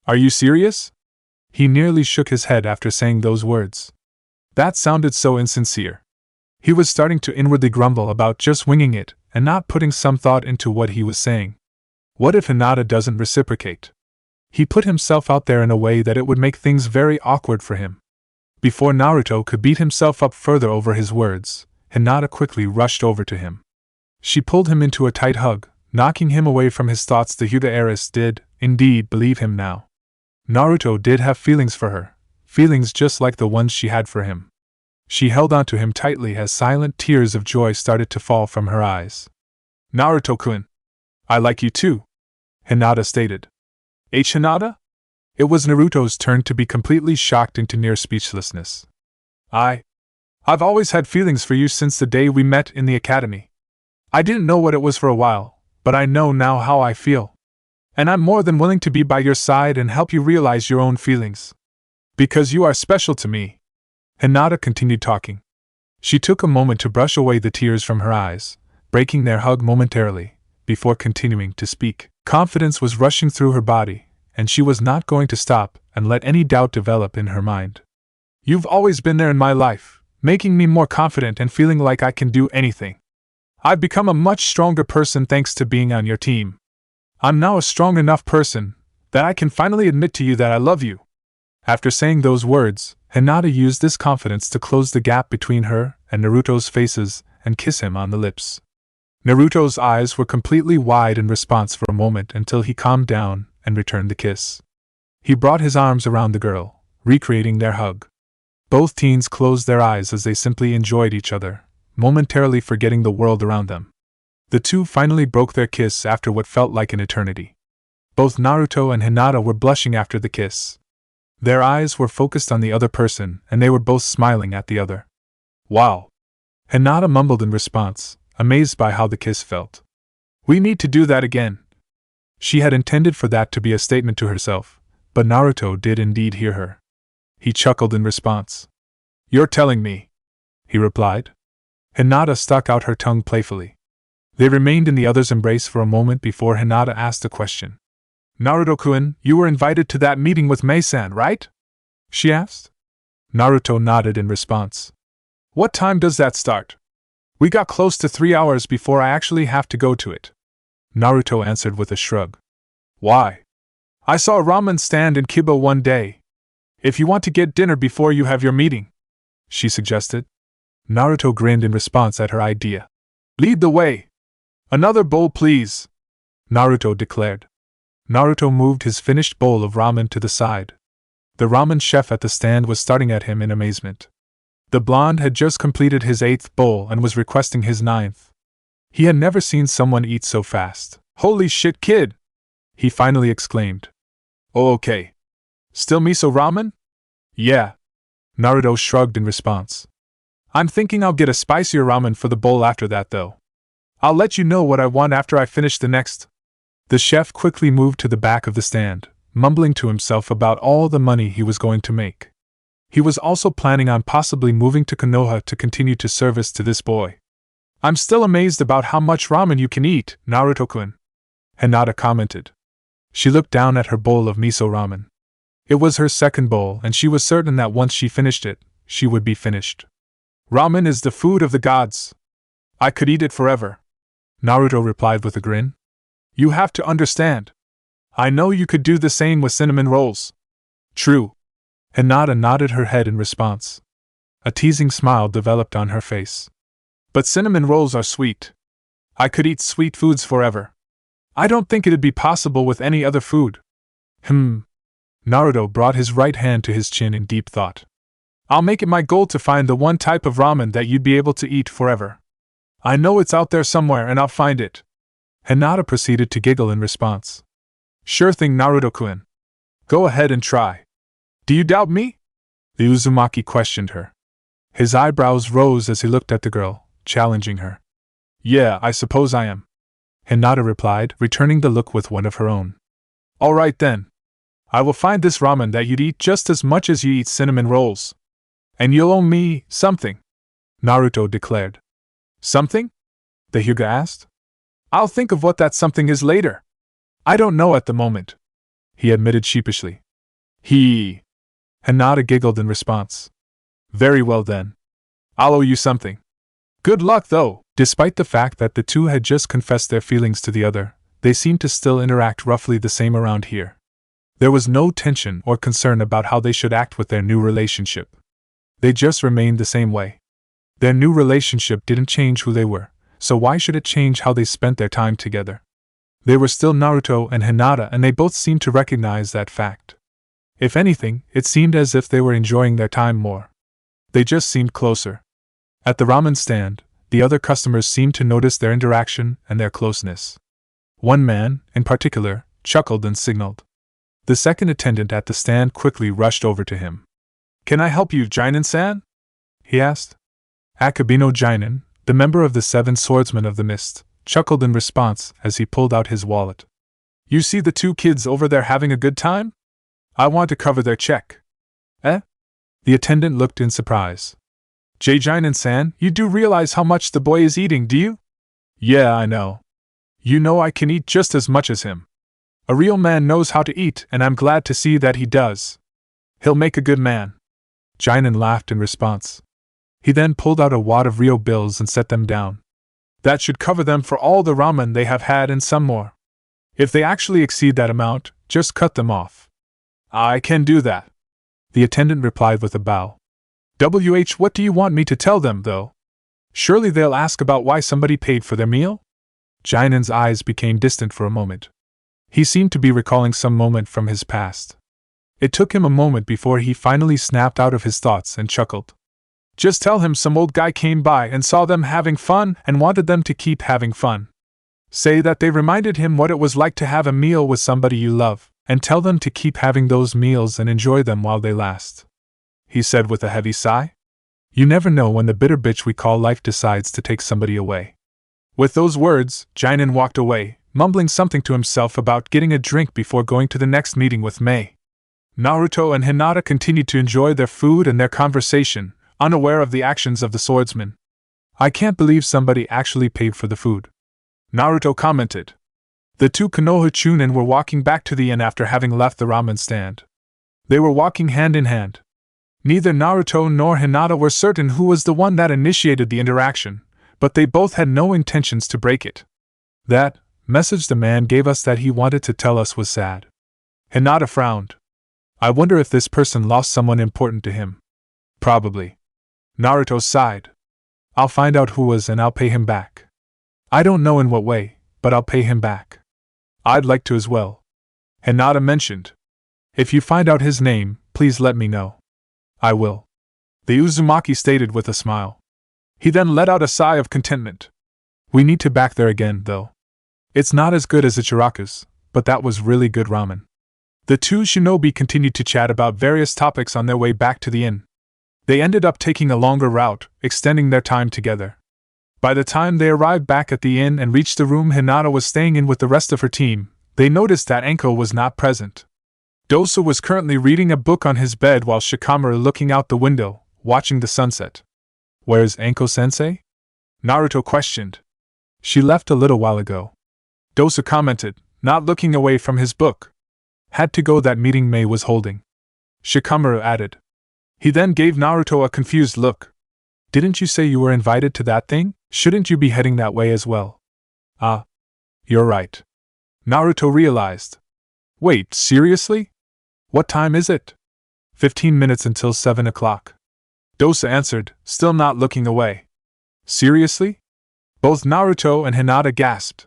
Speaker 1: Are you serious? He nearly shook his head after saying those words. That sounded so insincere. He was starting to inwardly grumble about just winging it and not putting some thought into what he was saying. What if Hinata doesn't reciprocate? He put himself out there in a way that it would make things very awkward for him. Before Naruto could beat himself up further over his words, Hinata quickly rushed over to him. She pulled him into a tight hug, knocking him away from his thoughts. The Hyuga heiress did, indeed, believe him now. Naruto did have feelings for her, feelings just like the ones she had for him. She held onto him tightly as silent tears of joy started to fall from her eyes. Naruto-kun, I like you too, Hinata stated. Hinata? It was Naruto's turn to be completely shocked into near speechlessness. I've always had feelings for you since the day we met in the academy. I didn't know what it was for a while, but I know now how I feel. And I'm more than willing to be by your side and help you realize your own feelings. Because you are special to me. Hinata continued talking. She took a moment to brush away the tears from her eyes, breaking their hug momentarily, before continuing to speak. Confidence was rushing through her body, and she was not going to stop and let any doubt develop in her mind. You've always been there in my life, making me more confident and feeling like I can do anything. I've become a much stronger person thanks to being on your team. I'm now a strong enough person that I can finally admit to you that I love you. After saying those words, Hinata used this confidence to close the gap between her and Naruto's faces and kiss him on the lips. Naruto's eyes were completely wide in response for a moment until he calmed down and returned the kiss. He brought his arms around the girl, recreating their hug. Both teens closed their eyes as they simply enjoyed each other, momentarily forgetting the world around them. The two finally broke their kiss after what felt like an eternity. Both Naruto and Hinata were blushing after the kiss. Their eyes were focused on the other person and they were both smiling at the other. Wow! Hinata mumbled in response, amazed by how the kiss felt. We need to do that again. She had intended for that to be a statement to herself, but Naruto did indeed hear her. He chuckled in response. You're telling me, he replied. Hinata stuck out her tongue playfully. They remained in the other's embrace for a moment before Hinata asked a question. Naruto-kun, you were invited to that meeting with Mei-san, right? She asked. Naruto nodded in response. What time does that start? We got close to 3 hours before I actually have to go to it. Naruto answered with a shrug. Why? I saw a ramen stand in Kiba one day. If you want to get dinner before you have your meeting, she suggested. Naruto grinned in response at her idea. Lead the way. Another bowl, please, Naruto declared. Naruto moved his finished bowl of ramen to the side. The ramen chef at the stand was staring at him in amazement. The blonde had just completed his 8th bowl and was requesting his 9th. He had never seen someone eat so fast. Holy shit, kid! He finally exclaimed. Oh, okay. Still miso ramen? Yeah. Naruto shrugged in response. I'm thinking I'll get a spicier ramen for the bowl after that, though. I'll let you know what I want after I finish the next. The chef quickly moved to the back of the stand, mumbling to himself about all the money he was going to make. He was also planning on possibly moving to Konoha to continue to service to this boy. I'm still amazed about how much ramen you can eat, Naruto-kun, Hinata commented. She looked down at her bowl of miso ramen. It was her 2nd bowl, and she was certain that once she finished it, she would be finished. Ramen is the food of the gods. I could eat it forever, Naruto replied with a grin. You have to understand. I know you could do the same with cinnamon rolls. True. Hinata nodded her head in response. A teasing smile developed on her face. But cinnamon rolls are sweet. I could eat sweet foods forever. I don't think it'd be possible with any other food. Naruto brought his right hand to his chin in deep thought. I'll make it my goal to find the one type of ramen that you'd be able to eat forever. I know it's out there somewhere and I'll find it. Hinata proceeded to giggle in response. Sure thing, Naruto-kun. Go ahead and try. Do you doubt me? The Uzumaki questioned her. His eyebrows rose as he looked at the girl, challenging her. Yeah, I suppose I am, Hinata replied, returning the look with one of her own. All right then. I will find this ramen that you'd eat just as much as you eat cinnamon rolls. And you'll owe me something, Naruto declared. Something? The Hyuga asked. I'll think of what that something is later. I don't know at the moment, he admitted sheepishly. Hinata giggled in response. Very well then. I'll owe you something. Good luck though. Despite the fact that the two had just confessed their feelings to the other, they seemed to still interact roughly the same around here. There was no tension or concern about how they should act with their new relationship. They just remained the same way. Their new relationship didn't change who they were, so why should it change how they spent their time together? They were still Naruto and Hinata, and they both seemed to recognize that fact. If anything, it seemed as if they were enjoying their time more. They just seemed closer. At the ramen stand, the other customers seemed to notice their interaction and their closeness. One man, in particular, chuckled and signaled. The second attendant at the stand quickly rushed over to him. Can I help you, Jinin-san? He asked. Akabino Jinin, the member of the 7 Swordsmen of the Mist, chuckled in response as he pulled out his wallet. You see the 2 kids over there having a good time? I want to cover their check. Eh? The attendant looked in surprise. Jinin-san, you do realize how much the boy is eating, do you? Yeah, I know. You know I can eat just as much as him. A real man knows how to eat, and I'm glad to see that he does. He'll make a good man. Jinin laughed in response. He then pulled out a wad of Rio bills and set them down. That should cover them for all the ramen they have had and some more. If they actually exceed that amount, just cut them off. I can do that, the attendant replied with a bow. What do you want me to tell them, though? Surely they'll ask about why somebody paid for their meal? Jinin's eyes became distant for a moment. He seemed to be recalling some moment from his past. It took him a moment before he finally snapped out of his thoughts and chuckled. Just tell him some old guy came by and saw them having fun and wanted them to keep having fun. Say that they reminded him what it was like to have a meal with somebody you love, and tell them to keep having those meals and enjoy them while they last. He said with a heavy sigh. You never know when the bitter bitch we call life decides to take somebody away. With those words, Jinin walked away, mumbling something to himself about getting a drink before going to the next meeting with Mei. Naruto and Hinata continued to enjoy their food and their conversation, unaware of the actions of the swordsman. I can't believe somebody actually paid for the food, Naruto commented. The two Konoha Chunin were walking back to the inn after having left the ramen stand. They were walking hand in hand. Neither Naruto nor Hinata were certain who was the one that initiated the interaction, but they both had no intentions to break it. That message the man gave us that he wanted to tell us was sad. Hinata frowned. I wonder if this person lost someone important to him. Probably. Naruto sighed. I'll find out who was and I'll pay him back. I don't know in what way, but I'll pay him back. I'd like to as well. Hinata mentioned. If you find out his name, please let me know. I will. The Uzumaki stated with a smile. He then let out a sigh of contentment. We need to back there again, though. It's not as good as Ichiraku's, but that was really good ramen. The two shinobi continued to chat about various topics on their way back to the inn. They ended up taking a longer route, extending their time together. By the time they arrived back at the inn and reached the room Hinata was staying in with the rest of her team, they noticed that Anko was not present. Dosa was currently reading a book on his bed while Shikamaru looking out the window, watching the sunset. Where's Anko-sensei? Naruto questioned. She left a little while ago. Dosa commented, not looking away from his book. Had to go that meeting Mei was holding. Shikamaru added. He then gave Naruto a confused look. Didn't you say you were invited to that thing? Shouldn't you be heading that way as well? Ah. You're right. Naruto realized. Wait, seriously? What time is it? 15 minutes until 7 o'clock. Dosa answered, still not looking away. Seriously? Both Naruto and Hinata gasped.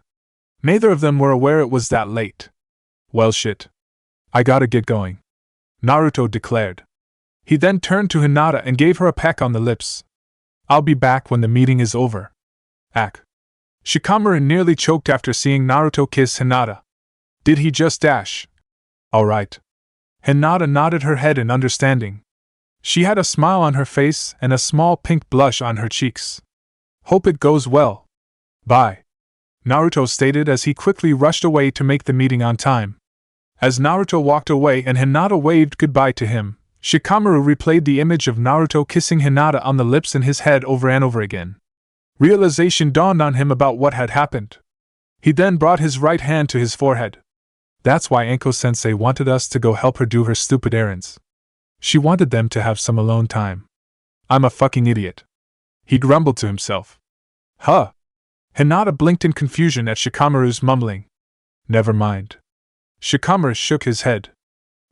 Speaker 1: Neither of them were aware it was that late. Well shit. I gotta get going, Naruto declared. He then turned to Hinata and gave her a peck on the lips. I'll be back when the meeting is over. Ack. Shikamaru nearly choked after seeing Naruto kiss Hinata. Did he just dash? Alright. Hinata nodded her head in understanding. She had a smile on her face and a small pink blush on her cheeks. Hope it goes well. Bye. Naruto stated as he quickly rushed away to make the meeting on time. As Naruto walked away and Hinata waved goodbye to him, Shikamaru replayed the image of Naruto kissing Hinata on the lips in his head over and over again. Realization dawned on him about what had happened. He then brought his right hand to his forehead. That's why Anko-sensei wanted us to go help her do her stupid errands. She wanted them to have some alone time. I'm a fucking idiot. He grumbled to himself. Huh? Hinata blinked in confusion at Shikamaru's mumbling. Never mind. Shikamaru shook his head.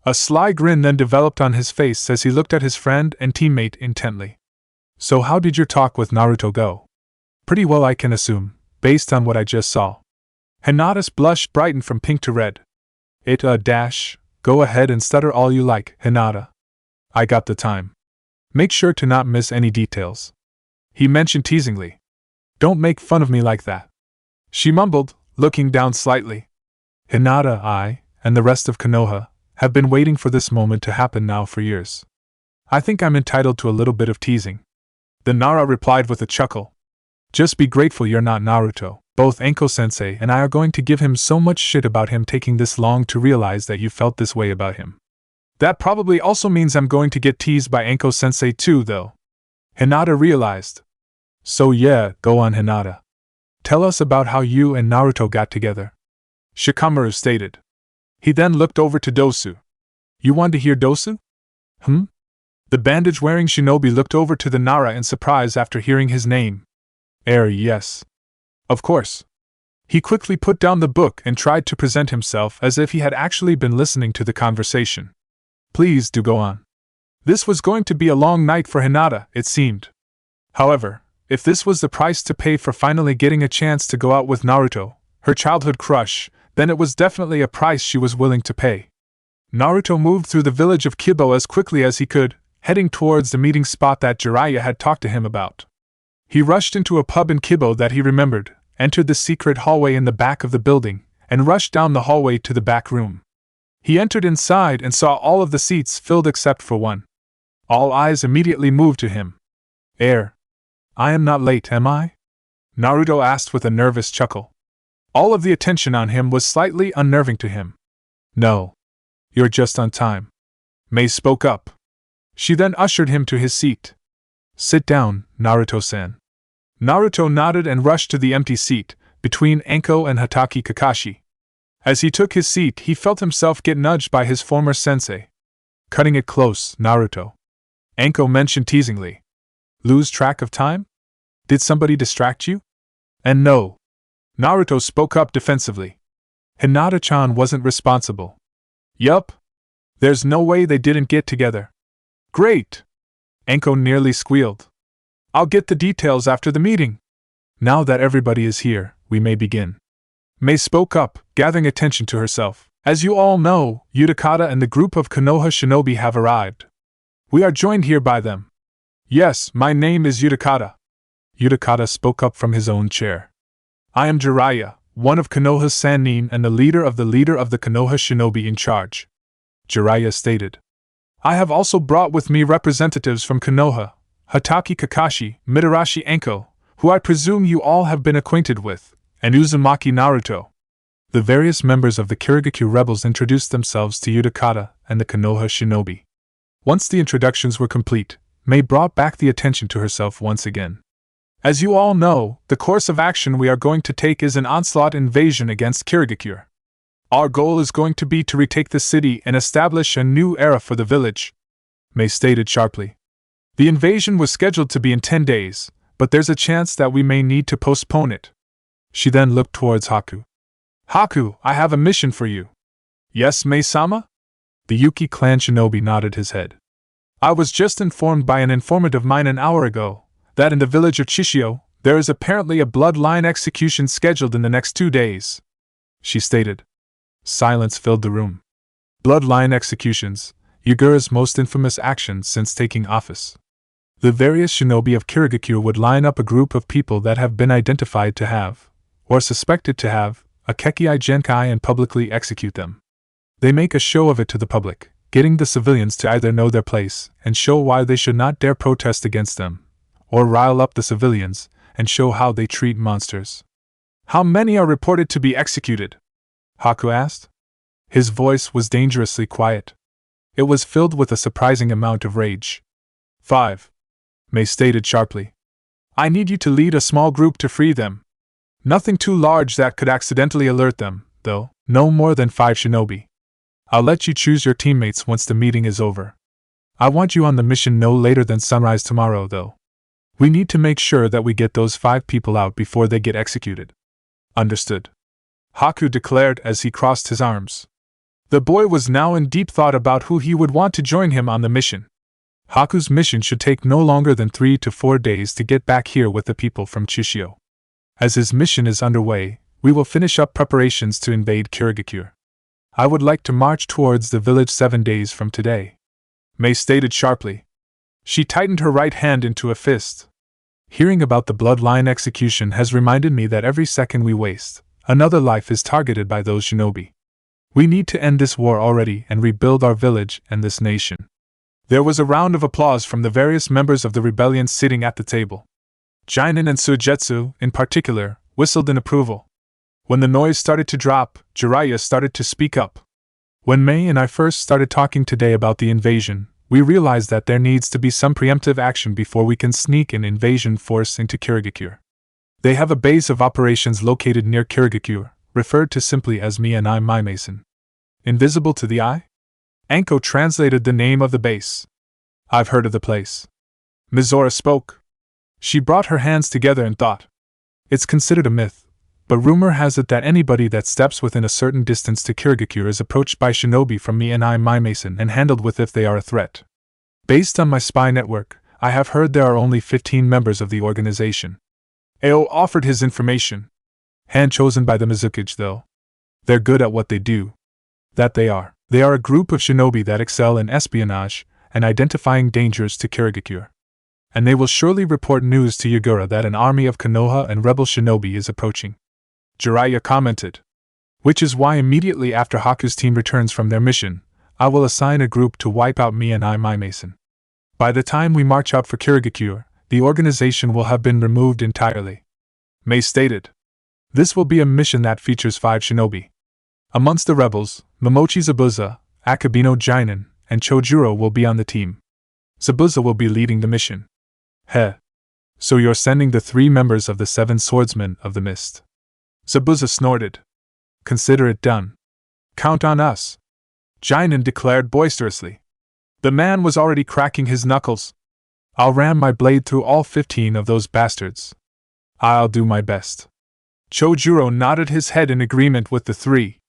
Speaker 1: A sly grin then developed on his face as he looked at his friend and teammate intently. So how did your talk with Naruto go? Pretty well, I can assume, based on what I just saw. Hinata's blush brightened from pink to red. Go ahead and stutter all you like, Hinata. I got the time. Make sure to not miss any details. He mentioned teasingly. Don't make fun of me like that. She mumbled, looking down slightly. Hinata, I, and the rest of Konoha, have been waiting for this moment to happen now for years. I think I'm entitled to a little bit of teasing. The Nara replied with a chuckle. Just be grateful you're not Naruto. Both Anko-sensei and I are going to give him so much shit about him taking this long to realize that you felt this way about him. That probably also means I'm going to get teased by Anko-sensei too, though. Hinata realized. So yeah, go on Hinata. Tell us about how you and Naruto got together. Shikamaru stated. He then looked over to Dosu. You want to hear Dosu? The bandage-wearing shinobi looked over to the Nara in surprise after hearing his name. Yes. Of course. He quickly put down the book and tried to present himself as if he had actually been listening to the conversation. Please do go on. This was going to be a long night for Hinata, it seemed. However, if this was the price to pay for finally getting a chance to go out with Naruto, her childhood crush, then it was definitely a price she was willing to pay. Naruto moved through the village of Kibo as quickly as he could, heading towards the meeting spot that Jiraiya had talked to him about. He rushed into a pub in Kibo that he remembered, entered the secret hallway in the back of the building, and rushed down the hallway to the back room. He entered inside and saw all of the seats filled except for one. All eyes immediately moved to him. I am not late, am I? Naruto asked with a nervous chuckle. All of the attention on him was slightly unnerving to him. No. You're just on time. Mei spoke up. She then ushered him to his seat. Sit down, Naruto-san. Naruto nodded and rushed to the empty seat, between Anko and Hatake Kakashi. As he took his seat, he felt himself get nudged by his former sensei. Cutting it close, Naruto. Anko mentioned teasingly. Lose track of time? Did somebody distract you? And no. Naruto spoke up defensively. Hinata-chan wasn't responsible. Yup. There's no way they didn't get together. Great! Anko nearly squealed. I'll get the details after the meeting. Now that everybody is here, we may begin. Mei spoke up, gathering attention to herself. As you all know, Utakata and the group of Konoha shinobi have arrived. We are joined here by them. Yes, my name is Utakata. Utakata spoke up from his own chair. I am Jiraiya, one of Konoha's Sannin and the leader of the Konoha shinobi in charge. Jiraiya stated. I have also brought with me representatives from Konoha, Hatake Kakashi, Mitarashi Anko, who I presume you all have been acquainted with, and Uzumaki Naruto. The various members of the Kirigakure rebels introduced themselves to Utakata and the Konoha shinobi. Once the introductions were complete, Mei brought back the attention to herself once again. As you all know, the course of action we are going to take is an onslaught invasion against Kirigakure. Our goal is going to be to retake the city and establish a new era for the village, Mei stated sharply. The invasion was scheduled to be in 10 days, but there's a chance that we may need to postpone it. She then looked towards Haku. Haku, I have a mission for you. Yes, Mei-sama? The Yuki clan shinobi nodded his head. I was just informed by an informant of mine an hour ago that in the village of Chishio, there is apparently a bloodline execution scheduled in the next 2 days, she stated. Silence filled the room. Bloodline executions, Yagura's most infamous action since taking office. The various shinobi of Kirigakure would line up a group of people that have been identified to have, or suspected to have, a Kekkai Genkai and publicly execute them. They make a show of it to the public, getting the civilians to either know their place and show why they should not dare protest against them, or rile up the civilians and show how they treat monsters. How many are reported to be executed? Haku asked. His voice was dangerously quiet. It was filled with a surprising amount of rage. 5. Mei stated sharply. I need you to lead a small group to free them. Nothing too large that could accidentally alert them, though, no more than 5 shinobi. I'll let you choose your teammates once the meeting is over. I want you on the mission no later than sunrise tomorrow, though. We need to make sure that we get those 5 people out before they get executed. Understood. Haku declared as he crossed his arms. The boy was now in deep thought about who he would want to join him on the mission. Haku's mission should take no longer than 3 to 4 days to get back here with the people from Chishio. As his mission is underway, we will finish up preparations to invade Kirigakure. I would like to march towards the village 7 days from today, Mei stated sharply. She tightened her right hand into a fist. Hearing about the bloodline execution has reminded me that every second we waste, another life is targeted by those shinobi. We need to end this war already and rebuild our village and this nation. There was a round of applause from the various members of the rebellion sitting at the table. Jinin and Suigetsu, in particular, whistled in approval. When the noise started to drop, Jiraiya started to speak up. When Mei and I first started talking today about the invasion, we realized that there needs to be some preemptive action before we can sneak an invasion force into Kirigakure. They have a base of operations located near Kirigakure, referred to simply as Mianai Maimason. Invisible to the eye? Anko translated the name of the base. I've heard of the place. Mizora spoke. She brought her hands together and thought. It's considered a myth, but rumor has it that anybody that steps within a certain distance to Kirigakure is approached by shinobi from Mianai Maimason and handled with if they are a threat. Based on my spy network, I have heard there are only 15 members of the organization. Ao offered his information. Hand chosen by the Mizukage, though. They're good at what they do. That they are. They are a group of shinobi that excel in espionage and identifying dangers to Kirigakure. And they will surely report news to Yagura that an army of Konoha and rebel shinobi is approaching. Jiraiya commented. Which is why immediately after Haku's team returns from their mission, I will assign a group to wipe out Mianai Maimason. By the time we march out for Kirigakure, the organization will have been removed entirely. Mei stated. This will be a mission that features 5 shinobi. Amongst the rebels, Momochi Zabuza, Akabino Jinin, and Chojuro will be on the team. Zabuza will be leading the mission. Heh. So you're sending the 3 members of the 7 Swordsmen of the Mist. Zabuza snorted. Consider it done. Count on us. Jinin declared boisterously. The man was already cracking his knuckles. I'll ram my blade through all 15 of those bastards. I'll do my best. Chojuro nodded his head in agreement with the 3.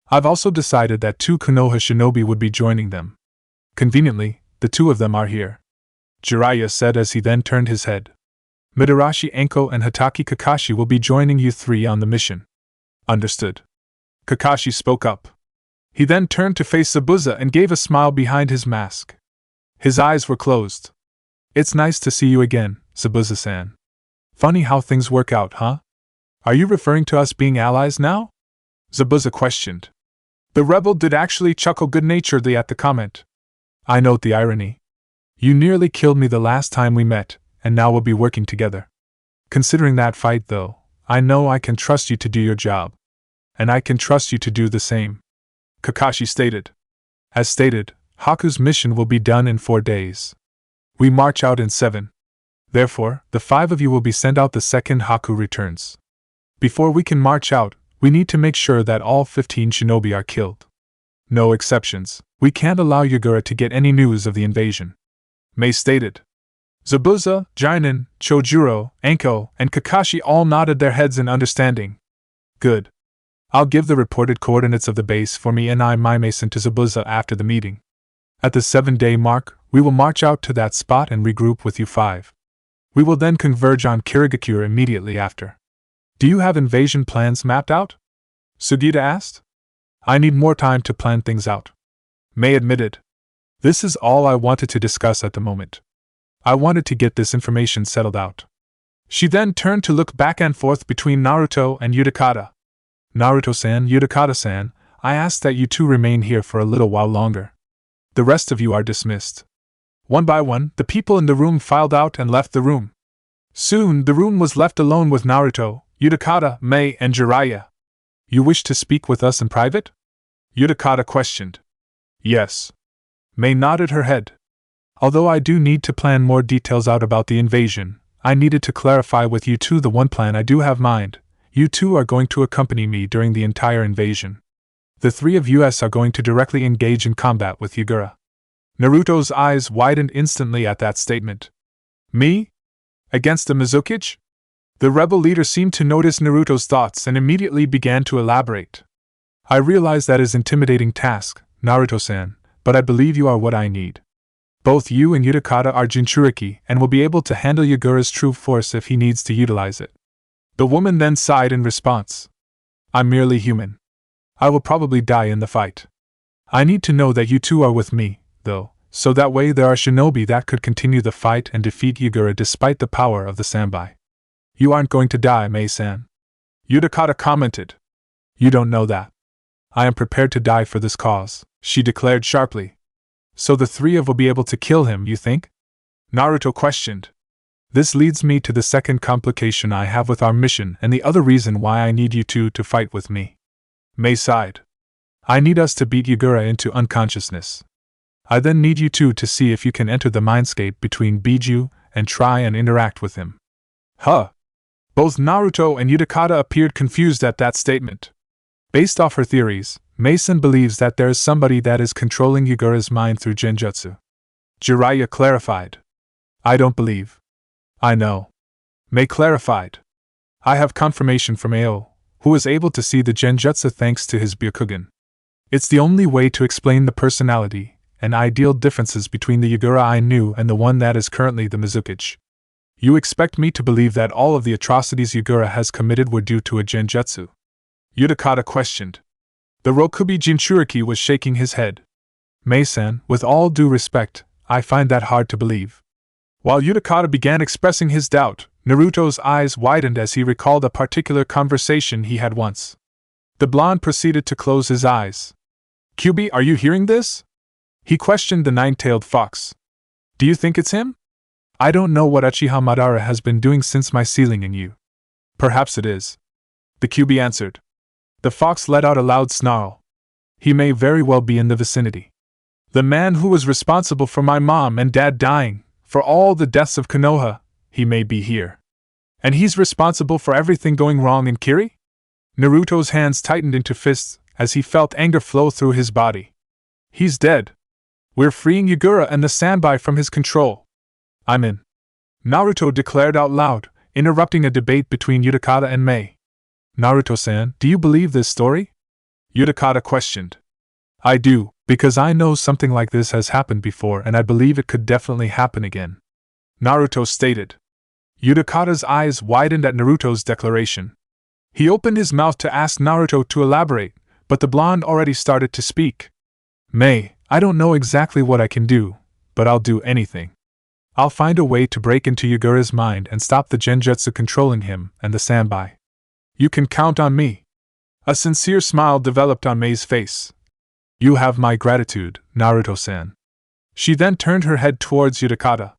Speaker 1: I've also decided that 2 Konoha shinobi would be joining them. Conveniently, the 2 of them are here, Jiraiya said as he then turned his head. Midarashi Enko and Hatake Kakashi will be joining you 3 on the mission. Understood. Kakashi spoke up. He then turned to face Zabuza and gave a smile behind his mask. His eyes were closed. It's nice to see you again, Zabuza-san. Funny how things work out, huh? Are you referring to us being allies now? Zabuza questioned. The rebel did actually chuckle good-naturedly at the comment. I note the irony. You nearly killed me the last time we met, and now we'll be working together. Considering that fight, though, I know I can trust you to do your job. And I can trust you to do the same. Kakashi stated. As stated, Haku's mission will be done in 4 days. We march out in 7. Therefore, the 5 of you will be sent out the second Haku returns. Before we can march out, we need to make sure that all 15 shinobi are killed. No exceptions. We can't allow Yagura to get any news of the invasion. Mei stated. Zabuza, Jinin, Chojuro, Enko, and Kakashi all nodded their heads in understanding. Good. I'll give the reported coordinates of the base for me and my Mason to Zabuza after the meeting. At the 7-day mark, we will march out to that spot and regroup with you 5. We will then converge on Kirigakure immediately after. Do you have invasion plans mapped out? Sugita asked. I need more time to plan things out. Mei admitted. This is all I wanted to discuss at the moment. I wanted to get this information settled out. She then turned to look back and forth between Naruto and Utakata. Naruto-san, Utakata-san, I ask that you 2 remain here for a little while longer. The rest of you are dismissed. One by one, the people in the room filed out and left the room. Soon, the room was left alone with Naruto, Utakata, Mei, and Jiraiya. You wish to speak with us in private? Utakata questioned. Yes. Mei nodded her head. Although I do need to plan more details out about the invasion, I needed to clarify with you 2 the one plan I do have mind. You 2 are going to accompany me during the entire invasion. The 3 of us are going to directly engage in combat with Yagura. Naruto's eyes widened instantly at that statement. Me? Against the Mizukichi? The rebel leader seemed to notice Naruto's thoughts and immediately began to elaborate. I realize that is an intimidating task, Naruto-san, but I believe you are what I need. Both you and Utakata are Jinchuriki and will be able to handle Yagura's true force if he needs to utilize it. The woman then sighed in response. I'm merely human. I will probably die in the fight. I need to know that you 2 are with me, though, so that way there are shinobi that could continue the fight and defeat Yagura despite the power of the Sanbai. You aren't going to die, Mei-san. Utakata commented. You don't know that. I am prepared to die for this cause, she declared sharply. So the 3 of will be able to kill him, you think? Naruto questioned. This leads me to the second complication I have with our mission and the other reason why I need you 2 to fight with me. Mei sighed. I need us to beat Yagura into unconsciousness. I then need you 2 to see if you can enter the mindscape between Biju and try and interact with him. Huh? Both Naruto and Utakata appeared confused at that statement. Based off her theories, Mason believes that there is somebody that is controlling Yagura's mind through genjutsu. Jiraiya clarified. I don't believe. I know. Mei clarified. I have confirmation from Ao, who was able to see the genjutsu thanks to his Byakugan. It's the only way to explain the personality and ideal differences between the Yagura I knew and the one that is currently the Mizukichi. You expect me to believe that all of the atrocities Yagura has committed were due to a genjutsu? Utakata questioned. The Rokubi Jinchuriki was shaking his head. Mei-san, with all due respect, I find that hard to believe. While Utakata began expressing his doubt, Naruto's eyes widened as he recalled a particular conversation he had once. The blonde proceeded to close his eyes. Kyubi, are you hearing this? He questioned the nine-tailed fox. Do you think it's him? I don't know what Uchiha Madara has been doing since my sealing in you. Perhaps it is. The Kyubi answered. The fox let out a loud snarl. He may very well be in the vicinity. The man who was responsible for my mom and dad dying, for all the deaths of Konoha, he may be here. And he's responsible for everything going wrong in Kiri? Naruto's hands tightened into fists as he felt anger flow through his body. He's dead. We're freeing Yagura and the Sanbai from his control. I'm in. Naruto declared out loud, interrupting a debate between Utakata and Mei. Naruto-san, do you believe this story? Utakata questioned. I do, because I know something like this has happened before and I believe it could definitely happen again. Naruto stated. Utakata's eyes widened at Naruto's declaration. He opened his mouth to ask Naruto to elaborate, but the blonde already started to speak. Mei, I don't know exactly what I can do, but I'll do anything. I'll find a way to break into Yagura's mind and stop the genjutsu controlling him and the Sanbai. You can count on me. A sincere smile developed on Mei's face. You have my gratitude, Naruto-san. She then turned her head towards Utakata.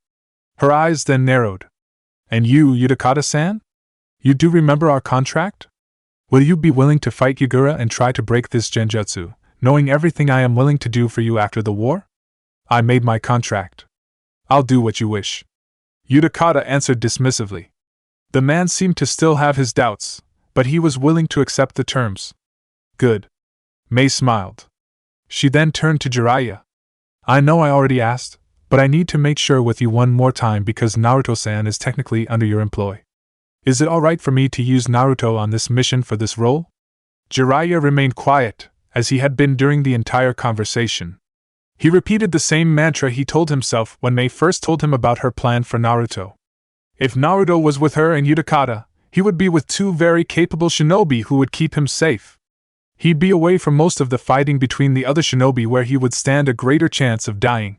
Speaker 1: Her eyes then narrowed. And you, Utakata-san? You do remember our contract? Will you be willing to fight Yagura and try to break this genjutsu, knowing everything I am willing to do for you after the war? I made my contract. I'll do what you wish. Utakata answered dismissively. The man seemed to still have his doubts, but he was willing to accept the terms. Good. Mei smiled. She then turned to Jiraiya. I know I already asked, but I need to make sure with you one more time because Naruto-san is technically under your employ. Is it alright for me to use Naruto on this mission for this role? Jiraiya remained quiet, as he had been during the entire conversation. He repeated the same mantra he told himself when Mei first told him about her plan for Naruto. If Naruto was with her and Utakata, he would be with two very capable shinobi who would keep him safe. He'd be away from most of the fighting between the other shinobi where he would stand a greater chance of dying.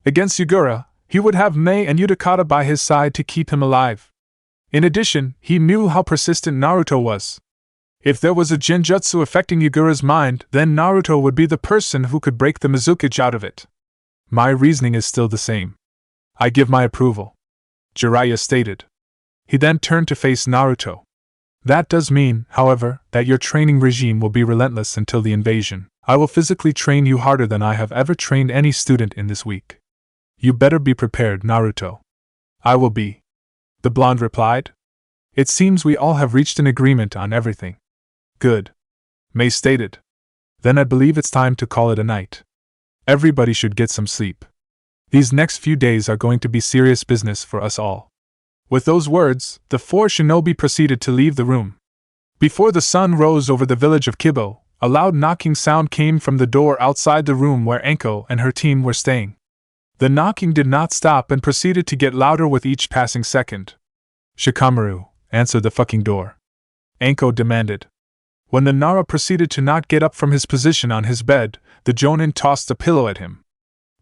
Speaker 1: Against Yagura, he would have Mei and Utakata by his side to keep him alive. In addition, he knew how persistent Naruto was. If there was a genjutsu affecting Yagura's mind, then Naruto would be the person who could break the Mizukage out of it. My reasoning is still the same. I give my approval. Jiraiya stated. He then turned to face Naruto. That does mean, however, that your training regime will be relentless until the invasion. I will physically train you harder than I have ever trained any student in this week. You better be prepared, Naruto. I will be. The blonde replied. It seems we all have reached an agreement on everything. Good. Mei stated. Then I believe it's time to call it a night. Everybody should get some sleep. These next few days are going to be serious business for us all. With those words, the four shinobi proceeded to leave the room. Before the sun rose over the village of Kibo, a loud knocking sound came from the door outside the room where Anko and her team were staying. The knocking did not stop and proceeded to get louder with each passing second. Shikamaru, answer the fucking door. Anko demanded. When the Nara proceeded to not get up from his position on his bed, the Jonin tossed a pillow at him.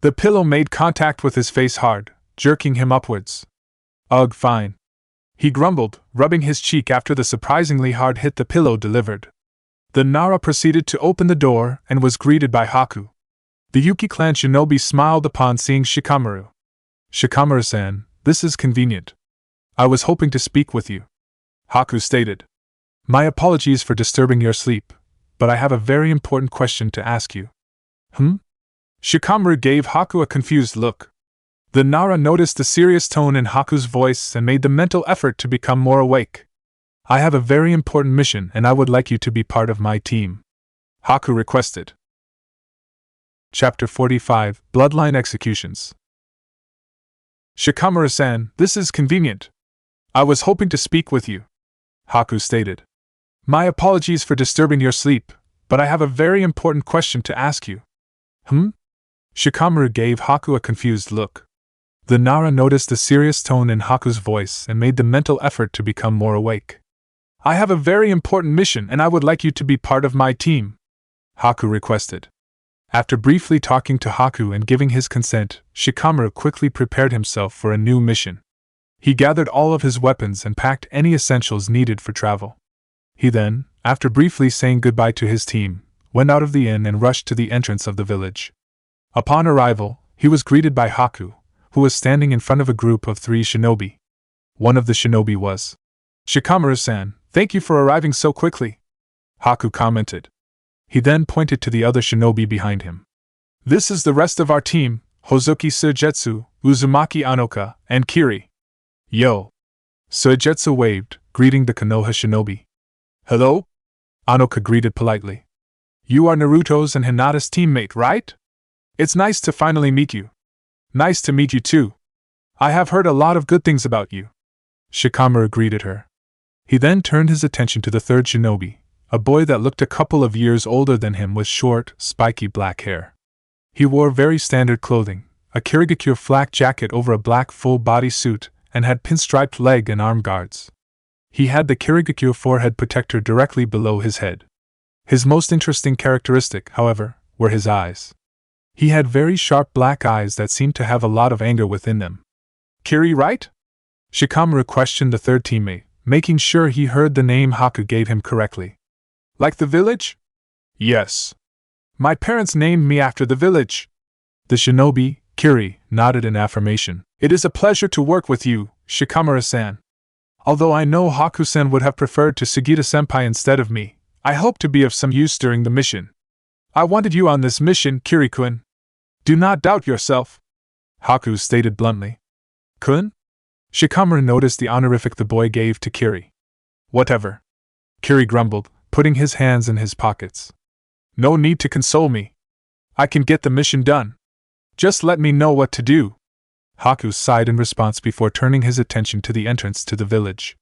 Speaker 1: The pillow made contact with his face hard, jerking him upwards. Ugh, fine. He grumbled, rubbing his cheek after the surprisingly hard hit the pillow delivered. The Nara proceeded to open the door and was greeted by Haku. The Yuki clan shinobi smiled upon seeing Shikamaru. Shikamaru-san, this is convenient. I was hoping to speak with you. Haku stated. My apologies for disturbing your sleep, but I have a very important question to ask you. Shikamaru gave Haku a confused look. The Nara noticed the serious tone in Haku's voice and made the mental effort to become more awake. I have a very important mission and I would like you to be part of my team. Haku requested. Chapter 45, Bloodline Executions. Shikamaru-san, this is convenient. I was hoping to speak with you. Haku stated. My apologies for disturbing your sleep, but I have a very important question to ask you. Shikamaru gave Haku a confused look. The Nara noticed the serious tone in Haku's voice and made the mental effort to become more awake. I have a very important mission and I would like you to be part of my team. Haku requested. After briefly talking to Haku and giving his consent, Shikamaru quickly prepared himself for a new mission. He gathered all of his weapons and packed any essentials needed for travel. He then, after briefly saying goodbye to his team, went out of the inn and rushed to the entrance of the village. Upon arrival, he was greeted by Haku, who was standing in front of a group of 3 shinobi. One of the shinobi was. Shikamaru-san, thank you for arriving so quickly. Haku commented. He then pointed to the other shinobi behind him. This is the rest of our team: Hozuki Suigetsu, Uzumaki Anoka, and Kiri. Yo! Suigetsu waved, greeting the Konoha shinobi. Hello? Anoka greeted politely. You are Naruto's and Hinata's teammate, right? It's nice to finally meet you. Nice to meet you too. I have heard a lot of good things about you. Shikamaru greeted her. He then turned his attention to the third shinobi, a boy that looked a couple of years older than him with short, spiky black hair. He wore very standard clothing, a Kirigakure flak jacket over a black full-body suit, and had pinstriped leg and arm guards. He had the Kirigakure forehead protector directly below his head. His most interesting characteristic, however, were his eyes. He had very sharp black eyes that seemed to have a lot of anger within them. Kiri, right? Shikamaru questioned the third teammate, making sure he heard the name Haku gave him correctly. Like the village? Yes. My parents named me after the village. The shinobi, Kiri, nodded in affirmation. It is a pleasure to work with you, Shikamaru-san. Although I know Haku-san would have preferred to Sugita-senpai instead of me, I hope to be of some use during the mission. I wanted you on this mission, Kiri-kun. Do not doubt yourself, Haku stated bluntly. Kun? Shikamaru noticed the honorific the boy gave to Kiri. Whatever. Kiri grumbled, putting his hands in his pockets. No need to console me. I can get the mission done. Just let me know what to do. Haku sighed in response before turning his attention to the entrance to the village.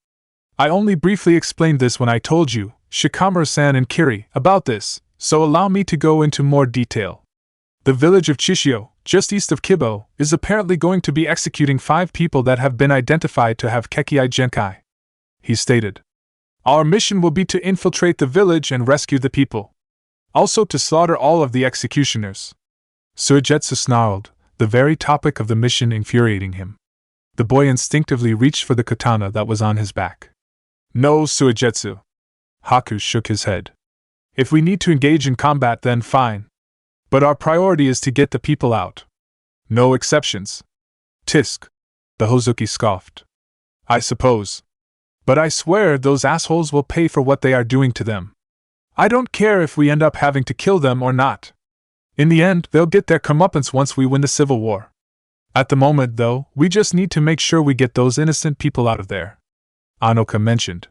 Speaker 1: I only briefly explained this when I told you, Shikamaru-san and Kiri, about this, so allow me to go into more detail. The village of Chishio, just east of Kibo, is apparently going to be executing 5 people that have been identified to have Kekei Genkai. He stated. Our mission will be to infiltrate the village and rescue the people. Also to slaughter all of the executioners. Suigetsu snarled, the very topic of the mission infuriating him. The boy instinctively reached for the katana that was on his back. No, Suigetsu. Haku shook his head. If we need to engage in combat, then fine. But our priority is to get the people out. No exceptions. Tisk. The Hozuki scoffed. I suppose. But I swear those assholes will pay for what they are doing to them. I don't care if we end up having to kill them or not. In the end, they'll get their comeuppance once we win the civil war. At the moment, though, we just need to make sure we get those innocent people out of there. Anoka mentioned.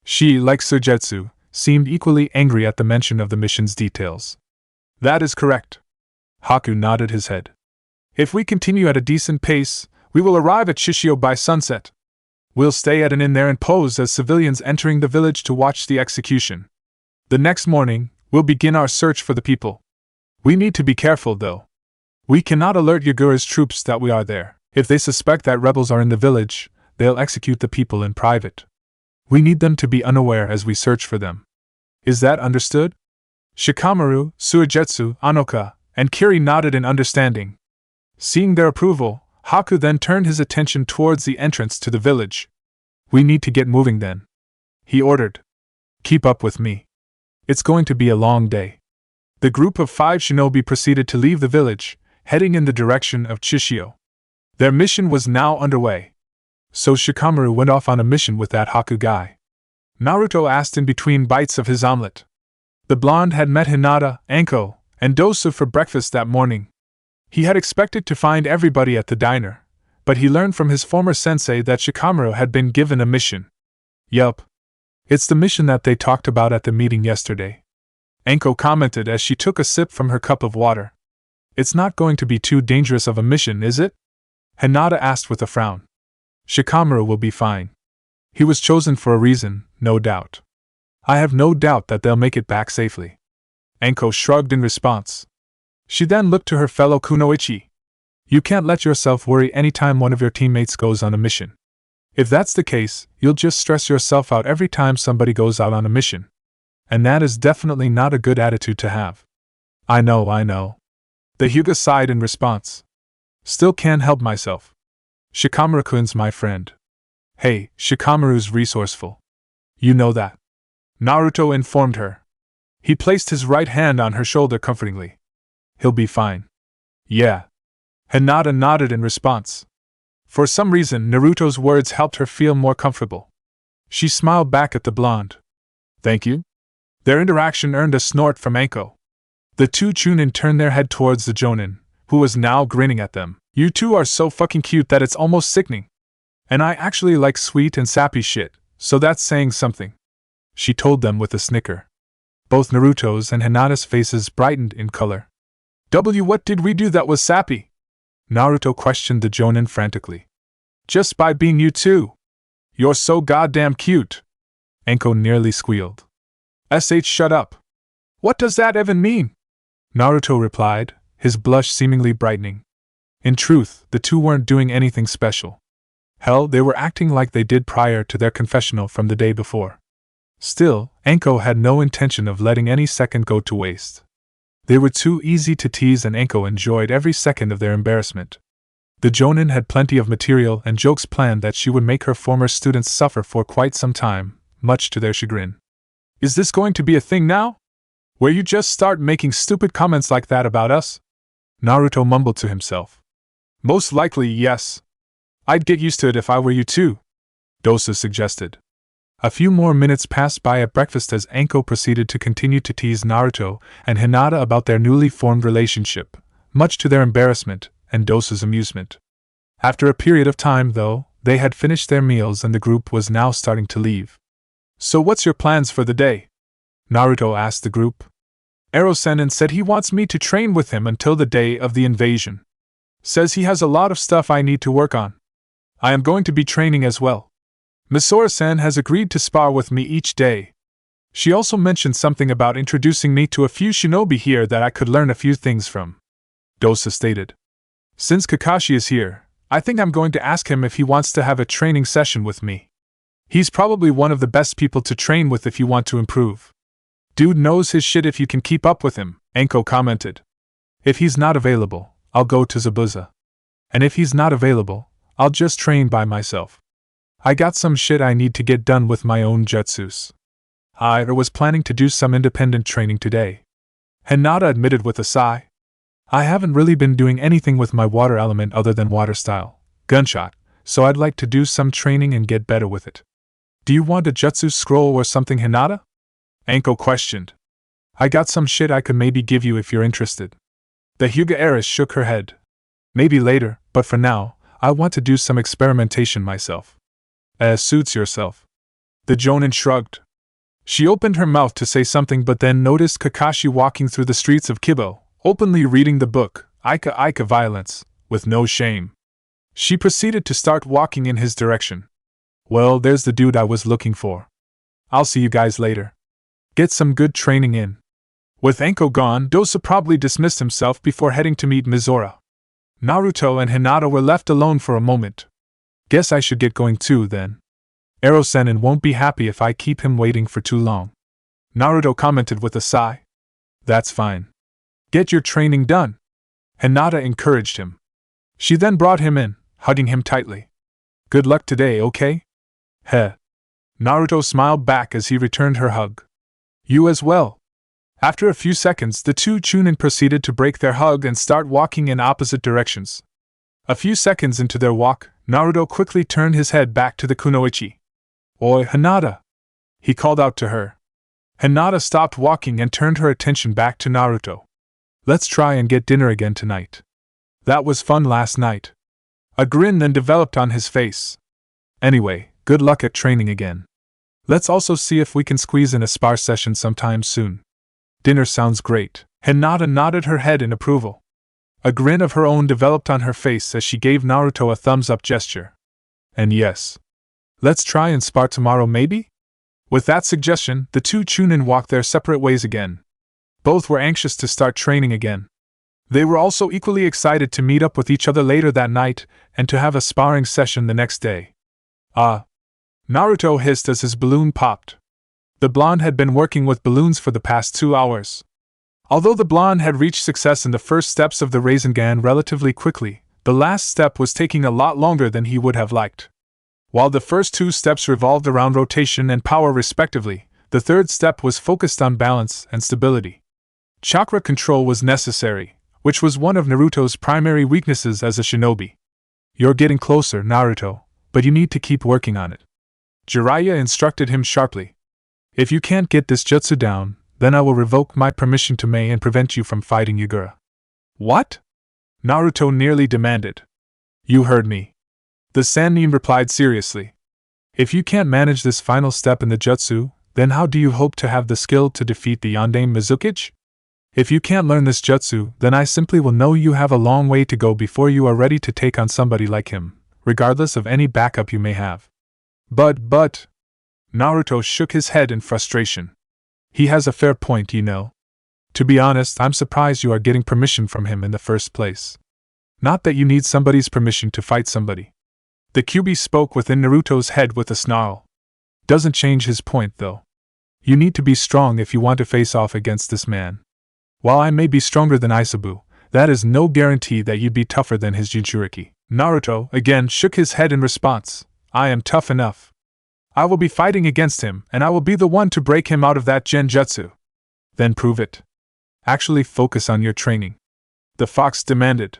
Speaker 1: She, like Suigetsu, seemed equally angry at the mention of the mission's details. That is correct. Haku nodded his head. If we continue at a decent pace, we will arrive at Shishio by sunset. We'll stay at an inn there and pose as civilians entering the village to watch the execution. The next morning, we'll begin our search for the people. We need to be careful, though. We cannot alert Yagura's troops that we are there. If they suspect that rebels are in the village, they'll execute the people in private. We need them to be unaware as we search for them. Is that understood? Shikamaru, Suigetsu, Anoka, and Kiri nodded in understanding. Seeing their approval, Haku then turned his attention towards the entrance to the village. We need to get moving then. He ordered. Keep up with me. It's going to be a long day. The group of 5 shinobi proceeded to leave the village, heading in the direction of Chishio. Their mission was now underway. So Shikamaru went off on a mission with that Haku guy. Naruto asked in between bites of his omelet. The blonde had met Hinata, Anko, and Dosu for breakfast that morning. He had expected to find everybody at the diner, but he learned from his former sensei that Shikamaru had been given a mission. Yup. It's the mission that they talked about at the meeting yesterday. Anko commented as she took a sip from her cup of water. It's not going to be too dangerous of a mission, is it? Hinata asked with a frown. Shikamaru will be fine. He was chosen for a reason, no doubt. I have no doubt that they'll make it back safely. Anko shrugged in response. She then looked to her fellow kunoichi. You can't let yourself worry any time one of your teammates goes on a mission. If that's the case, you'll just stress yourself out every time somebody goes out on a mission. And that is definitely not a good attitude to have. I know. The Hyuga sighed in response. Still can't help myself. Shikamaru-kun's my friend. Hey, Shikamaru's resourceful. You know that. Naruto informed her. He placed his right hand on her shoulder comfortingly. He'll be fine. Yeah. Hinata nodded in response. For some reason, Naruto's words helped her feel more comfortable. She smiled back at the blonde. Thank you? Their interaction earned a snort from Anko. The two Chunin turned their head towards the Jonin, who was now grinning at them. You two are so fucking cute that it's almost sickening. And I actually like sweet and sappy shit, so that's saying something, she told them with a snicker. Both Naruto's and Hinata's faces brightened in color. What did we do that was sappy? Naruto questioned the Jonin frantically. Just by being you two. You're so goddamn cute. Enko nearly squealed. Shut up. What does that even mean? Naruto replied, his blush seemingly brightening. In truth, the two weren't doing anything special. Hell, they were acting like they did prior to their confessional from the day before. Still, Enko had no intention of letting any second go to waste. They were too easy to tease and Enko enjoyed every second of their embarrassment. The Jonin had plenty of material and jokes planned that she would make her former students suffer for quite some time, much to their chagrin. Is this going to be a thing now? Where you just start making stupid comments like that about us? Naruto mumbled to himself. Most likely, yes. I'd get used to it if I were you too, Dosa suggested. A few more minutes passed by at breakfast as Enko proceeded to continue to tease Naruto and Hinata about their newly formed relationship, much to their embarrassment and Dosa's amusement. After a period of time, though, they had finished their meals and the group was now starting to leave. So what's your plans for the day? Naruto asked the group. Ero-sennin said he wants me to train with him until the day of the invasion. Says he has a lot of stuff I need to work on. I am going to be training as well. Misora-san has agreed to spar with me each day. She also mentioned something about introducing me to a few shinobi here that I could learn a few things from, Dosa stated. Since Kakashi is here, I think I'm going to ask him if he wants to have a training session with me. He's probably one of the best people to train with if you want to improve. Dude knows his shit if you can keep up with him, Enko commented. If he's not available, I'll go to Zabuza. And if he's not available, I'll just train by myself. I got some shit I need to get done with my own jutsus. I was planning to do some independent training today, Hinata admitted with a sigh. I haven't really been doing anything with my water element other than water style, gunshot, so I'd like to do some training and get better with it. Do you want a jutsu scroll or something, Hinata? Enko questioned. I got some shit I could maybe give you if you're interested. The Hyuga heiress shook her head. Maybe later, but for now, I want to do some experimentation myself. Suits yourself. The Jonin shrugged. She opened her mouth to say something but then noticed Kakashi walking through the streets of Kibo, openly reading the book, Ika Ika Violence, with no shame. She proceeded to start walking in his direction. Well, there's the dude I was looking for. I'll see you guys later. Get some good training in. With Enko gone, Dosa probably dismissed himself before heading to meet Mizora. Naruto and Hinata were left alone for a moment. Guess I should get going too, then. Ero-sennin won't be happy if I keep him waiting for too long, Naruto commented with a sigh. That's fine. Get your training done, Hinata encouraged him. She then brought him in, hugging him tightly. Good luck today, okay? Heh. Naruto smiled back as he returned her hug. You as well. After a few seconds, the two Chunin proceeded to break their hug and start walking in opposite directions. A few seconds into their walk, Naruto quickly turned his head back to the kunoichi. Oi, Hinata! He called out to her. Hinata stopped walking and turned her attention back to Naruto. Let's try and get dinner again tonight. That was fun last night. A grin then developed on his face. Anyway, good luck at training again. Let's also see if we can squeeze in a spar session sometime soon. Dinner sounds great. Hinata nodded her head in approval. A grin of her own developed on her face as she gave Naruto a thumbs-up gesture. And yes. Let's try and spar tomorrow maybe? With that suggestion, the two Chunin walked their separate ways again. Both were anxious to start training again. They were also equally excited to meet up with each other later that night and to have a sparring session the next day. Ah! Naruto hissed as his balloon popped. The blonde had been working with balloons for the past 2 hours. Although the blonde had reached success in the first steps of the Rasengan relatively quickly, the last step was taking a lot longer than he would have liked. While the first 2 steps revolved around rotation and power respectively, the third step was focused on balance and stability. Chakra control was necessary, which was one of Naruto's primary weaknesses as a shinobi. You're getting closer, Naruto, but you need to keep working on it, Jiraiya instructed him sharply. If you can't get this jutsu down, then I will revoke my permission to Mei and prevent you from fighting Yagura. What? Naruto nearly demanded. You heard me. The Sannin replied seriously. If you can't manage this final step in the jutsu, then how do you hope to have the skill to defeat the Yondaime Mizukichi? If you can't learn this jutsu, then I simply will know you have a long way to go before you are ready to take on somebody like him, regardless of any backup you may have. But, Naruto shook his head in frustration. He has a fair point, you know. To be honest, I'm surprised you are getting permission from him in the first place. Not that you need somebody's permission to fight somebody. The Kyuubi spoke within Naruto's head with a snarl. Doesn't change his point, though. You need to be strong if you want to face off against this man. While I may be stronger than Isabu, that is no guarantee that you'd be tougher than his Jinchuriki. Naruto again shook his head in response. I am tough enough. I will be fighting against him, and I will be the one to break him out of that genjutsu. Then prove it. Actually focus on your training. The fox demanded.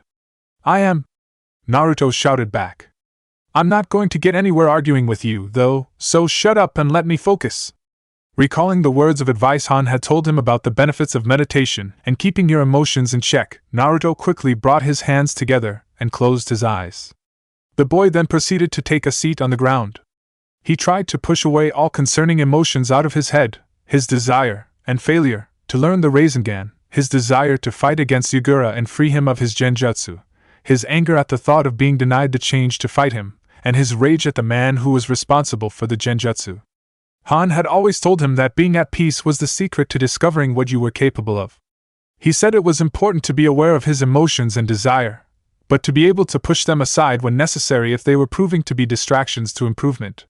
Speaker 1: I am. Naruto shouted back. I'm not going to get anywhere arguing with you, though, so shut up and let me focus. Recalling the words of advice Han had told him about the benefits of meditation and keeping your emotions in check, Naruto quickly brought his hands together and closed his eyes. The boy then proceeded to take a seat on the ground. He tried to push away all concerning emotions out of his head, his desire and failure to learn the Rasengan, his desire to fight against Yagura and free him of his genjutsu, his anger at the thought of being denied the change to fight him, and his rage at the man who was responsible for the genjutsu. Han had always told him that being at peace was the secret to discovering what you were capable of. He said it was important to be aware of his emotions and desire, but to be able to push them aside when necessary if they were proving to be distractions to improvement.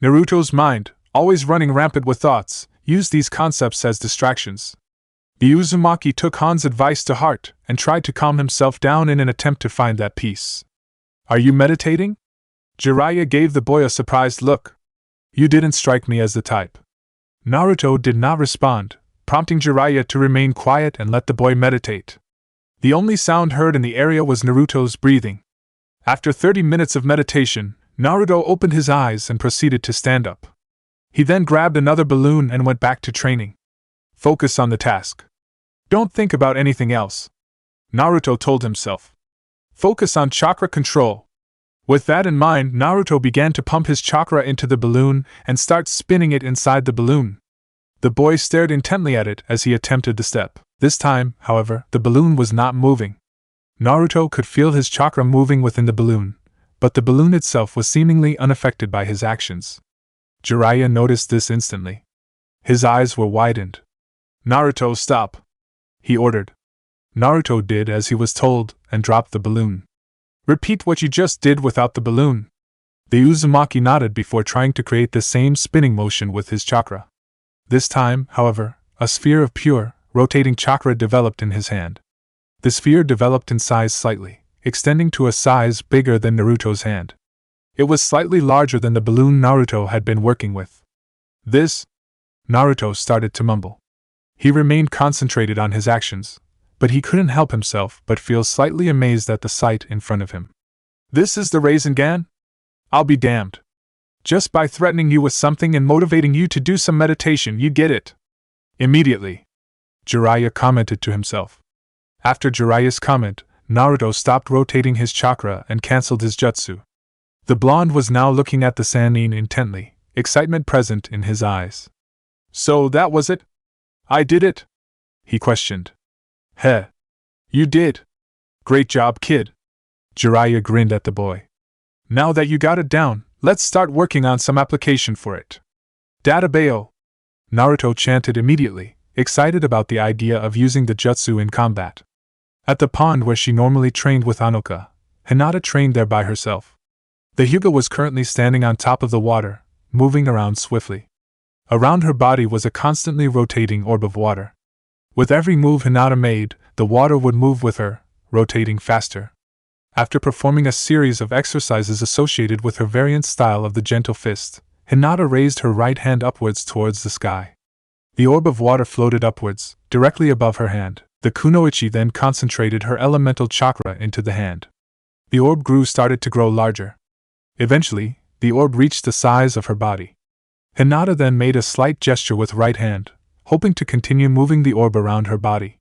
Speaker 1: Naruto's mind, always running rampant with thoughts, used these concepts as distractions. The Uzumaki took Han's advice to heart and tried to calm himself down in an attempt to find that peace. Are you meditating? Jiraiya gave the boy a surprised look. You didn't strike me as the type. Naruto did not respond, prompting Jiraiya to remain quiet and let the boy meditate. The only sound heard in the area was Naruto's breathing. After 30 minutes of meditation, Naruto opened his eyes and proceeded to stand up. He then grabbed another balloon and went back to training. Focus on the task. Don't think about anything else, Naruto told himself. Focus on chakra control. With that in mind, Naruto began to pump his chakra into the balloon and start spinning it inside the balloon. The boy stared intently at it as he attempted the step. This time, however, the balloon was not moving. Naruto could feel his chakra moving within the balloon, but the balloon itself was seemingly unaffected by his actions. Jiraiya noticed this instantly. His eyes were widened. Naruto, stop! He ordered. Naruto did as he was told and dropped the balloon. Repeat what you just did without the balloon. The Uzumaki nodded before trying to create the same spinning motion with his chakra. This time, however, a sphere of pure, rotating chakra developed in his hand. The sphere developed in size slightly, extending to a size bigger than Naruto's hand. It was slightly larger than the balloon Naruto had been working with. This? Naruto started to mumble. He remained concentrated on his actions, but he couldn't help himself but feel slightly amazed at the sight in front of him. This is the Rasengan? I'll be damned. Just by threatening you with something and motivating you to do some meditation, you get it. Immediately, Jiraiya commented to himself. After Jiraiya's comment, Naruto stopped rotating his chakra and cancelled his jutsu. The blonde was now looking at the Sannin intently, excitement present in his eyes. So that was it? I did it? He questioned. Heh. You did. Great job, kid. Jiraiya grinned at the boy. Now that you got it down, let's start working on some application for it. Databeo! Naruto chanted immediately, excited about the idea of using the jutsu in combat. At the pond where she normally trained with Anoka, Hinata trained there by herself. The Hyuga was currently standing on top of the water, moving around swiftly. Around her body was a constantly rotating orb of water. With every move Hinata made, the water would move with her, rotating faster. After performing a series of exercises associated with her variant style of the gentle fist, Hinata raised her right hand upwards towards the sky. The orb of water floated upwards, directly above her hand. The kunoichi then concentrated her elemental chakra into the hand. The orb started to grow larger. Eventually, the orb reached the size of her body. Hinata then made a slight gesture with right hand, hoping to continue moving the orb around her body.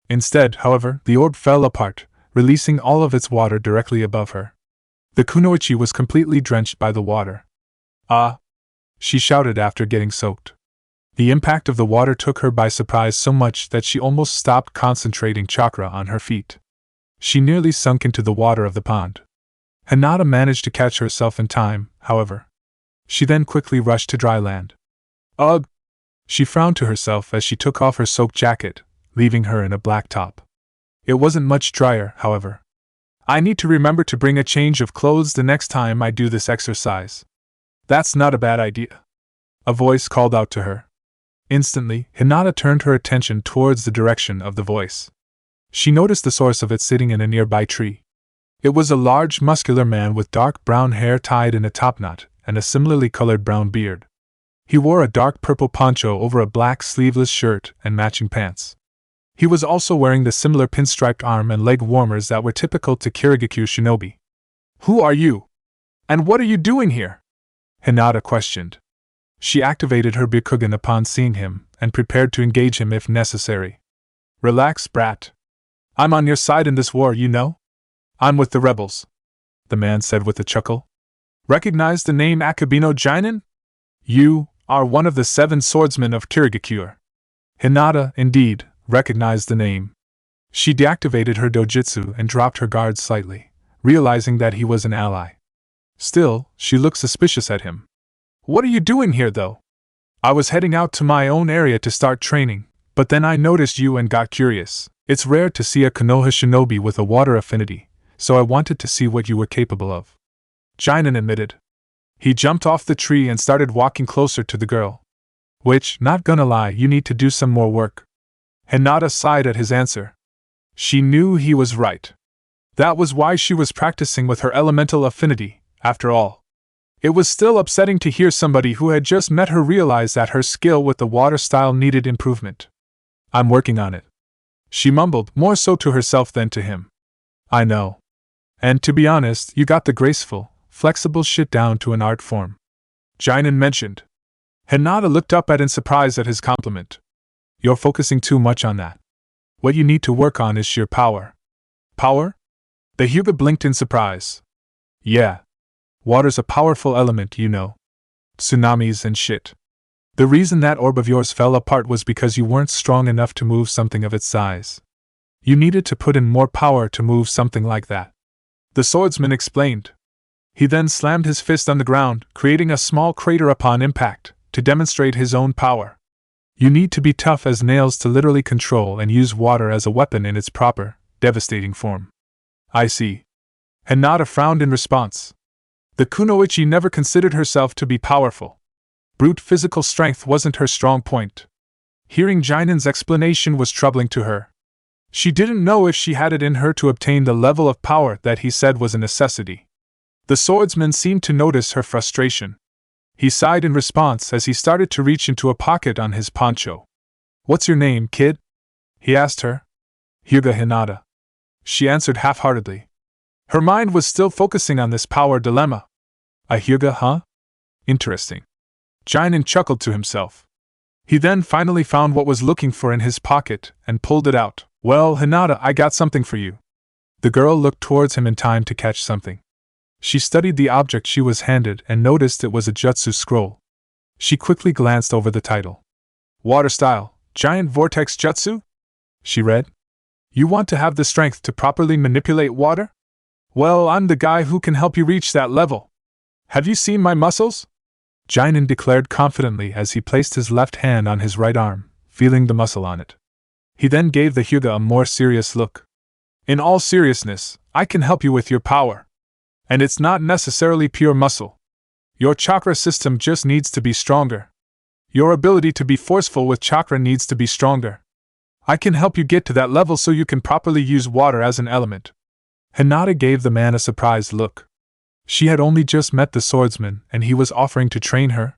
Speaker 1: Instead, however, the orb fell apart, releasing all of its water directly above her. The kunoichi was completely drenched by the water. "Ah!" she shouted after getting soaked. The impact of the water took her by surprise so much that she almost stopped concentrating chakra on her feet. She nearly sunk into the water of the pond. Hinata managed to catch herself in time, however. She then quickly rushed to dry land. "Ugh!" she frowned to herself as she took off her soaked jacket, leaving her in a black top. It wasn't much drier, however. "I need to remember to bring a change of clothes the next time I do this exercise." "That's not a bad idea," a voice called out to her. Instantly, Hinata turned her attention towards the direction of the voice. She noticed the source of it sitting in a nearby tree. It was a large, muscular man with dark brown hair tied in a topknot and a similarly colored brown beard. He wore a dark purple poncho over a black sleeveless shirt and matching pants. He was also wearing the similar pinstriped arm and leg warmers that were typical to Kirigakyu shinobi. "Who are you? And what are you doing here?" Hinata questioned. She activated her Byakugan upon seeing him, and prepared to engage him if necessary. "Relax, brat. I'm on your side in this war, you know? I'm with the rebels," the man said with a chuckle. "Recognize the name Akabino Jinin? You are one of the 7 swordsmen of Kirigakure." Hinata, indeed, recognized the name. She deactivated her dojutsu and dropped her guard slightly, realizing that he was an ally. Still, she looked suspicious at him. "What are you doing here, though?" "I was heading out to my own area to start training, but then I noticed you and got curious. It's rare to see a Konoha shinobi with a water affinity, so I wanted to see what you were capable of," Jinin admitted. He jumped off the tree and started walking closer to the girl. "Which, not gonna lie, you need to do some more work." Hinata sighed at his answer. She knew he was right. That was why she was practicing with her elemental affinity, after all. It was still upsetting to hear somebody who had just met her realize that her skill with the water style needed improvement. "I'm working on it," she mumbled, more so to herself than to him. "I know. And to be honest, you got the graceful, flexible shit down to an art form," Jinin mentioned. Hinata looked up in surprise at his compliment. "You're focusing too much on that. What you need to work on is sheer power." "Power?" The Hyuga blinked in surprise. "Yeah. Water's a powerful element, you know. Tsunamis and shit. The reason that orb of yours fell apart was because you weren't strong enough to move something of its size. You needed to put in more power to move something like that," the swordsman explained. He then slammed his fist on the ground, creating a small crater upon impact, to demonstrate his own power. "You need to be tough as nails to literally control and use water as a weapon in its proper, devastating form." "I see." Hinata frowned in response. The kunoichi never considered herself to be powerful. Brute physical strength wasn't her strong point. Hearing Jinin's explanation was troubling to her. She didn't know if she had it in her to obtain the level of power that he said was a necessity. The swordsman seemed to notice her frustration. He sighed in response as he started to reach into a pocket on his poncho. "What's your name, kid?" he asked her. "Hyuga Hinata," she answered half-heartedly. Her mind was still focusing on this power dilemma. "A Hyuga, huh? Interesting." Jinin chuckled to himself. He then finally found what was looking for in his pocket and pulled it out. "Well, Hinata, I got something for you." The girl looked towards him in time to catch something. She studied the object she was handed and noticed it was a jutsu scroll. She quickly glanced over the title. "Water Style, Giant Vortex Jutsu?" she read. "You want to have the strength to properly manipulate water? Well, I'm the guy who can help you reach that level. Have you seen my muscles?" Jinin declared confidently as he placed his left hand on his right arm, feeling the muscle on it. He then gave the Hyuga a more serious look. "In all seriousness, I can help you with your power. And it's not necessarily pure muscle. Your chakra system just needs to be stronger. Your ability to be forceful with chakra needs to be stronger. I can help you get to that level so you can properly use water as an element." Hinata gave the man a surprised look. She had only just met the swordsman, and he was offering to train her.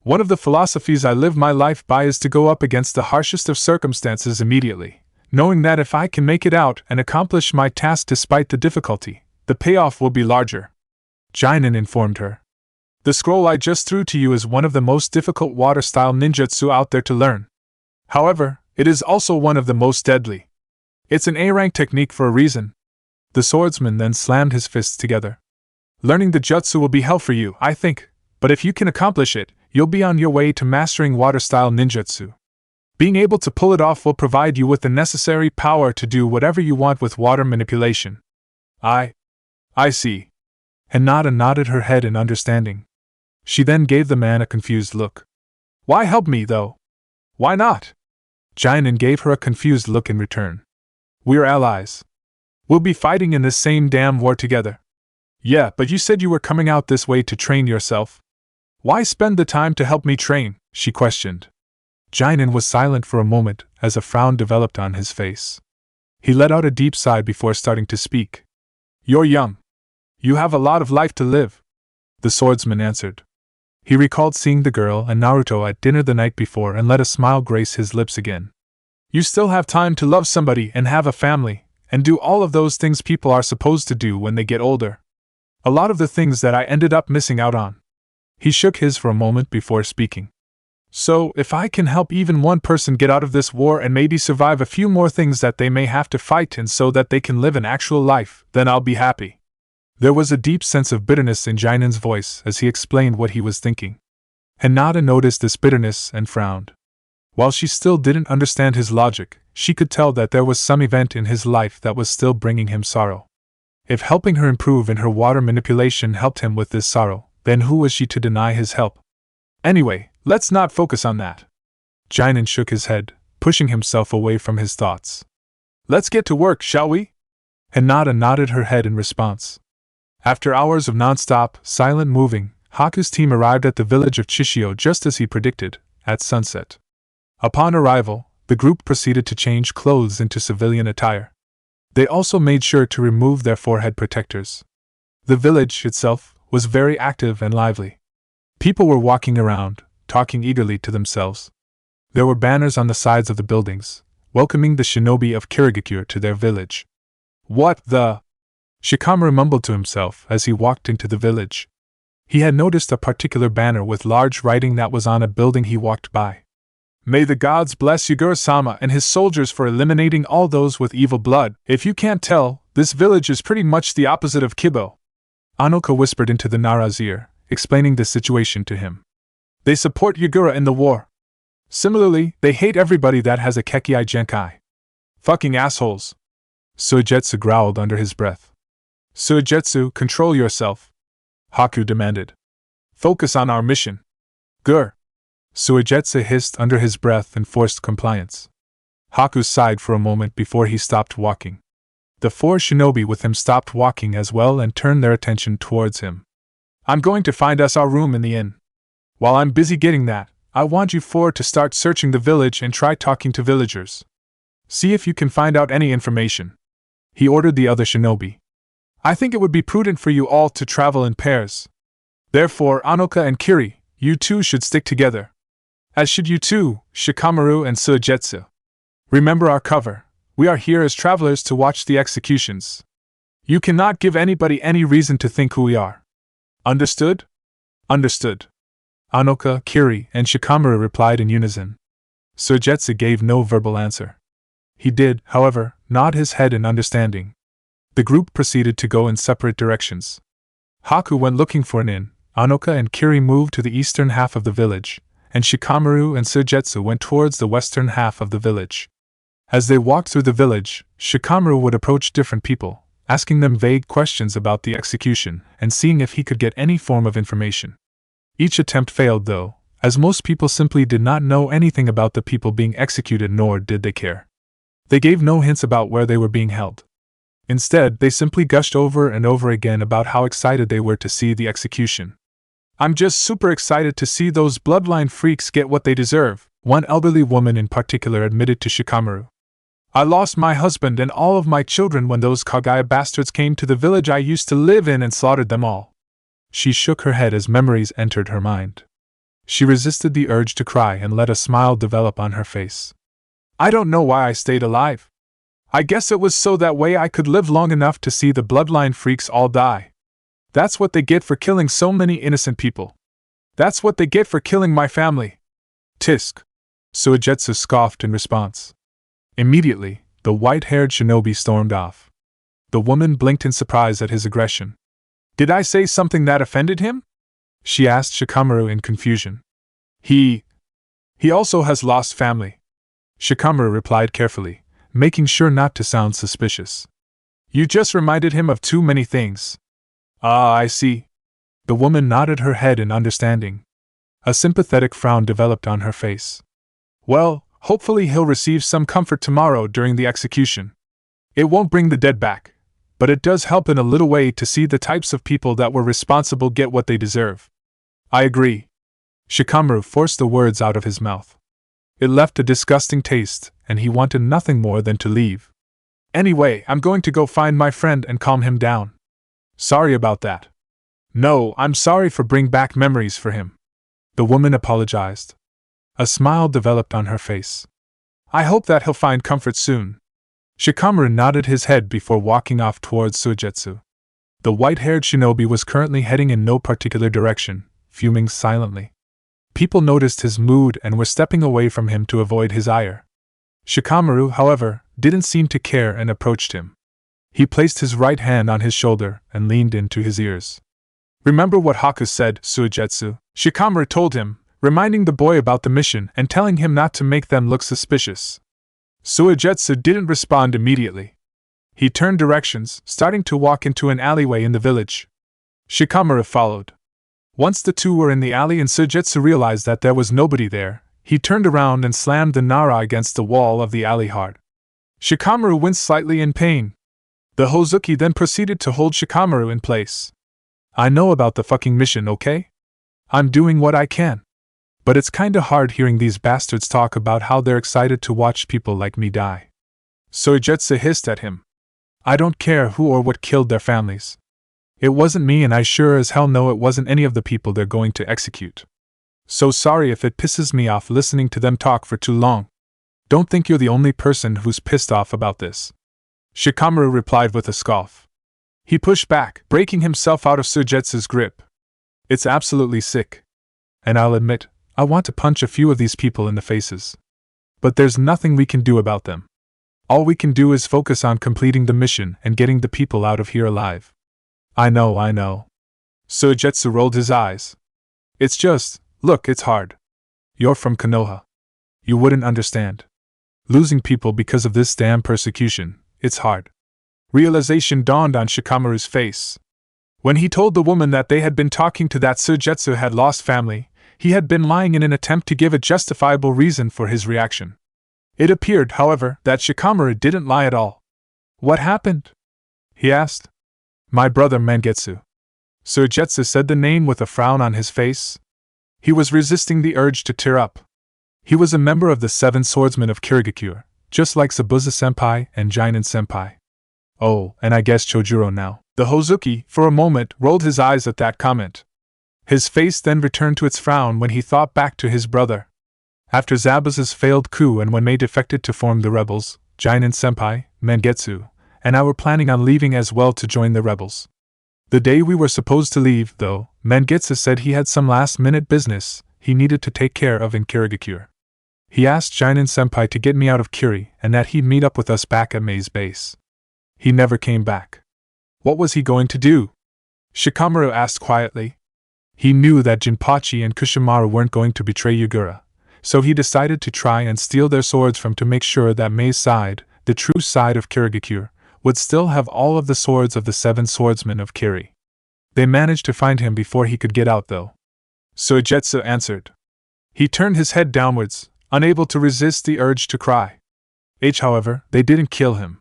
Speaker 1: "One of the philosophies I live my life by is to go up against the harshest of circumstances immediately, knowing that if I can make it out and accomplish my task despite the difficulty, the payoff will be larger," Jinin informed her. "The scroll I just threw to you is one of the most difficult water-style ninjutsu out there to learn. However, it is also one of the most deadly. It's an A-rank technique for a reason. The swordsman then slammed his fists together. Learning the jutsu will be hell for you, I think, but if you can accomplish it, you'll be on your way to mastering water-style ninjutsu. Being able to pull it off will provide you with the necessary power to do whatever you want with water manipulation. I see. Hinata nodded her head in understanding. She then gave the man a confused look. Why help me, though? Why not? Jinin gave her a confused look in return. We're allies. We'll be fighting in this same damn war together. Yeah, but you said you were coming out this way to train yourself. Why spend the time to help me train? She questioned. Jinin was silent for a moment as a frown developed on his face. He let out a deep sigh before starting to speak. You're young. You have a lot of life to live, the swordsman answered. He recalled seeing the girl and Naruto at dinner the night before and let a smile grace his lips again. You still have time to love somebody and have a family, and do all of those things people are supposed to do when they get older. A lot of the things that I ended up missing out on. He shook his for a moment before speaking. So, if I can help even one person get out of this war and maybe survive a few more things that they may have to fight in so that they can live an actual life, then I'll be happy. There was a deep sense of bitterness in Jinin's voice as he explained what he was thinking. Hinata noticed this bitterness and frowned. While she still didn't understand his logic, she could tell that there was some event in his life that was still bringing him sorrow. If helping her improve in her water manipulation helped him with this sorrow, then who was she to deny his help? Anyway, let's not focus on that. Jinin shook his head, pushing himself away from his thoughts. Let's get to work, shall we? Hinata nodded her head in response. After hours of non-stop, silent moving, Haku's team arrived at the village of Chishio just as he predicted, at sunset. Upon arrival, the group proceeded to change clothes into civilian attire. They also made sure to remove their forehead protectors. The village itself was very active and lively. People were walking around, talking eagerly to themselves. There were banners on the sides of the buildings, welcoming the shinobi of Kirigakure to their village. What the? Shikamaru mumbled to himself as he walked into the village. He had noticed a particular banner with large writing that was on a building he walked by. May the gods bless Yagura-sama and his soldiers for eliminating all those with evil blood. If you can't tell, this village is pretty much the opposite of Kibo. Anoka whispered into the Nara's ear, explaining the situation to him. They support Yagura in the war. Similarly, they hate everybody that has a Kekkei Genkai. Fucking assholes. Suigetsu growled under his breath. Suigetsu, control yourself, Haku demanded. Focus on our mission. Grr. Suigetsu hissed under his breath and forced compliance. Haku sighed for a moment before he stopped walking. The four shinobi with him stopped walking as well and turned their attention towards him. I'm going to find us our room in the inn. While I'm busy getting that, I want you four to start searching the village and try talking to villagers. See if you can find out any information. He ordered the other shinobi. I think it would be prudent for you all to travel in pairs. Therefore, Anoka and Kiri, you two should stick together. As should you two, Shikamaru and Suigetsu. Remember our cover. We are here as travelers to watch the executions. You cannot give anybody any reason to think who we are. Understood? Understood. Anoka, Kiri, and Shikamaru replied in unison. Suigetsu gave no verbal answer. He did, however, nod his head in understanding. The group proceeded to go in separate directions. Haku went looking for an inn, Anoka and Kiri moved to the eastern half of the village, and Shikamaru and Suigetsu went towards the western half of the village. As they walked through the village, Shikamaru would approach different people, asking them vague questions about the execution and seeing if he could get any form of information. Each attempt failed though, as most people simply did not know anything about the people being executed nor did they care. They gave no hints about where they were being held. Instead, they simply gushed over and over again about how excited they were to see the execution. I'm just super excited to see those bloodline freaks get what they deserve, one elderly woman in particular admitted to Shikamaru. I lost my husband and all of my children when those Kagaya bastards came to the village I used to live in and slaughtered them all. She shook her head as memories entered her mind. She resisted the urge to cry and let a smile develop on her face. I don't know why I stayed alive. I guess it was so that way I could live long enough to see the bloodline freaks all die. That's what they get for killing so many innocent people. That's what they get for killing my family. Tisk. Suigetsu scoffed in response. Immediately, the white-haired shinobi stormed off. The woman blinked in surprise at his aggression. Did I say something that offended him? She asked Shikamaru in confusion. He also has lost family. Shikamaru replied carefully, making sure not to sound suspicious. You just reminded him of too many things. Ah, I see. The woman nodded her head in understanding. A sympathetic frown developed on her face. Well, hopefully he'll receive some comfort tomorrow during the execution. It won't bring the dead back, but it does help in a little way to see the types of people that were responsible get what they deserve. I agree. Shikamaru forced the words out of his mouth. It left a disgusting taste, and he wanted nothing more than to leave. Anyway, I'm going to go find my friend and calm him down. Sorry about that. No, I'm sorry for bringing back memories for him. The woman apologized. A smile developed on her face. I hope that he'll find comfort soon. Shikamaru nodded his head before walking off towards Suigetsu. The white-haired shinobi was currently heading in no particular direction, fuming silently. People noticed his mood and were stepping away from him to avoid his ire. Shikamaru, however, didn't seem to care and approached him. He placed his right hand on his shoulder and leaned into his ears. Remember what Haku said, Suigetsu, Shikamaru told him, reminding the boy about the mission and telling him not to make them look suspicious. Suigetsu didn't respond immediately. He turned directions, starting to walk into an alleyway in the village. Shikamaru followed. Once the two were in the alley and Suigetsu realized that there was nobody there, he turned around and slammed the Nara against the wall of the alley hard. Shikamaru winced slightly in pain. The Hozuki then proceeded to hold Shikamaru in place. I know about the fucking mission, okay? I'm doing what I can. But it's kinda hard hearing these bastards talk about how they're excited to watch people like me die. Suigetsu hissed at him. I don't care who or what killed their families. It wasn't me, and I sure as hell know it wasn't any of the people they're going to execute. So sorry if it pisses me off listening to them talk for too long. Don't think you're the only person who's pissed off about this. Shikamaru replied with a scoff. He pushed back, breaking himself out of Suigetsu's grip. It's absolutely sick. And I'll admit, I want to punch a few of these people in the faces. But there's nothing we can do about them. All we can do is focus on completing the mission and getting the people out of here alive. I know. Suigetsu rolled his eyes. It's just, look, it's hard. You're from Konoha. You wouldn't understand. Losing people because of this damn persecution, it's hard. Realization dawned on Shikamaru's face. When he told the woman that they had been talking to that Suigetsu had lost family, he had been lying in an attempt to give a justifiable reason for his reaction. It appeared, however, that Shikamaru didn't lie at all. What happened? He asked. My brother Mangetsu. Suigetsu said the name with a frown on his face. He was resisting the urge to tear up. He was a member of the 7 Swordsmen of Kirigakure, just like Sabuza-senpai and Jinin-senpai. Oh, and I guess Chojuro now. The Hozuki, for a moment, rolled his eyes at that comment. His face then returned to its frown when he thought back to his brother. After Zabuza's failed coup and when Mei defected to form the rebels, Jinin-senpai, Mangetsu, and I were planning on leaving as well to join the rebels. The day we were supposed to leave, though, Mangetsu said he had some last-minute business he needed to take care of in Kirigakure. He asked Jinin-senpai to get me out of Kiri and that he'd meet up with us back at Mei's base. He never came back. What was he going to do? Shikamaru asked quietly. He knew that Jinpachi and Kushimaru weren't going to betray Yagura, so he decided to try and steal their swords from to make sure that Mei's side, the true side of Kirigakure, would still have all of the swords of the 7 swordsmen of Kiri. They managed to find him before he could get out, though. Suigetsu answered. He turned his head downwards, unable to resist the urge to cry. However, they didn't kill him.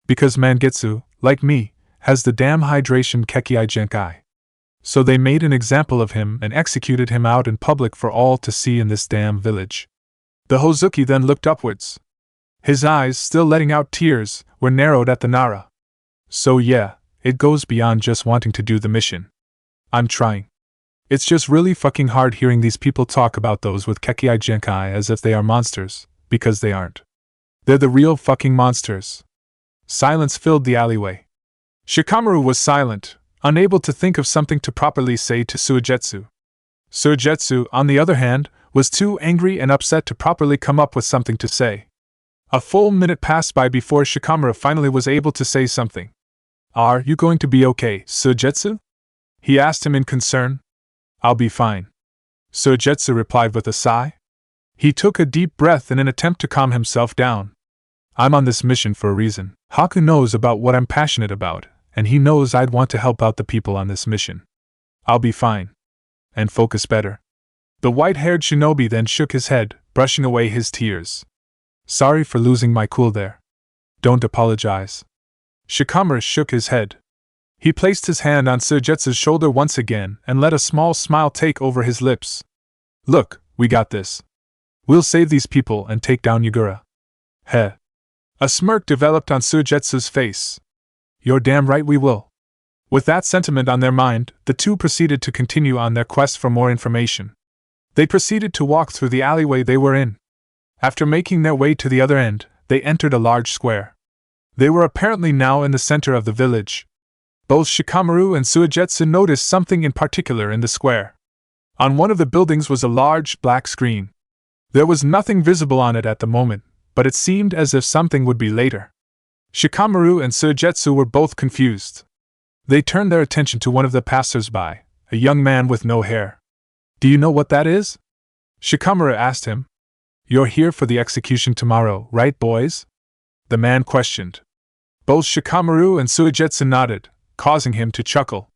Speaker 1: Because Mangetsu, like me, has the damn hydration Kekei Genkai. So they made an example of him and executed him out in public for all to see in this damn village. The Hozuki then looked upwards. His eyes, still letting out tears, were narrowed at the Nara. So yeah, it goes beyond just wanting to do the mission. I'm trying. It's just really fucking hard hearing these people talk about those with Kekei Genkai as if they are monsters, because they aren't. They're the real fucking monsters. Silence filled the alleyway. Shikamaru was silent, unable to think of something to properly say to Suigetsu. Suigetsu, on the other hand, was too angry and upset to properly come up with something to say. A full minute passed by before Shikamaru finally was able to say something. "Are you going to be okay, Suigetsu?" he asked him in concern. "I'll be fine," Suigetsu replied with a sigh. He took a deep breath in an attempt to calm himself down. "I'm on this mission for a reason. Haku knows about what I'm passionate about, and he knows I'd want to help out the people on this mission. I'll be fine. And focus better." The white-haired shinobi then shook his head, brushing away his tears. "Sorry for losing my cool there. Don't apologize." Shikamaru shook his head. He placed his hand on Suigetsu's shoulder once again and let a small smile take over his lips. "Look, we got this. We'll save these people and take down Yagura." Heh. A smirk developed on Suigetsu's face. "You're damn right we will." With that sentiment on their mind, the two proceeded to continue on their quest for more information. They proceeded to walk through the alleyway they were in. After making their way to the other end, they entered a large square. They were apparently now in the center of the village. Both Shikamaru and Suigetsu noticed something in particular in the square. On one of the buildings was a large, black screen. There was nothing visible on it at the moment, but it seemed as if something would be later. Shikamaru and Suigetsu were both confused. They turned their attention to one of the passers-by, a young man with no hair. "Do you know what that is?" Shikamaru asked him. "You're here for the execution tomorrow, right, boys?" the man questioned. Both Shikamaru and Suigetsu nodded, causing him to chuckle.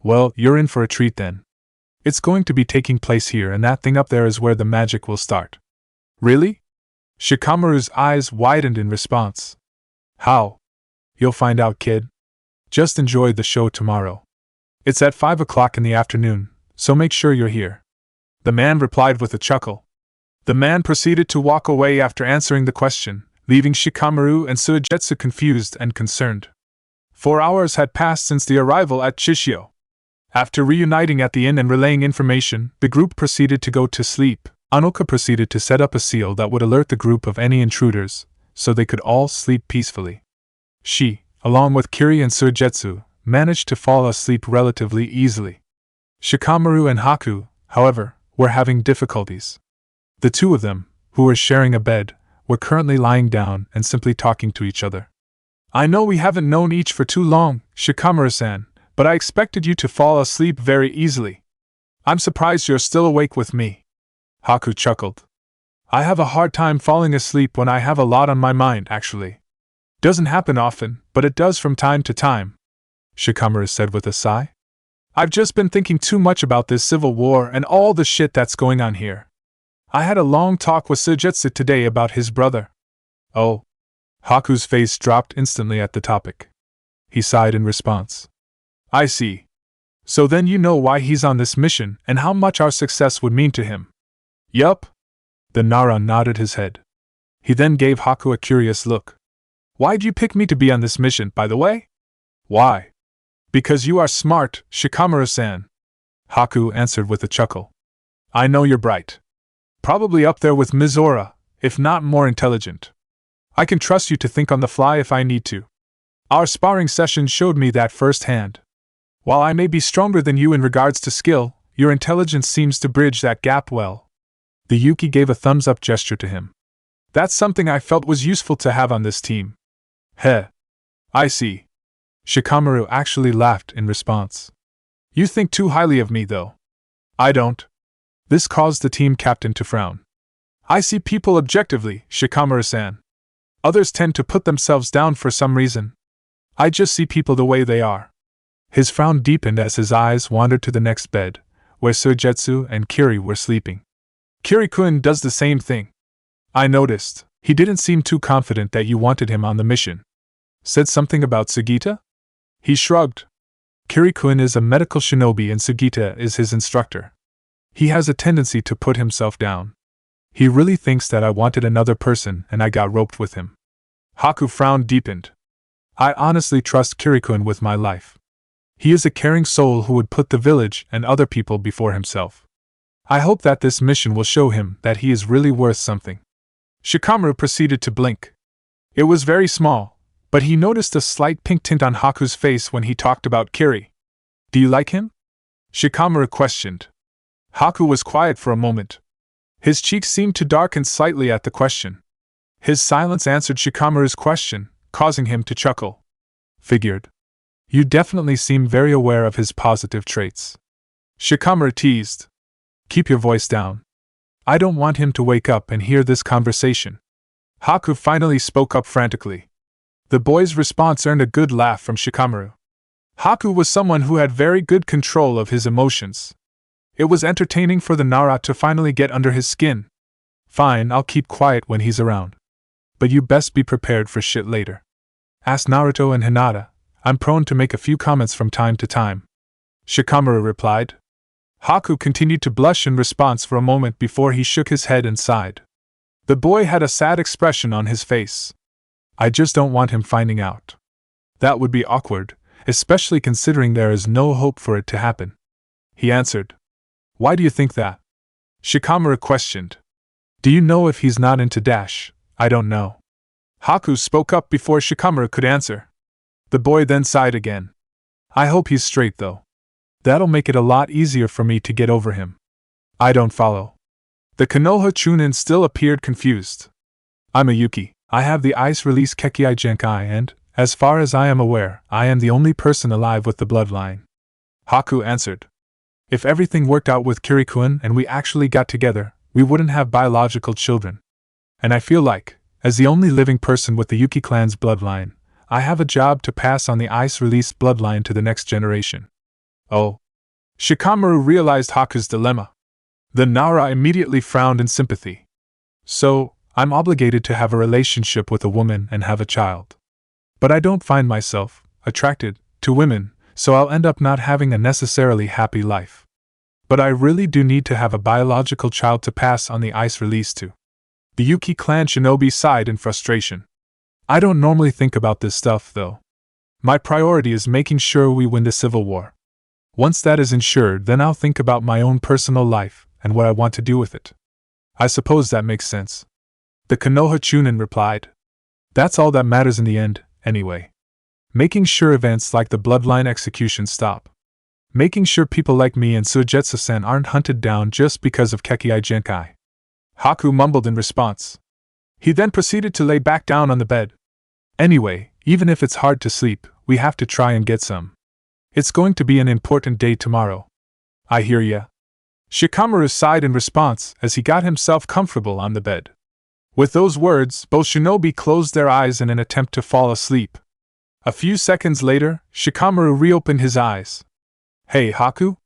Speaker 1: "Well, you're in for a treat then. It's going to be taking place here, and that thing up there is where the magic will start." "Really?" Shikamaru's eyes widened in response. "How?" "You'll find out, kid. Just enjoy the show tomorrow. It's at 5 o'clock in the afternoon, so make sure you're here," the man replied with a chuckle. The man proceeded to walk away after answering the question, leaving Shikamaru and Suigetsu confused and concerned. 4 hours had passed since the arrival at Chishio. After reuniting at the inn and relaying information, the group proceeded to go to sleep. Anoka proceeded to set up a seal that would alert the group of any intruders, so they could all sleep peacefully. She, along with Kiri and Suigetsu, managed to fall asleep relatively easily. Shikamaru and Haku, however, were having difficulties. The two of them, who were sharing a bed, were currently lying down and simply talking to each other. "I know we haven't known each for too long, Shikamaru-san, but I expected you to fall asleep very easily. I'm surprised you're still awake with me." Haku chuckled. "I have a hard time falling asleep when I have a lot on my mind, actually. Doesn't happen often, but it does from time to time," Shikamaru said with a sigh. "I've just been thinking too much about this civil war and all the shit that's going on here. I had a long talk with Suigetsu today about his brother." "Oh." Haku's face dropped instantly at the topic. He sighed in response. "I see. So then you know why he's on this mission and how much our success would mean to him." "Yup." The Nara nodded his head. He then gave Haku a curious look. "Why'd you pick me to be on this mission, by the way?" "Why?" "Because you are smart, Shikamaru-san," Haku answered with a chuckle. "I know you're bright. Probably up there with Mizora, if not more intelligent. I can trust you to think on the fly if I need to. Our sparring session showed me that firsthand. While I may be stronger than you in regards to skill, your intelligence seems to bridge that gap well." The Yuki gave a thumbs-up gesture to him. "That's something I felt was useful to have on this team." "Heh. I see." Shikamaru actually laughed in response. "You think too highly of me, though." "I don't." This caused the team captain to frown. "I see people objectively, Shikamaru-san. Others tend to put themselves down for some reason. I just see people the way they are." His frown deepened as his eyes wandered to the next bed, where Suigetsu and Kiri were sleeping. "Kiri-kun does the same thing. I noticed. He didn't seem too confident that you wanted him on the mission. Said something about Sugita?" He shrugged. "Kiri-kun is a medical shinobi and Sugita is his instructor. He has a tendency to put himself down. He really thinks that I wanted another person and I got roped with him." Haku frown deepened. "I honestly trust Kiri-kun with my life. He is a caring soul who would put the village and other people before himself. I hope that this mission will show him that he is really worth something." Shikamaru proceeded to blink. It was very small, but he noticed a slight pink tint on Haku's face when he talked about Kiri. "Do you like him?" Shikamaru questioned. Haku was quiet for a moment. His cheeks seemed to darken slightly at the question. His silence answered Shikamaru's question, causing him to chuckle. Figured. You definitely seem very aware of his positive traits. Shikamaru teased. Keep your voice down. I don't want him to wake up and hear this conversation. Haku finally spoke up frantically. The boy's response earned a good laugh from Shikamaru. Haku was someone who had very good control of his emotions. It was entertaining for the Nara to finally get under his skin. Fine, I'll keep quiet when he's around. But you best be prepared for shit later. Ask Naruto and Hinata. I'm prone to make a few comments from time to time. Shikamaru replied. Haku continued to blush in response for a moment before he shook his head and sighed. The boy had a sad expression on his face. I just don't want him finding out. That would be awkward, especially considering there is no hope for it to happen. He answered. Why do you think that? Shikamaru questioned. Do you know if he's not into dash? I don't know. Haku spoke up before Shikamaru could answer. The boy then sighed again. I hope he's straight though. That'll make it a lot easier for me to get over him. I don't follow. The Konoha Chunin still appeared confused. I'm a Yuki. I have the ice release Kekkai Genkai and, as far as I am aware, I am the only person alive with the bloodline. Haku answered. If everything worked out with Kirikuen and we actually got together, we wouldn't have biological children. And I feel like, as the only living person with the Yuki clan's bloodline, I have a job to pass on the ice release bloodline to the next generation. Oh. Shikamaru realized Haku's dilemma. The Nara immediately frowned in sympathy. So, I'm obligated to have a relationship with a woman and have a child. But I don't find myself attracted to women, so I'll end up not having a necessarily happy life. But I really do need to have a biological child to pass on the ice release to. The Yuki clan shinobi sighed in frustration. I don't normally think about this stuff, though. My priority is making sure we win the civil war. Once that is ensured, then I'll think about my own personal life and what I want to do with it. I suppose that makes sense. The Konoha Chunin replied. That's all that matters in the end, anyway. Making sure events like the bloodline execution stop. Making sure people like me and Suigetsu-san aren't hunted down just because of Kekkai Genkai. Haku mumbled in response. He then proceeded to lay back down on the bed. Anyway, even if it's hard to sleep, we have to try and get some. It's going to be an important day tomorrow. I hear ya. Shikamaru sighed in response as he got himself comfortable on the bed. With those words, both shinobi closed their eyes in an attempt to fall asleep. A few seconds later, Shikamaru reopened his eyes. Hey, Haku?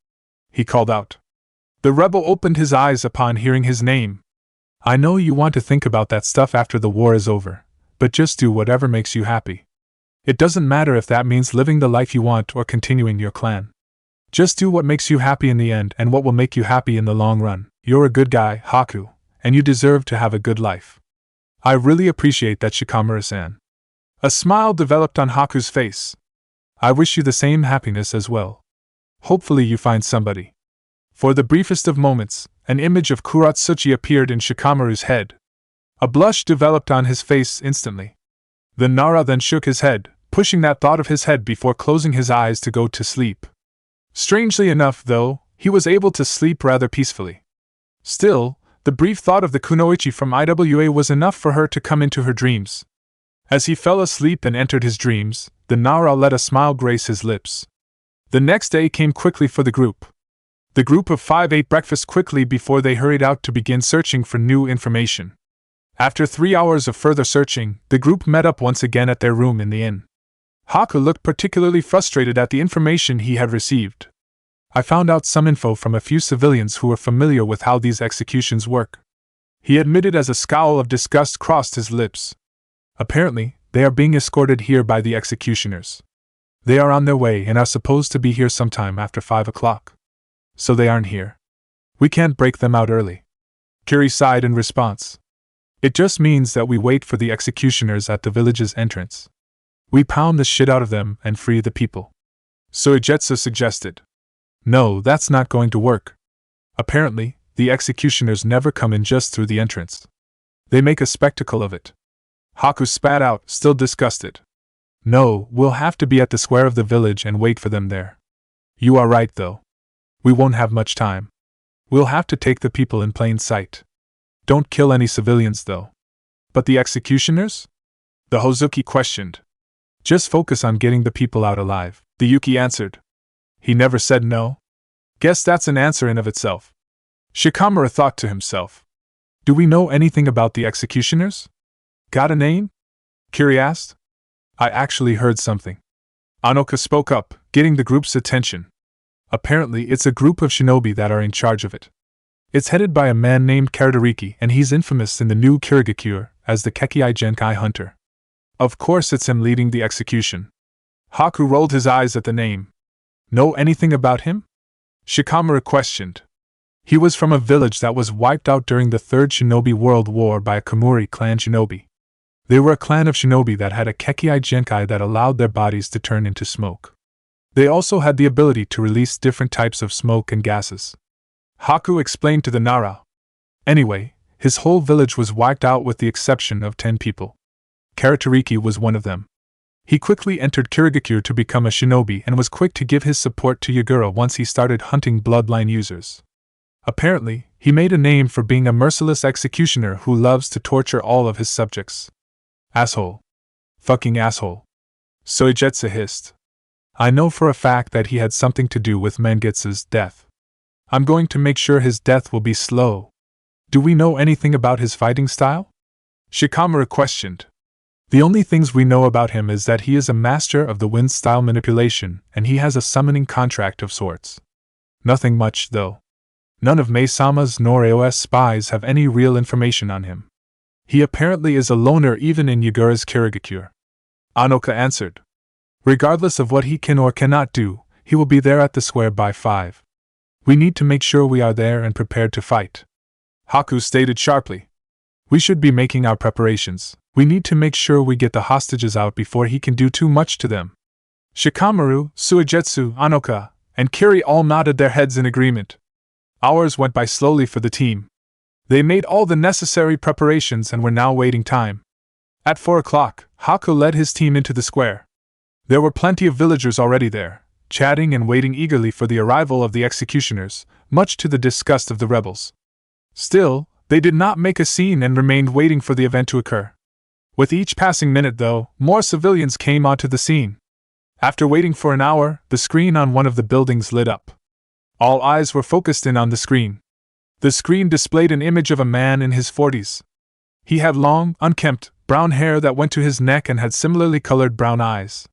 Speaker 1: He called out. The rebel opened his eyes upon hearing his name. I know you want to think about that stuff after the war is over, but just do whatever makes you happy. It doesn't matter if that means living the life you want or continuing your clan. Just do what makes you happy in the end and what will make you happy in the long run. You're a good guy, Haku, and you deserve to have a good life. I really appreciate that, Shikamaru-san. A smile developed on Haku's face. I wish you the same happiness as well. Hopefully you find somebody. For the briefest of moments, an image of Kuratsuchi appeared in Shikamaru's head. A blush developed on his face instantly. The Nara then shook his head, pushing that thought of his head before closing his eyes to go to sleep. Strangely enough, though, he was able to sleep rather peacefully. Still, the brief thought of the kunoichi from IWA was enough for her to come into her dreams. As he fell asleep and entered his dreams, the Nara let a smile grace his lips. The next day came quickly for the group. The group of 5 ate breakfast quickly before they hurried out to begin searching for new information. After 3 hours of further searching, the group met up once again at their room in the inn. Haku looked particularly frustrated at the information he had received. I found out some info from a few civilians who were familiar with how these executions work. He admitted as a scowl of disgust crossed his lips. Apparently, they are being escorted here by the executioners. They are on their way and are supposed to be here sometime after 5 o'clock. So they aren't here. We can't break them out early. Kiri sighed in response. It just means that we wait for the executioners at the village's entrance. We pound the shit out of them and free the people. Suigetsu suggested. No, that's not going to work. Apparently, the executioners never come in just through the entrance. They make a spectacle of it. Haku spat out, still disgusted. No, we'll have to be at the square of the village and wait for them there. You are right, though. We won't have much time. We'll have to take the people in plain sight. Don't kill any civilians, though. But the executioners? The Hozuki questioned. Just focus on getting the people out alive, the Yuki answered. He never said no? Guess that's an answer in of itself. Shikamaru thought to himself. Do we know anything about the executioners? Got a name? Kiri asked. I actually heard something. Anoka spoke up, getting the group's attention. Apparently, it's a group of shinobi that are in charge of it. It's headed by a man named Karatariki, and he's infamous in the new Kirigakure as the Kekkei Genkai hunter. Of course it's him leading the execution. Haku rolled his eyes at the name. Know anything about him? Shikamaru questioned. He was from a village that was wiped out during the Third Shinobi World War by a Komuri clan shinobi. They were a clan of shinobi that had a Kekkei Genkai that allowed their bodies to turn into smoke. They also had the ability to release different types of smoke and gases. Haku explained to the Nara. Anyway, his whole village was wiped out with the exception of 10 people. Karatariki was one of them. He quickly entered Kirigakure to become a shinobi and was quick to give his support to Yagura once he started hunting bloodline users. Apparently, he made a name for being a merciless executioner who loves to torture all of his subjects. Asshole. Fucking asshole. Soigetsu hissed. I know for a fact that he had something to do with Mangetsu's death. I'm going to make sure his death will be slow. Do we know anything about his fighting style? Shikamaru questioned. The only things we know about him is that he is a master of the wind style manipulation and he has a summoning contract of sorts. Nothing much, though. None of Mei-sama's nor AOS spies have any real information on him. He apparently is a loner even in Yagura's Kirigakure. Anoka answered. Regardless of what he can or cannot do, he will be there at the square by 5. We need to make sure we are there and prepared to fight. Haku stated sharply. We should be making our preparations. We need to make sure we get the hostages out before he can do too much to them. Shikamaru, Suigetsu, Anoka, and Kiri all nodded their heads in agreement. Hours went by slowly for the team. They made all the necessary preparations and were now waiting time. At 4 o'clock, Haku led his team into the square. There were plenty of villagers already there, chatting and waiting eagerly for the arrival of the executioners, much to the disgust of the rebels. Still, they did not make a scene and remained waiting for the event to occur. With each passing minute, though, more civilians came onto the scene. After waiting for an hour, the screen on one of the buildings lit up. All eyes were focused in on the screen. The screen displayed an image of a man in his 40s. He had long, unkempt, brown hair that went to his neck and had similarly colored brown eyes.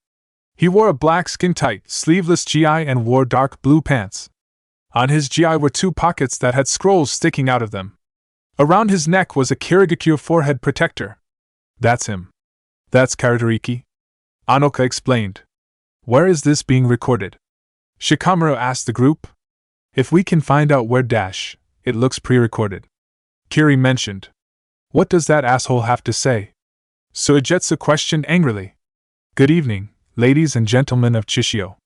Speaker 1: He wore a black skin-tight, sleeveless GI and wore dark blue pants. On his GI were 2 pockets that had scrolls sticking out of them. Around his neck was a Kirigakure forehead protector. That's him. That's Karatariki. Anoka explained. Where is this being recorded? Shikamaru asked the group. If we can find out where it looks pre-recorded. Kiri mentioned. What does that asshole have to say? Suigetsu questioned angrily. Good evening, ladies and gentlemen of Chishio.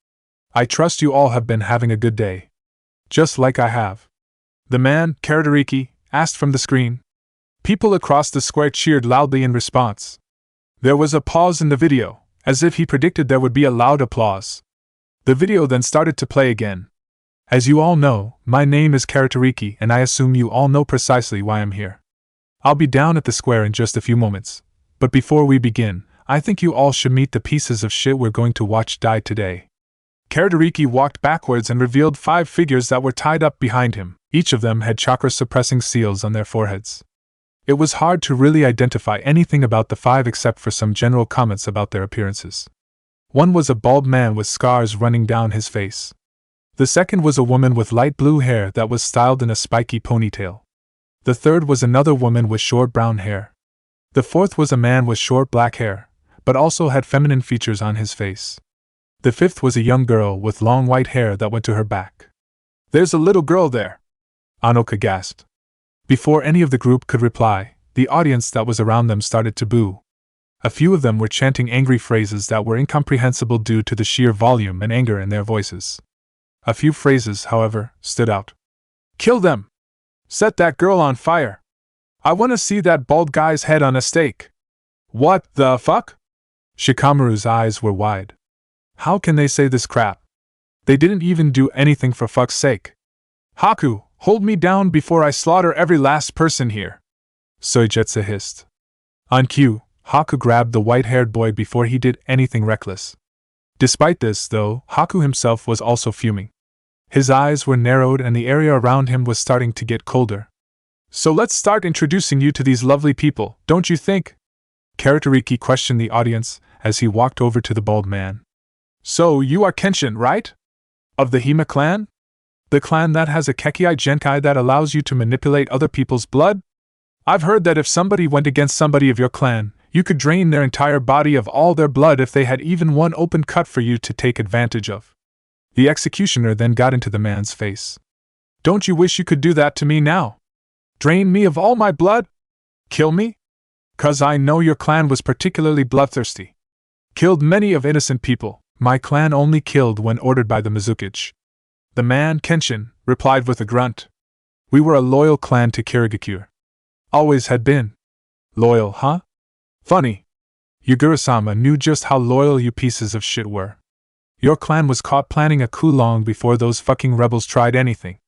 Speaker 1: I trust you all have been having a good day. Just like I have. The man, Karatariki, asked from the screen. People across the square cheered loudly in response. There was a pause in the video, as if he predicted there would be a loud applause. The video then started to play again. As you all know, my name is Karatariki and I assume you all know precisely why I'm here. I'll be down at the square in just a few moments, but before we begin, I think you all should meet the pieces of shit we're going to watch die today. Karatariki walked backwards and revealed 5 figures that were tied up behind him. Each of them had chakra-suppressing seals on their foreheads. It was hard to really identify anything about the 5 except for some general comments about their appearances. One was a bald man with scars running down his face. The second was a woman with light blue hair that was styled in a spiky ponytail. The third was another woman with short brown hair. The fourth was a man with short black hair, but also had feminine features on his face. The fifth was a young girl with long white hair that went to her back. There's a little girl there, Anoka gasped. Before any of the group could reply, the audience that was around them started to boo. A few of them were chanting angry phrases that were incomprehensible due to the sheer volume and anger in their voices. A few phrases, however, stood out. Kill them! Set that girl on fire! I want to see that bald guy's head on a stake! What the fuck? Shikamaru's eyes were wide. How can they say this crap? They didn't even do anything for fuck's sake. Haku, hold me down before I slaughter every last person here, Soijetsu hissed. On cue, Haku grabbed the white-haired boy before he did anything reckless. Despite this, though, Haku himself was also fuming. His eyes were narrowed and the area around him was starting to get colder. So let's start introducing you to these lovely people, don't you think? Karatariki questioned the audience as he walked over to the bald man. So you are Kenshin, right? Of the Hima clan? The clan that has a Kekkei Genkai that allows you to manipulate other people's blood? I've heard that if somebody went against somebody of your clan, you could drain their entire body of all their blood if they had even one open cut for you to take advantage of. The executioner then got into the man's face. Don't you wish you could do that to me now? Drain me of all my blood? Kill me? 'Cause I know your clan was particularly bloodthirsty. Killed many of innocent people. My clan only killed when ordered by the Mizukage. The man, Kenshin, replied with a grunt. We were a loyal clan to Kirigakure. Always had been. Loyal, huh? Funny. Yugura-sama knew just how loyal you pieces of shit were. Your clan was caught planning a coup long before those fucking rebels tried anything.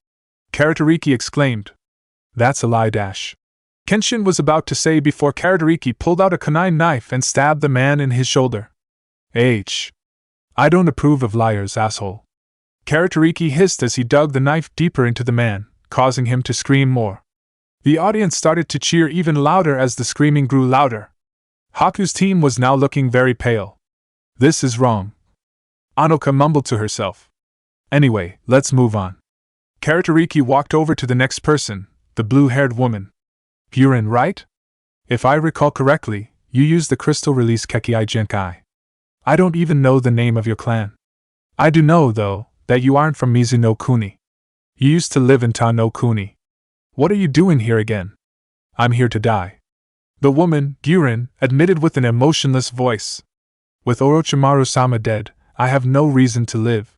Speaker 1: Karatariki exclaimed. That's a lie dash. Kenshin was about to say before Karatariki pulled out a kunai knife and stabbed the man in his shoulder. I don't approve of liars, asshole. Karatariki hissed as he dug the knife deeper into the man, causing him to scream more. The audience started to cheer even louder as the screaming grew louder. Haku's team was now looking very pale. This is wrong. Anoka mumbled to herself. Anyway, let's move on. Karatariki walked over to the next person, the blue-haired woman. Guren, right? If I recall correctly, you used the crystal release Kekkei Genkai. I don't even know the name of your clan. I do know, though, that you aren't from Mizuno Kuni. You used to live in Ta no Kuni. What are you doing here again? I'm here to die. The woman, Guren, admitted with an emotionless voice. With Orochimaru-sama dead, I have no reason to live.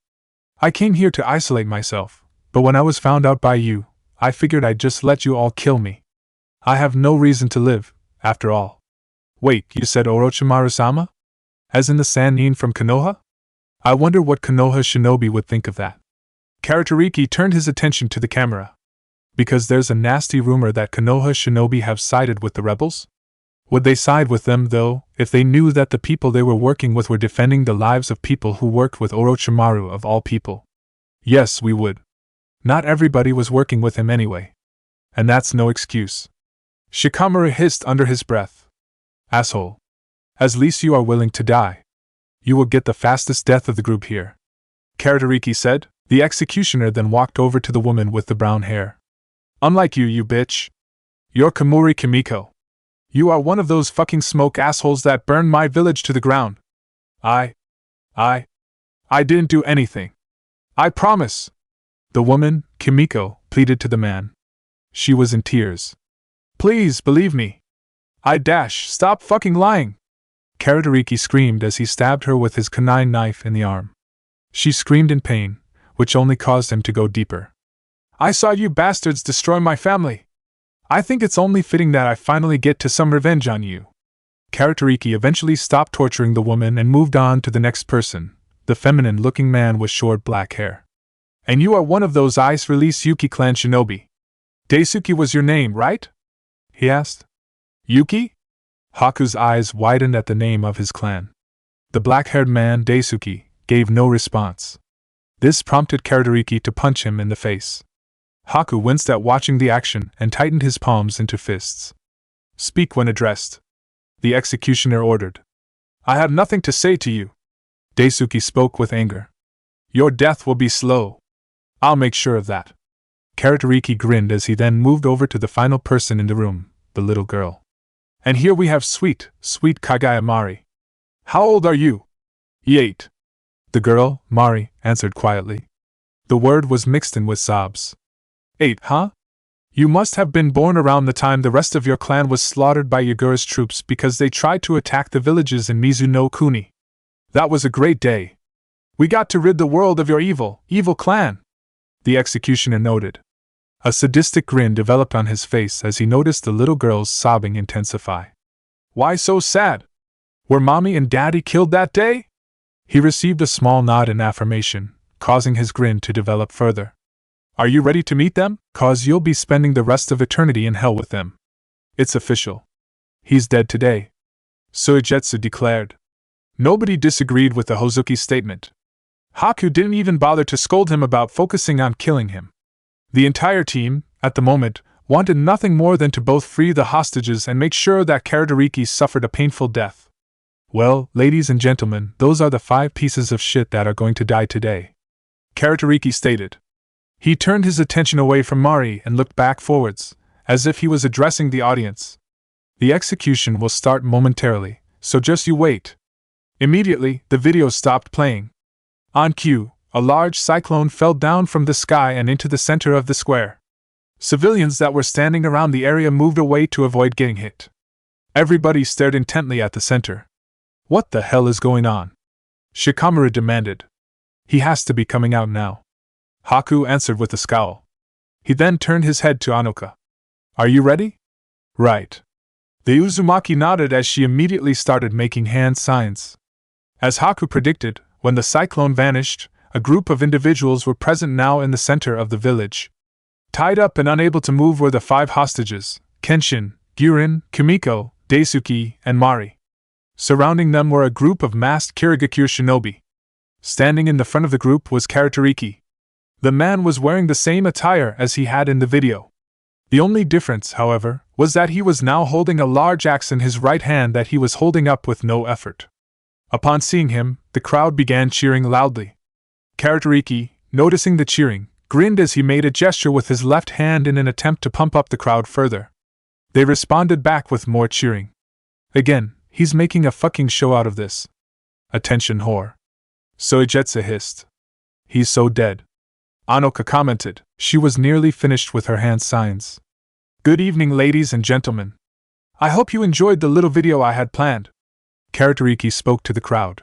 Speaker 1: I came here to isolate myself, but when I was found out by you, I figured I'd just let you all kill me. I have no reason to live, after all. Wait, you said Orochimaru-sama? As in the Sannin from Konoha? I wonder what Konoha shinobi would think of that. Karatariki turned his attention to the camera. Because there's a nasty rumor that Konoha shinobi have sided with the rebels? Would they side with them, though, if they knew that the people they were working with were defending the lives of people who worked with Orochimaru of all people? Yes, we would. Not everybody was working with him anyway. And that's no excuse. Shikamaru hissed under his breath. Asshole. At least you are willing to die. You will get the fastest death of the group here. Karatariki said. The executioner then walked over to the woman with the brown hair. Unlike you, you bitch. You're Kamuri Kimiko. You are one of those fucking smoke assholes that burned my village to the ground. I didn't do anything. I promise. The woman, Kimiko, pleaded to the man. She was in tears. Please believe me. Stop fucking lying. Karatariki screamed as he stabbed her with his kunai knife in the arm. She screamed in pain, which only caused him to go deeper. I saw you bastards destroy my family. I think it's only fitting that I finally get to some revenge on you. Karatariki eventually stopped torturing the woman and moved on to the next person, the feminine-looking man with short black hair. And you are one of those Ice Release Yuki clan shinobi. Daisuke was your name, right? He asked. Yuki? Haku's eyes widened at the name of his clan. The black-haired man, Daisuke, gave no response. This prompted Karatariki to punch him in the face. Haku winced at watching the action and tightened his palms into fists. Speak when addressed. The executioner ordered. I have nothing to say to you. Daisuke spoke with anger. Your death will be slow. I'll make sure of that. Karatariki grinned as he then moved over to the final person in the room, the little girl. And here we have sweet Kagaya Mari. How old are you? 8. The girl, Mari, answered quietly. The word was mixed in with sobs. 8, huh? You must have been born around the time the rest of your clan was slaughtered by Yagura's troops because they tried to attack the villages in Mizuno Kuni. That was a great day. We got to rid the world of your evil clan, the executioner noted. A sadistic grin developed on his face as he noticed the little girl's sobbing intensify. Why so sad? Were Mommy and Daddy killed that day? He received a small nod in affirmation, causing his grin to develop further. Are you ready to meet them? 'Cause you'll be spending the rest of eternity in hell with them. It's official. He's dead today, Suigetsu declared. Nobody disagreed with the Hozuki statement. Haku didn't even bother to scold him about focusing on killing him. The entire team, at the moment, wanted nothing more than to both free the hostages and make sure that Karadariki suffered a painful death. Well, ladies and gentlemen, those are the 5 pieces of shit that are going to die today, Karadariki stated. He turned his attention away from Mari and looked back forwards, as if he was addressing the audience. The execution will start momentarily, so just you wait. Immediately, the video stopped playing. On cue, a large cyclone fell down from the sky and into the center of the square. Civilians that were standing around the area moved away to avoid getting hit. Everybody stared intently at the center. What the hell is going on? Shikamaru demanded. He has to be coming out now, Haku answered with a scowl. He then turned his head to Anoka. Are you ready? Right. The Uzumaki nodded as she immediately started making hand signs. As Haku predicted, when the cyclone vanished, a group of individuals were present now in the center of the village. Tied up and unable to move were the 5 hostages, Kenshin, Gyurin, Kumiko, Daisuke, and Mari. Surrounding them were a group of masked Kirigakure shinobi. Standing in the front of the group was Karatariki. The man was wearing the same attire as he had in the video. The only difference, however, was that he was now holding a large axe in his right hand that he was holding up with no effort. Upon seeing him, the crowd began cheering loudly. Karatariki, noticing the cheering, grinned as he made a gesture with his left hand in an attempt to pump up the crowd further. They responded back with more cheering. Again, he's making a fucking show out of this. Attention whore. Soigetsu hissed. He's so dead. Anoka commented. She was nearly finished with her hand signs. Good evening, ladies and gentlemen. I hope you enjoyed the little video I had planned. Karatariki spoke to the crowd.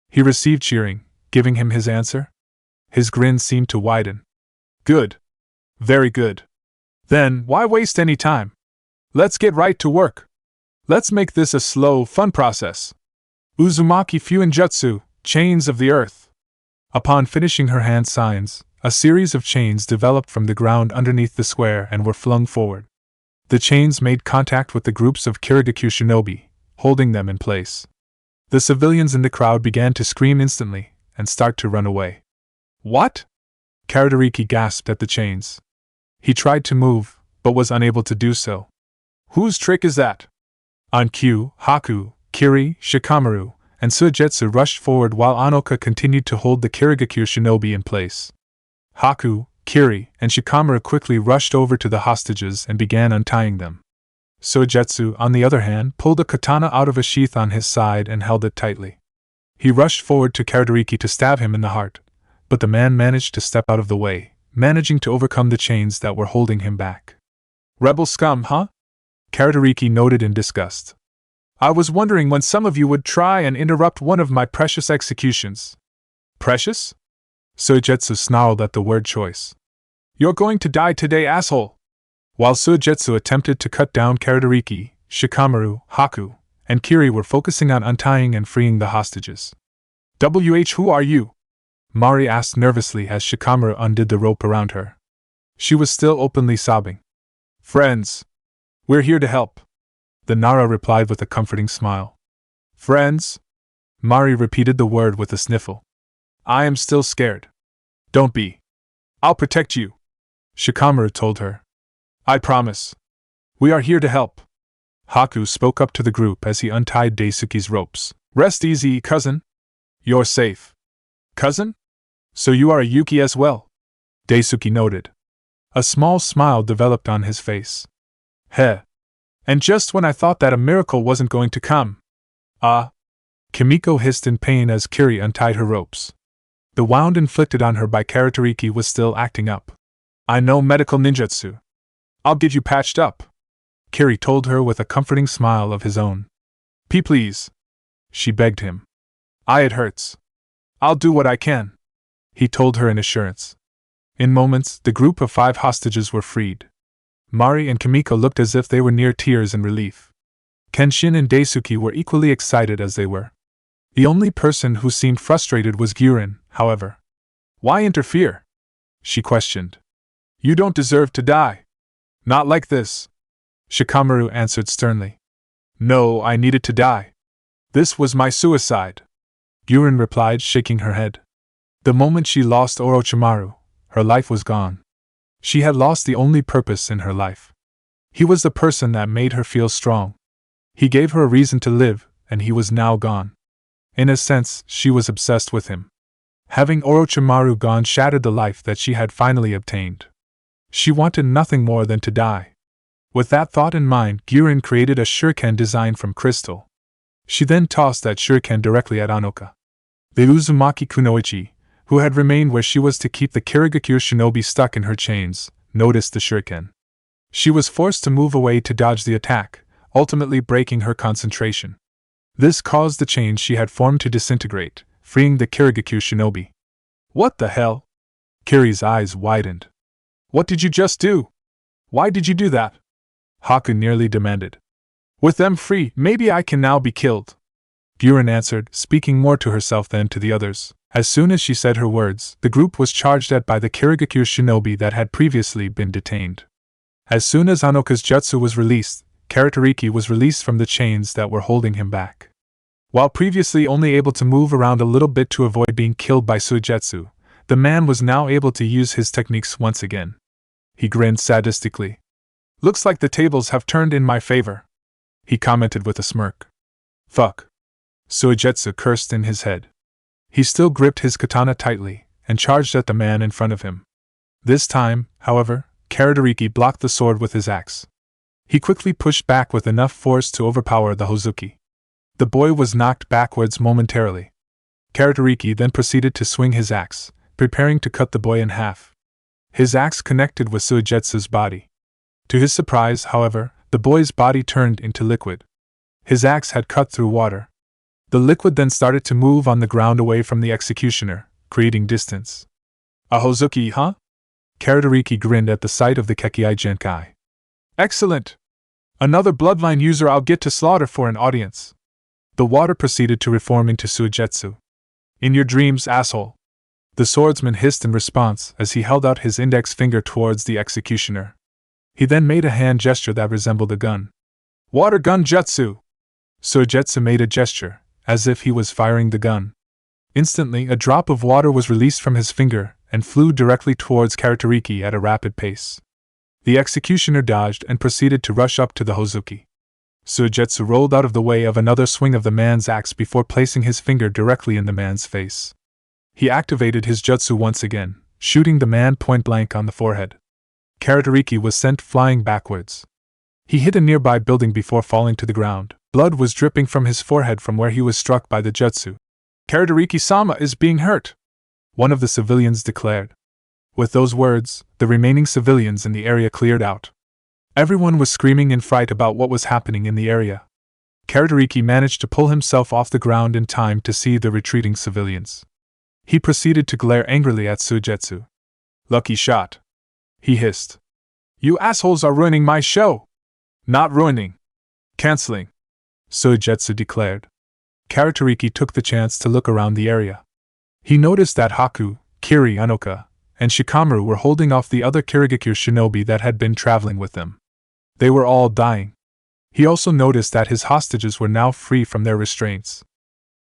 Speaker 1: He received cheering, giving him his answer. His grin seemed to widen. Good. Very good. Then, why waste any time? Let's get right to work. Let's make this a slow, fun process. Uzumaki Fuinjutsu, Chains of the Earth. Upon finishing her hand signs, a series of chains developed from the ground underneath the square and were flung forward. The chains made contact with the groups of Kirigakure shinobi, holding them in place. The civilians in the crowd began to scream instantly and start to run away. What? Karadariki gasped at the chains. He tried to move, but was unable to do so. Whose trick is that? On cue, Haku, Kiri, Shikamaru, and Suigetsu rushed forward while Anoka continued to hold the Kirigakure shinobi in place. Haku, Kiri, and Shikamaru quickly rushed over to the hostages and began untying them. Suigetsu, on the other hand, pulled a katana out of a sheath on his side and held it tightly. He rushed forward to Karadariki to stab him in the heart, but the man managed to step out of the way, managing to overcome the chains that were holding him back. Rebel scum, huh? Karadariki noted in disgust. I was wondering when some of you would try and interrupt one of my precious executions. Precious? Suigetsu snarled at the word choice. You're going to die today, asshole! While Suigetsu attempted to cut down Karadariki, Shikamaru, Haku, and Kiri were focusing on untying and freeing the hostages. Who are you? Mari asked nervously as Shikamaru undid the rope around her. She was still openly sobbing. Friends. We're here to help. The Nara replied with a comforting smile. Friends? Mari repeated the word with a sniffle. I am still scared. Don't be. I'll protect you, Shikamaru told her. I promise. We are here to help. Haku spoke up to the group as he untied Daisuke's ropes. Rest easy, cousin. You're safe. Cousin? So you are a Yuki as well? Daisuke noted. A small smile developed on his face. Heh. And just when I thought that a miracle wasn't going to come. Kimiko hissed in pain as Kiri untied her ropes. The wound inflicted on her by Karatariki was still acting up. I know medical ninjutsu. I'll get you patched up, Kiri told her with a comforting smile of his own. Please, she begged him. It hurts. I'll do what I can, he told her in assurance. In moments, the group of 5 hostages were freed. Mari and Kimiko looked as if they were near tears in relief. Kenshin and Daisuke were equally excited as they were. The only person who seemed frustrated was Gyurin, however. Why interfere? She questioned. You don't deserve to die. Not like this. Shikamaru answered sternly. No, I needed to die. This was my suicide. Guren replied, shaking her head. The moment she lost Orochimaru, her life was gone. She had lost the only purpose in her life. He was the person that made her feel strong. He gave her a reason to live, and he was now gone. In a sense, she was obsessed with him. Having Orochimaru gone shattered the life that she had finally obtained. She wanted nothing more than to die. With that thought in mind, Guren created a shuriken designed from crystal. She then tossed that shuriken directly at Anoka. The Uzumaki Kunoichi, who had remained where she was to keep the Kirigakure shinobi stuck in her chains, noticed the shuriken. She was forced to move away to dodge the attack, ultimately breaking her concentration. This caused the chains she had formed to disintegrate, freeing the Kirigakure shinobi. What the hell? Kiri's eyes widened. What did you just do? Why did you do that? Haku nearly demanded. With them free, maybe I can now be killed. Guren answered, speaking more to herself than to the others. As soon as she said her words, the group was charged at by the Kirigakure shinobi that had previously been detained. As soon as Anoka's jutsu was released, Karatoriki was released from the chains that were holding him back. While previously only able to move around a little bit to avoid being killed by Suigetsu, the man was now able to use his techniques once again. He grinned sadistically. Looks like the tables have turned in my favor, he commented with a smirk. Fuck. Suigetsu cursed in his head. He still gripped his katana tightly, and charged at the man in front of him. This time, however, Karatoriki blocked the sword with his axe. He quickly pushed back with enough force to overpower the Hozuki. The boy was knocked backwards momentarily. Karatoriki then proceeded to swing his axe, preparing to cut the boy in half. His axe connected with Suigetsu's body. To his surprise, however, the boy's body turned into liquid. His axe had cut through water. The liquid then started to move on the ground away from the executioner, creating distance. A Hozuki, huh? Karatoriki grinned at the sight of the Kekkei Genkai. Excellent! Another bloodline user I'll get to slaughter for an audience. The water proceeded to reform into Suigetsu. In your dreams, asshole! The swordsman hissed in response as he held out his index finger towards the executioner. He then made a hand gesture that resembled a gun. Water gun jutsu! Suigetsu made a gesture, as if he was firing the gun. Instantly, a drop of water was released from his finger and flew directly towards Karatoriki at a rapid pace. The executioner dodged and proceeded to rush up to the Hozuki. Suigetsu rolled out of the way of another swing of the man's axe before placing his finger directly in the man's face. He activated his jutsu once again, shooting the man point blank on the forehead. Karatoriki was sent flying backwards. He hit a nearby building before falling to the ground. Blood was dripping from his forehead from where he was struck by the jutsu. Karatoriki-sama is being hurt, one of the civilians declared. With those words, the remaining civilians in the area cleared out. Everyone was screaming in fright about what was happening in the area. Karatoriki managed to pull himself off the ground in time to see the retreating civilians. He proceeded to glare angrily at Suigetsu. Lucky shot, he hissed. You assholes are ruining my show! Not ruining. Canceling, Suigetsu declared. Karatoriki took the chance to look around the area. He noticed that Haku, Kiri, Anoka, and Shikamaru were holding off the other Kirigakure shinobi that had been traveling with them. They were all dying. He also noticed that his hostages were now free from their restraints.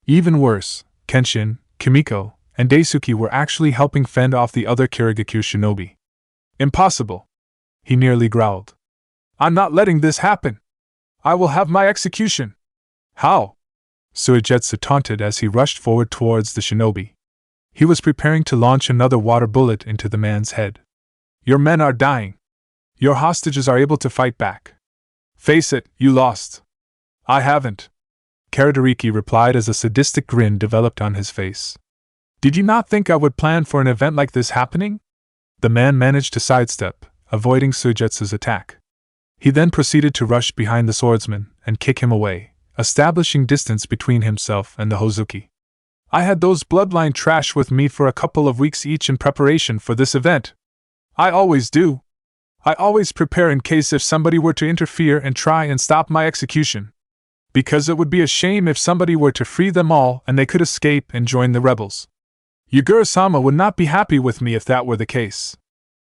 Speaker 1: Even worse, Kenshin, Kimiko, and Daisuke were actually helping fend off the other Kirigakure shinobi. Impossible! He nearly growled. I'm not letting this happen! I will have my execution! How? Suigetsu taunted as he rushed forward towards the shinobi. He was preparing to launch another water bullet into the man's head. Your men are dying. Your hostages are able to fight back. Face it, you lost. I haven't. Karatoriki replied as a sadistic grin developed on his face. Did you not think I would plan for an event like this happening? The man managed to sidestep, avoiding Suigetsu's attack. He then proceeded to rush behind the swordsman and kick him away, establishing distance between himself and the Hozuki. I had those bloodline trash with me for a couple of weeks each in preparation for this event. I always do. I always prepare in case if somebody were to interfere and try and stop my execution. Because it would be a shame if somebody were to free them all and they could escape and join the rebels. Yugura-sama would not be happy with me if that were the case.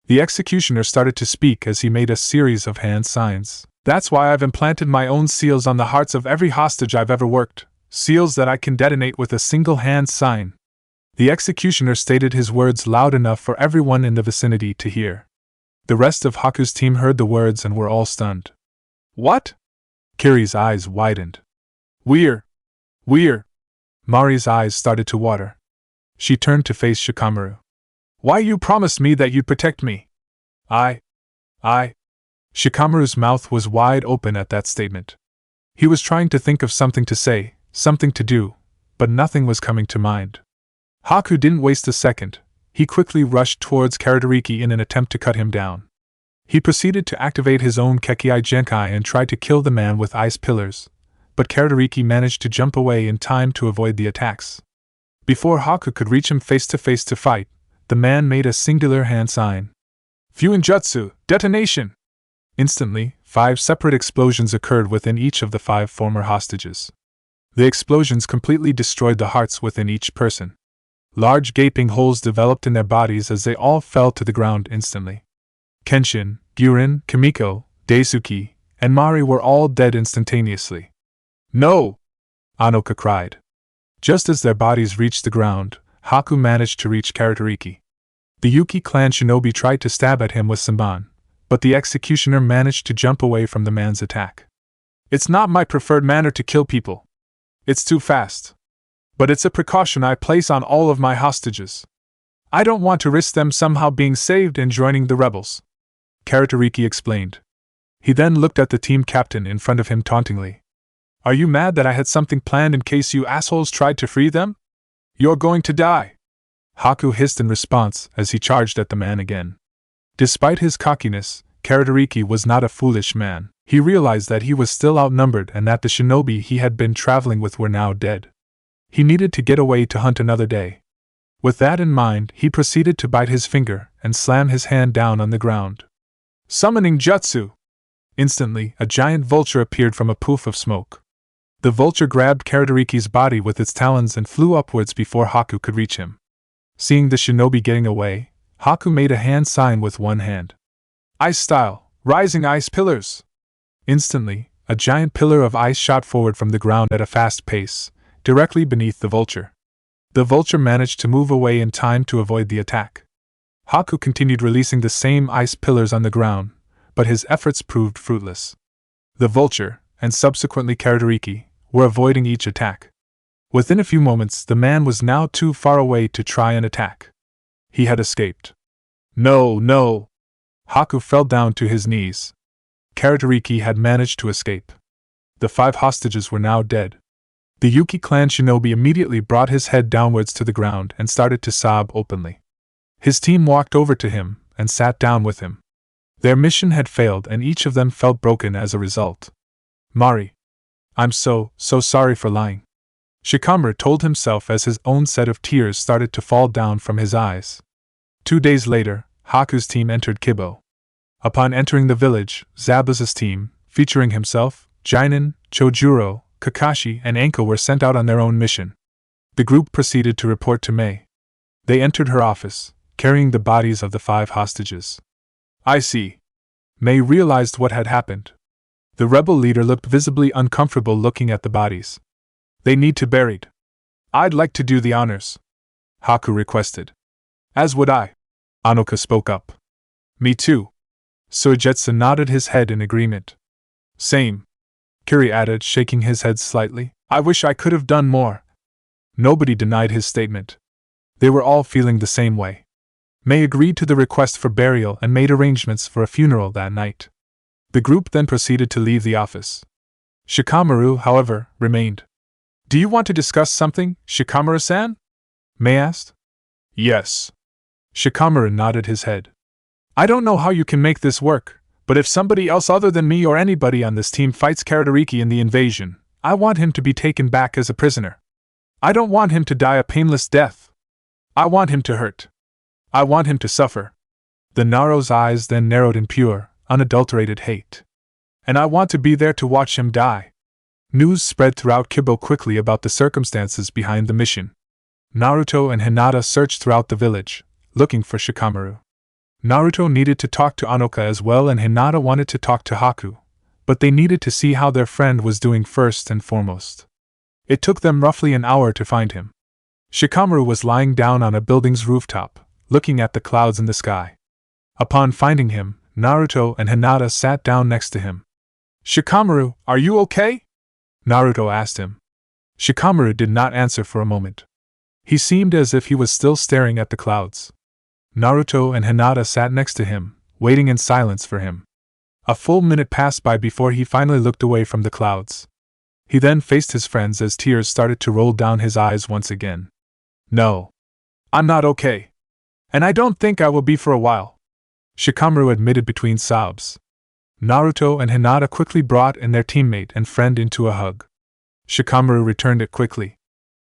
Speaker 1: The executioner started to speak as he made a series of hand signs. That's why I've implanted my own seals on the hearts of every hostage I've ever worked, seals that I can detonate with a single hand sign. The executioner stated his words loud enough for everyone in the vicinity to hear. The rest of Haku's team heard the words and were all stunned. What? Kiri's eyes widened. We're. Mari's eyes started to water. She turned to face Shikamaru. Why, you promised me that you'd protect me. I. Shikamaru's mouth was wide open at that statement. He was trying to think of something to say, something to do, but nothing was coming to mind. Haku didn't waste a second. He quickly rushed towards Karatariki in an attempt to cut him down. He proceeded to activate his own Kekkei Genkai and tried to kill the man with ice pillars, but Karatariki managed to jump away in time to avoid the attacks. Before Haku could reach him face to face to fight, the man made a singular hand sign. Fuinjutsu, detonation! Instantly, 5 separate explosions occurred within each of the 5 former hostages. The explosions completely destroyed the hearts within each person. Large gaping holes developed in their bodies as they all fell to the ground instantly. Kenshin, Gyurin, Kimiko, Daisuke, and Mari were all dead instantaneously. No! Anoka cried. Just as their bodies reached the ground, Haku managed to reach Karatariki. The Yuki clan shinobi tried to stab at him with Senbon, but the executioner managed to jump away from the man's attack. It's not my preferred manner to kill people. It's too fast. But it's a precaution I place on all of my hostages. I don't want to risk them somehow being saved and joining the rebels. Karatariki explained. He then looked at the team captain in front of him tauntingly. Are you mad that I had something planned in case you assholes tried to free them? You're going to die! Haku hissed in response as he charged at the man again. Despite his cockiness, Karatariki was not a foolish man. He realized that he was still outnumbered and that the shinobi he had been traveling with were now dead. He needed to get away to hunt another day. With that in mind, he proceeded to bite his finger and slam his hand down on the ground. Summoning Jutsu! Instantly, a giant vulture appeared from a poof of smoke. The vulture grabbed Karatariki's body with its talons and flew upwards before Haku could reach him. Seeing the shinobi getting away, Haku made a hand sign with one hand. Ice style, rising ice pillars! Instantly, a giant pillar of ice shot forward from the ground at a fast pace, directly beneath the vulture. The vulture managed to move away in time to avoid the attack. Haku continued releasing the same ice pillars on the ground, but his efforts proved fruitless. The vulture, and subsequently Karatariki, were avoiding each attack. Within a few moments, the man was now too far away to try an attack. He had escaped. No! Haku fell down to his knees. Karatariki had managed to escape. The 5 hostages were now dead. The Yuki clan shinobi immediately brought his head downwards to the ground and started to sob openly. His team walked over to him and sat down with him. Their mission had failed and each of them felt broken as a result. Mari. I'm so sorry for lying. Shikamaru told himself as his own set of tears started to fall down from his eyes. 2 days later, Haku's team entered Kibo. Upon entering the village, Zabuza's team, featuring himself, Jinin, Chojuro, Kakashi, and Anko were sent out on their own mission. The group proceeded to report to Mei. They entered her office, carrying the bodies of the 5 hostages. I see. Mei realized what had happened. The rebel leader looked visibly uncomfortable looking at the bodies. They need to be buried. I'd like to do the honors, Haku requested. As would I, Anoka spoke up. Me too. Suigetsu nodded his head in agreement. Same, Kiri added, shaking his head slightly. I wish I could have done more. Nobody denied his statement. They were all feeling the same way. Mei agreed to the request for burial and made arrangements for a funeral that night. The group then proceeded to leave the office. Shikamaru, however, remained. Do you want to discuss something, Shikamaru-san? Mei asked. Yes. Shikamaru nodded his head. I don't know how you can make this work, but if somebody else other than me or anybody on this team fights Karatariki in the invasion, I want him to be taken back as a prisoner. I don't want him to die a painless death. I want him to hurt. I want him to suffer. The Naro's eyes then narrowed in pure, unadulterated hate. And I want to be there to watch him die. News spread throughout Kibo quickly about the circumstances behind the mission. Naruto and Hinata searched throughout the village, looking for Shikamaru. Naruto needed to talk to Anoka as well and Hinata wanted to talk to Haku, but they needed to see how their friend was doing first and foremost. It took them roughly an hour to find him. Shikamaru was lying down on a building's rooftop, looking at the clouds in the sky. Upon finding him, Naruto and Hinata sat down next to him. "Shikamaru, are you okay?" Naruto asked him. Shikamaru did not answer for a moment. He seemed as if he was still staring at the clouds. Naruto and Hinata sat next to him, waiting in silence for him. A full minute passed by before he finally looked away from the clouds. He then faced his friends as tears started to roll down his eyes once again. "No. I'm not okay. And I don't think I will be for a while," Shikamaru admitted between sobs. Naruto and Hinata quickly brought in their teammate and friend into a hug. Shikamaru returned it quickly.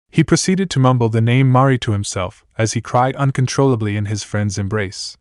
Speaker 1: He proceeded to mumble the name Mari to himself as he cried uncontrollably in his friend's embrace.